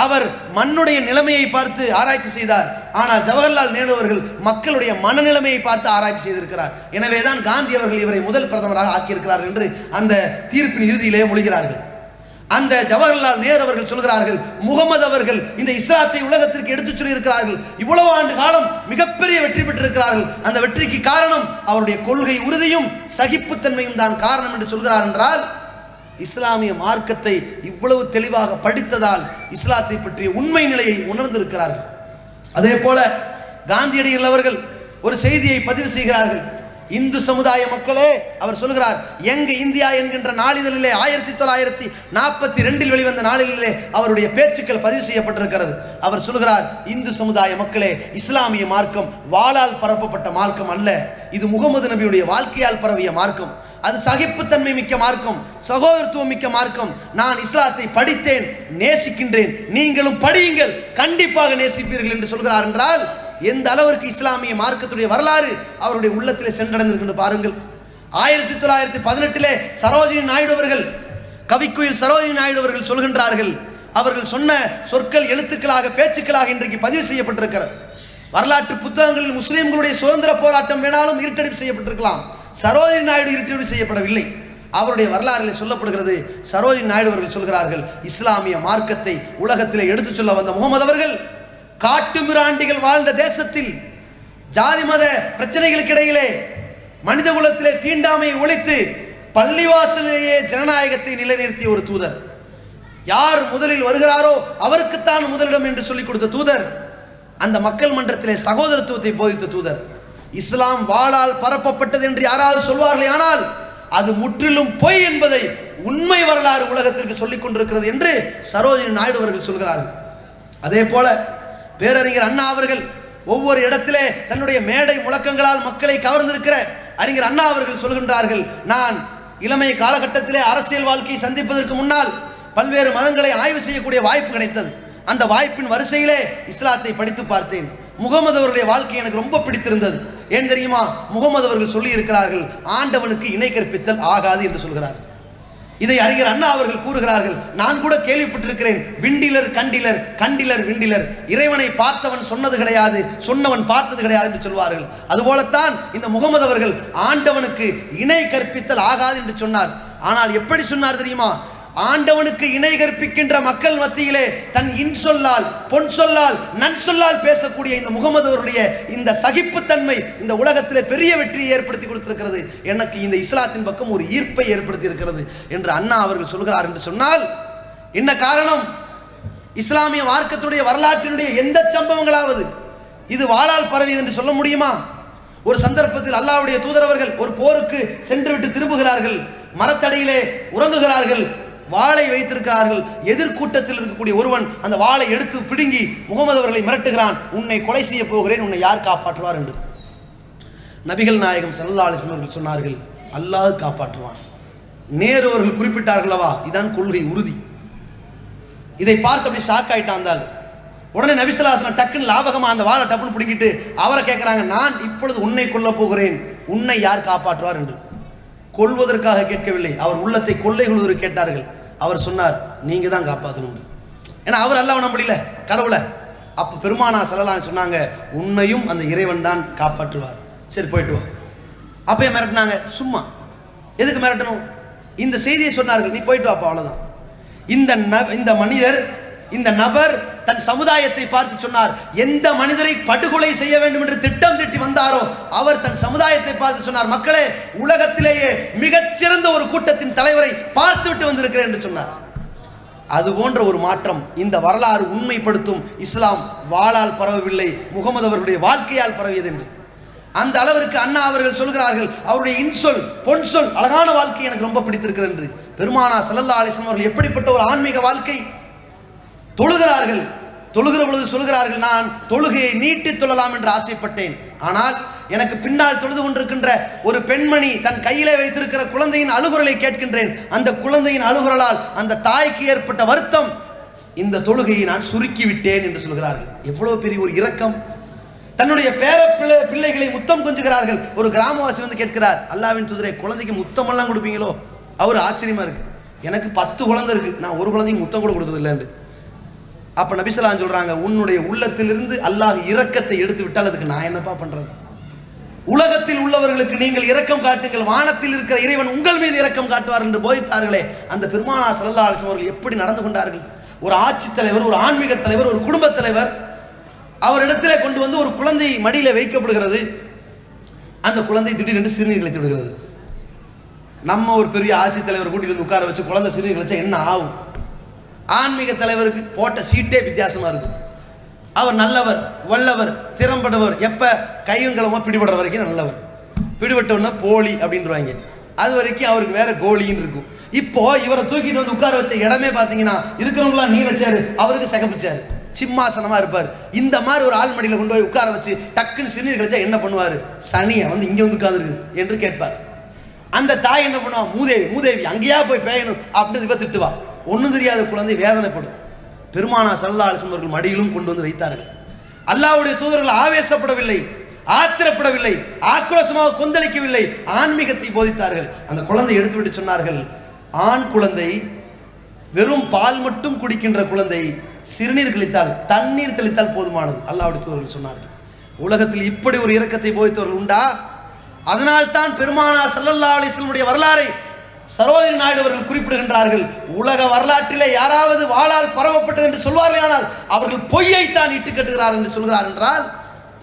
அவர் மண்ணுடைய நிலைமையை பார்த்து ஆராய்ச்சி செய்தார். ஆனால் ஜவஹர்லால் நேரு அவர்கள் மக்களுடைய மனநிலைமையை பார்த்து ஆராய்ச்சி செய்திருக்கிறார். எனவேதான் காந்தி அவர்கள் இவரை முதல் பிரதமராக ஆக்கியிருக்கிறார் என்று அந்த தீர்ப்பின் இறுதியிலே மொழிகிறார்கள். அந்த ஜவஹர்லால் நேரு அவர்கள் சொல்கிறார்கள், முகமது அவர்கள் இந்த இஸ்லாத்தை உலகத்திற்கு எடுத்துச் சொல்லி இருக்கிறார்கள். இவ்வளவு ஆண்டு காலம் மிகப்பெரிய வெற்றி பெற்றிருக்கிறார்கள். அந்த வெற்றிக்கு காரணம் அவருடைய கொள்கை உறுதியும் சகிப்புத்தன்மையும் தான் காரணம் என்று சொல்கிறார். என்றால் இஸ்லாமிய மார்க்கத்தை இவ்வளவு தெளிவாக படித்ததால் இஸ்லாத்தை பற்றிய உண்மை நிலையை உணர்ந்திருக்கிறார்கள். அதே போல காந்தியடிகள் அவர்கள் ஒரு செய்தியை பதிவு செய்கிறார்கள். இந்து சமுதாய மக்களே, அவர் சொல்கிறார், எங்க இந்தியா என்கின்ற நாளிதழிலே 1942 வெளிவந்த நாளிதழிலே அவருடைய பேச்சுக்கள் பதிவு செய்யப்பட்டிருக்கிறது. அவர் சொல்கிறார், இந்து சமுதாய மக்களே, இஸ்லாமிய மார்க்கம் வாளால் பரப்பப்பட்ட மார்க்கம் அல்ல, இது முகமது நபியுடைய வாழ்க்கையால் பரவிய மார்க்கம். அது சகிப்புத்தன்மை மிக்க மார்க்கம், சகோதரத்துவம் மிக்க மார்க்கம். நான் இஸ்லாத்தை படித்தேன், நேசிக்கின்றேன், நீங்களும் படியுங்கள், கண்டிப்பாக நேசிப்பீர்கள் என்று சொல்கிறார். என்றால் எந்த அளவிற்கு இஸ்லாமிய மார்க்கத்துடைய வரலாறு அவருடைய உள்ளத்திலே சென்றடைந்திருக்கின்ற பாருங்கள். 1918 சரோஜினி நாயுடு அவர்கள், கவிக்குயில் சரோஜினி நாயுடு அவர்கள் சொல்கின்றார்கள், அவர்கள் சொன்ன சொற்கள் எழுத்துக்களாக பேச்சுக்களாக இன்றைக்கு பதிவு செய்யப்பட்டிருக்கிறது. வரலாற்று புத்தகங்களில் முஸ்லிம்களுடைய சுதந்திர போராட்டம் வேணாலும் இருட்டடிப்பு செய்யப்பட்டிருக்கலாம், சரோஜினி நாயுடு இருட்டடிப்பு செய்யப்படவில்லை. அவருடைய வரலாறில் சொல்லப்படுகிறது, சரோஜினி நாயுடு அவர்கள் சொல்கிறார்கள், இஸ்லாமிய மார்க்கத்தை உலகத்திலே எடுத்துச் சொல்ல வந்த முகமது அவர்கள் காட்டு மிராண்டிகள் வாழ்ந்த தேசத்தில் ஜாதி மத பிரச்சனைகளுக்கு இடையிலே மனித குலத்திலே தீண்டாமையை ஒழித்து பள்ளிவாசலிலேயே ஜனநாயகத்தை நிலைநிறுத்திய ஒரு தூதர். யார் முதலில் வருகிறாரோ அவருக்குத்தான் முதலிடம் என்று சொல்லிக் கொடுத்த தூதர். அந்த மக்கள் மன்றத்திலே சகோதரத்துவத்தை போதித்த தூதர். இஸ்லாம் வாளால் பரப்பப்பட்டது என்று யாராவது சொல்வார்களே, ஆனால் அது முற்றிலும் பொய் என்பதை உண்மை வரலாறு உலகத்திற்கு சொல்லிக் கொண்டிருக்கிறது என்று சரோஜினி நாயுடு அவர்கள் சொல்கிறார்கள். அதே போல பேரறிஞர் அண்ணா அவர்கள் ஒவ்வொரு இடத்திலே தன்னுடைய மேடை முழக்கங்களால் மக்களை கவர்ந்திருக்கிற அறிஞர் அண்ணா அவர்கள் சொல்கின்றார்கள், நான் இளமை காலகட்டத்திலே அரசியல் வாழ்க்கையை சந்திப்பதற்கு முன்னால் பல்வேறு மதங்களை ஆய்வு செய்யக்கூடிய வாய்ப்பு கிடைத்தது. அந்த வாய்ப்பின் வரிசையிலே இஸ்லாத்தை படித்து பார்த்தேன். முகமது அவருடைய வாழ்க்கை எனக்கு ரொம்ப பிடித்திருந்தது. ஏன் தெரியுமா? முகமது அவர்கள் சொல்லி இருக்கிறார்கள், ஆண்டவனுக்கு இணை கற்பித்தல் ஆகாது என்று சொல்கிறார்கள். இதை அறிஞர் அண்ணா அவர்கள் கூறுகிறார்கள், நான் கூட கேள்விப்பட்டிருக்கிறேன், விண்டிலர் கண்டிலர், கண்டிலர் விண்டிலர், இறைவனை பார்த்தவன் சொன்னது கிடையாது, சொன்னவன் பார்த்தது கிடையாது என்று சொல்வார்கள். அதுபோலத்தான் இந்த முகமது அவர்கள் ஆண்டவனுக்கு இணை கற்பித்தல் ஆகாது என்று சொன்னார். ஆனால் எப்படி சொன்னார் தெரியுமா? ஆண்டவனுக்கு இணை கற்பிக்கின்ற மக்கள் மத்தியிலே தன் இன்சொல்லால், பொன் சொல்லால், நன் சொல்லால் பேசக்கூடிய இந்த முகமது அவருடைய இந்த சகிப்புத்தன்மை இந்த உலகத்திலே பெரிய வெற்றியை ஏற்படுத்தி கொடுத்திருக்கிறது. எனக்கு இந்த இஸ்லாத்தின் பக்கம் ஒரு ஈர்ப்பை ஏற்படுத்தி இருக்கிறது என்று அண்ணா அவர்கள் சொல்கிறார் என்று சொன்னால் என்ன காரணம்? இஸ்லாமிய மார்க்கத்துடைய வரலாற்றினுடைய எந்த சம்பவங்களாவது இது வாளால் பரவியது என்று சொல்ல முடியுமா? ஒரு சந்தர்ப்பத்தில் அல்லாஹ்வுடைய தூதர் அவர்கள் ஒரு போருக்கு சென்று விட்டு திரும்புகிறார்கள், மரத்தடியிலே உறங்குகிறார்கள். வாளை வைத்திருக்கிறார்கள். எதிர்கூட்டத்தில் இருக்கக்கூடிய ஒருவன் அந்த வாளை எடுத்து பிடுங்கி முகமது அவர்களை மிரட்டுகிறான், உன்னை கொலை செய்ய போகிறேன், உன்னை யார் காப்பாற்றுவார் என்று. நபிகள் நாயகம் ஸல்லல்லாஹு அலைஹி வஸல்லம் சொன்னார்கள், அல்லாஹ் காப்பாற்றுவான். நேரு அவர்கள் குறிப்பிட்டார்களவா, இதான் கொள்கை உறுதி. இதை பார்த்து அப்படி ஷாக் ஆயிட்டான். உடனே நபி ஸல்லல்லாஹு அலைஹி வஸல்லம் டக்குன்னு லாபகமா அந்த வாளை டப்புன்னு பிடிக்கிட்டு அவரை கேட்கிறாங்க, நான் இப்பொழுது உன்னை கொல்ல போகிறேன், உன்னை யார் காப்பாற்றுவார் என்று. கொல்வதற்காக கேட்கவில்லை, அவர் உள்ளத்தை கொள்ளை கொள்வதற்கு கேட்டார்கள். அவர் சொன்னார், நீங்க தான் காப்பாற்றணும். ஏன்னா அவர் அல்லாஹ் நம்பல கடவுளை. அப்ப பெருமானா ஸல்லல்லாஹு அலைஹி சொன்னாங்க, உன்னையும் அந்த இறைவன் தான் காப்பாற்றுவார், சரி போயிட்டு வா. அப்பயே மிரட்டினாங்க, சும்மா எதுக்கு மிரட்டணும், இந்த செய்தியை சொன்னார்கள், நீ போயிட்டு வாப்பா, அவ்வளவுதான். இந்த மனிதர், இந்த நபர் தன் சமுதாயத்தை பார்த்து சொன்னார், எந்த மனிதரை படுகொலை செய்ய வேண்டும் என்று திட்டம் திட்டி வந்தாரோ அவர் தன் சமுதாயத்தை பார்த்து சொன்னார், மக்களே, உலகத்திலேயே மிகச்சிறந்த ஒரு கூட்டத்தின் தலைவரை பார்த்து விட்டு வந்திருக்கிறேன் என்று சொன்னார். அது போன்ற ஒரு மாற்றம் இந்த வரலாறு உண்மைப்படுத்தும். இஸ்லாம் வாளால் பரவவில்லை, முகமது அவர்களுடைய வாழ்க்கையால் பரவியது என்று. அந்த அளவிற்கு அண்ணா அவர்கள் சொல்கிறார்கள், அவருடைய இன்சொல் பொன்சொல் அழகான வாழ்க்கை எனக்கு ரொம்ப பிடித்திருக்கிறது என்று. பெருமானா ஸல்லல்லாஹு அலைஹி வஸல்லம் அவர்கள் எப்படிப்பட்ட ஒரு ஆன்மீக வாழ்க்கை. தொழுகிறார்கள், தொழுகிற பொழுது சொல்கிறார்கள், நான் தொழுகையை நீட்டி தொழலாம் என்று ஆசைப்பட்டேன், ஆனால் எனக்கு பின்னால் தொழுது கொண்டிருக்கின்ற ஒரு பெண்மணி தன் கையிலே வைத்திருக்கிற குழந்தையின் அழுகுரலை கேட்கின்றேன். அந்த குழந்தையின் அழுகுரலால் அந்த தாய்க்கு ஏற்பட்ட வருத்தம், இந்த தொழுகையை நான் சுருக்கி விட்டேன் என்று சொல்கிறார்கள். எவ்வளவு பெரிய ஒரு இரக்கம். தன்னுடைய பேர பிள்ளைகளை முத்தம் கொஞ்சுகிறார்கள். ஒரு கிராமவாசி வந்து கேட்கிறார், அல்லாஹ்வின் தூதரே, குழந்தைக்கு முத்தம் எல்லாம் கொடுப்பீங்களோ? அவர் ஆச்சரியமா இருக்கு, எனக்கு 10 குழந்தை இருக்கு, நான் ஒரு குழந்தைக்கு முத்தம் கூட கொடுத்தது இல்லைன்னு. அப்ப நபி ஸல்லல்லாஹு அலைஹி சொல்றாங்க, உன்னுடைய உள்ளத்திலிருந்து அல்லாஹ் இரக்கத்தை எடுத்து விட்டால் அதுக்கு நான் என்னப்பா பண்றது? உலகத்தில் உள்ளவர்களுக்கு நீங்கள் இரக்கம் காட்டுங்கள், வானத்தில் இருக்கிற இறைவன் உங்கள் மீது இரக்கம் காட்டுவார் என்று போதித்தார்களே, அந்த பெருமானா ஸல்லல்லாஹு அலைஹி வஸல்லம் அவர்கள் எப்படி நடந்து கொண்டார்கள்? ஒரு ஆட்சி தலைவர், ஒரு ஆன்மீக தலைவர், ஒரு குடும்ப தலைவர், அவரிடத்திலே கொண்டு வந்து ஒரு குழந்தை மடியில வைக்கப்படுகிறது. அந்த குழந்தை திடீரென்று சிறுநீர் கழித்து விடுகிறது. நம்ம ஒரு பெரிய ஆட்சி தலைவர் கூட்டிட்டு வந்து உட்கார வச்சு குழந்தை சிறுநீர் கழிச்சா என்ன ஆகும்? ஆன்மீக தலைவருக்கு போட்ட சீட்டே வித்தியாசமா இருக்கும். அவர் நல்லவர், வல்லவர், திறம்படவர், எப்ப கையங்களமா பிடிபடுற வரைக்கும் நல்லவர், பிடிபட்டவன போலி அப்படின்றாங்க, அது வரைக்கும் அவருக்கு வேற கோலின்னு இருக்கும். இப்போ இவரை தூக்கிட்டு வந்து உட்கார வச்ச இடமே பாத்தீங்கன்னா இருக்கிறவங்களாம் நீலச்சாரு, அவருக்கு சிகப்புச்சாரு, சிம்மாசனமா இருப்பார். இந்த மாதிரி ஒரு ஆள் மடியில கொண்டு போய் உட்கார வச்சு டக்குன்னு சிறுநீர் கழிச்சா என்ன பண்ணுவாரு? சனியை வந்து இங்க வந்து உட்கார்ந்து என்று கேட்பார். அந்த தாய் என்ன பண்ணுவா? மூதேவி அங்கேயா போய் பேயணும் அப்படின்னு இவ திட்டுவா. ஒன்றும் தெரியாத குழந்தை வேதனைப்படும். பெருமானா ஸல்லல்லாஹு அலைஹி வஸல்லம் அவர்கள் மடியிலும் கொண்டு வந்து வைத்தார்கள். அல்லாஹ்வுடைய தூதர்கள் ஆவேசப்படவில்லை, ஆத்திரப்படவில்லை, ஆக்ரோஷமாக கொந்தளிக்கவில்லை, ஆன்மீகத்தை போதித்தார்கள். அந்த குழந்தை எடுத்துவிட்டு சொன்னார்கள், ஆண் குழந்தை, வெறும் பால் மட்டும் குடிக்கின்ற குழந்தை சிறுநீர் கழித்தால், தண்ணீர் தெளித்தால் போதுமானது, அல்லாஹ்வுடைய தூதர்கள் சொன்னார்கள். உலகத்தில் இப்படி ஒரு இரக்கத்தை போதித்தவர்கள் உண்டா? அதனால் தான் பெருமானா ஸல்லல்லாஹு அலைஹி வஸல்லம் வரலாறை சரோஜினி நாயுடு அவர்கள் குறிப்பிடுகின்றார்கள். உலக வரலாற்றிலே யாராவது வாளால் பரவப்பட்டது என்று சொல்வார்கள், ஆனால் அவர்கள் பொய்யைத்தான் இட்டு கட்டுகிறார் என்று சொல்கிறார். என்றால்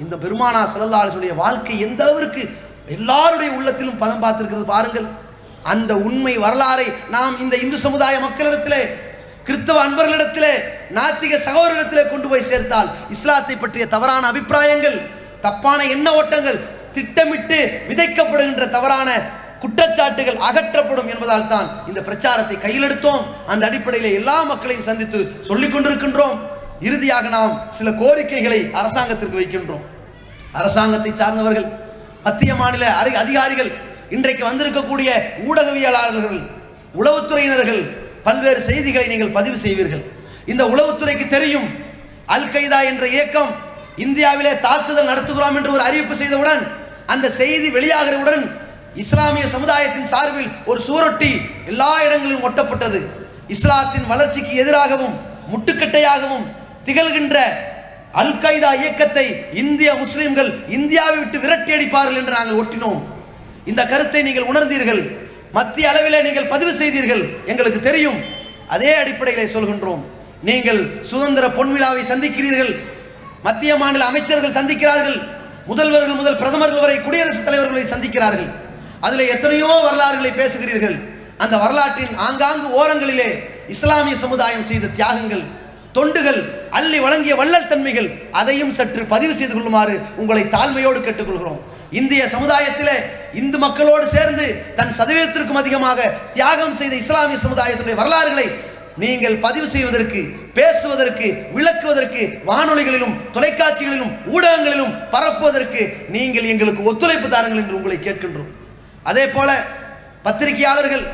இந்த பெருமானா ஸல்லல்லாஹு அலைஹி வஸல்லம் வாழ்க்கை எந்த அளவிற்கு எல்லாருடைய உள்ளத்திலும் பதம் பார்த்திருக்கிறது பாருங்கள். அந்த உண்மை வரலாறை நாம் இந்த இந்து சமுதாய மக்களிடத்திலே, கிறிஸ்தவ அன்பர்களிடத்திலே, நாத்திக சகோதரர்களிடத்திலே கொண்டு போய் சேர்த்தால் இஸ்லாத்தை பற்றிய தவறான அபிப்பிராயங்கள், தப்பான எண்ண ஓட்டங்கள், திட்டமிட்டு விதைக்கப்படுகின்ற தவறான குற்றச்சாட்டுகள் அகற்றப்படும் என்பதால் தான் இந்த பிரச்சாரத்தை கையில் எடுத்தோம். அந்த அடிப்படையில் எல்லா மக்களையும் சந்தித்து சொல்லிக் கொண்டிருக்கின்றோம். இறுதியாக நாம் சில கோரிக்கைகளை அரசாங்கத்திற்கு வைக்கின்றோம். அரசாங்கத்தை சார்ந்தவர்கள், மத்திய மாநில அதிகாரிகள், இன்றைக்கு வந்திருக்கக்கூடிய ஊடகவியலாளர்கள், உளவுத்துறையினர்கள், பல்வேறு செய்திகளை நீங்கள் பதிவு செய்வீர்கள். இந்த உளவுத்துறைக்கு தெரியும், அல் கைதா என்ற இயக்கம் இந்தியாவிலே தாக்குதல் நடத்துகிறோம் என்று ஒரு அறிவிப்பு செய்தவுடன், அந்த செய்தி வெளியாகிறவுடன் இஸ்லாமிய சமுதாயத்தின் சார்பில் ஒரு சூரொட்டி எல்லா இடங்களிலும் ஒட்டப்பட்டது. இஸ்லாத்தின் வளர்ச்சிக்கு எதிராகவும் முட்டுக்கட்டையாகவும் திகழ்கின்ற அல் கைதா இயக்கத்தை இந்திய முஸ்லிம்கள் இந்தியாவை விட்டு விரட்டி அடிப்பார்கள் என்று நாங்கள் ஒட்டினோம். இந்த கருத்தை நீங்கள் உணர்ந்தீர்கள், மத்திய அளவிலே நீங்கள் பதிவு செய்தீர்கள், எங்களுக்கு தெரியும். அதே அடிப்படையிலே சொல்கின்றோம், நீங்கள் சுதந்திர பொன்விழாவை சந்திக்கிறீர்கள், மத்திய மாநில அமைச்சர்கள் சந்திக்கிறார்கள், முதல்வர்கள் முதல் பிரதமர்கள் வரை குடியரசுத் தலைவர்களை சந்திக்கிறார்கள். அதில் எத்தனையோ வரலாறுகளை பேசுகிறீர்கள். அந்த வரலாற்றின் ஆங்காங்கு ஓரங்களிலே இஸ்லாமிய சமுதாயம் செய்த தியாகங்கள், தொண்டுகள், அள்ளி வழங்கிய வள்ளல் தன்மைகள், அதையும் சற்று பதிவு செய்து கொள்ளுமாறு உங்களை தாழ்மையோடு கேட்டுக்கொள்கிறோம். இந்திய சமுதாயத்திலே இந்து மக்களோடு சேர்ந்து தன் சதவீதத்திற்கும் அதிகமாக தியாகம் செய்த இஸ்லாமிய சமுதாயத்தினுடைய வரலாறுகளை நீங்கள் பதிவு செய்வதற்கு, பேசுவதற்கு, விளக்குவதற்கு, வானொலிகளிலும் தொலைக்காட்சிகளிலும் ஊடகங்களிலும் பரப்புவதற்கு நீங்கள் எங்களுக்கு ஒத்துழைப்பு தாருங்கள் என்று உங்களை கேட்கின்றோம். அதே போல பத்திரிகையாளர்கள்,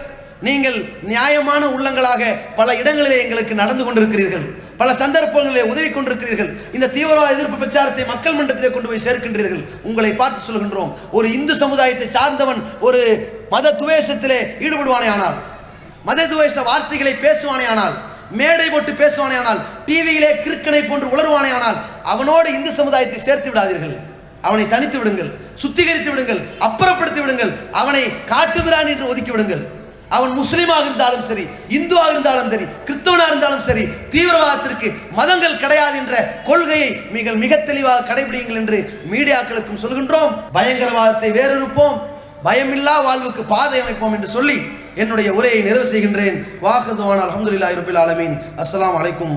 நீங்கள் நியாயமான உள்ளங்களாக பல இடங்களிலே எங்களுக்கு நடந்து கொண்டிருக்கிறீர்கள், பல சந்தர்ப்பங்களிலே உதவி கொண்டிருக்கிறீர்கள். இந்த தீவிரவாத எதிர்ப்பு பிரச்சாரத்தை மக்கள் மன்றத்திலே கொண்டு போய் சேர்க்கின்றீர்கள். உங்களை பார்த்து சொல்கின்றோம், ஒரு இந்து சமுதாயத்தை சார்ந்தவன் ஒரு மத துவேஷத்திலே ஈடுபடுவானே ஆனால், மத துவேஷ வார்த்தைகளை பேசுவானே ஆனால், மேடை போட்டு பேசுவானே ஆனால், டிவியிலே கிறுக்கனை போன்று உளருவானே ஆனால், அவனோடு இந்து சமுதாயத்தை சேர்த்து விடாதீர்கள். அவனை தனித்து விடுங்கள், சுத்திகரித்து விடுங்கள், அப்புறப்படுத்தி விடுங்கள், அவனை காட்டுமிரான் என்று ஒதுக்கி விடுங்கள். அவன் முஸ்லீமாக இருந்தாலும் சரி, இந்துவாக இருந்தாலும் சரி, கிறிஸ்தவனாக இருந்தாலும் சரி, தீவிரவாதத்திற்கு மதங்கள் கிடையாது என்ற கொள்கையை மிக தெளிவாக கடைபிடிங்கள் என்று மீடியாக்களுக்கும் சொல்கின்றோம். பயங்கரவாதத்தை வேறறுப்போம், பயமில்லா வாழ்வுக்கு பாதை அமைப்போம் என்று சொல்லி என்னுடைய உரையை நிறைவு செய்கின்றேன். வாஹிரு தஅவானா அல்ஹம்துலில்லாஹி ரப்பில் ஆலமீன். அஸ்ஸலாமு அலைக்கும்.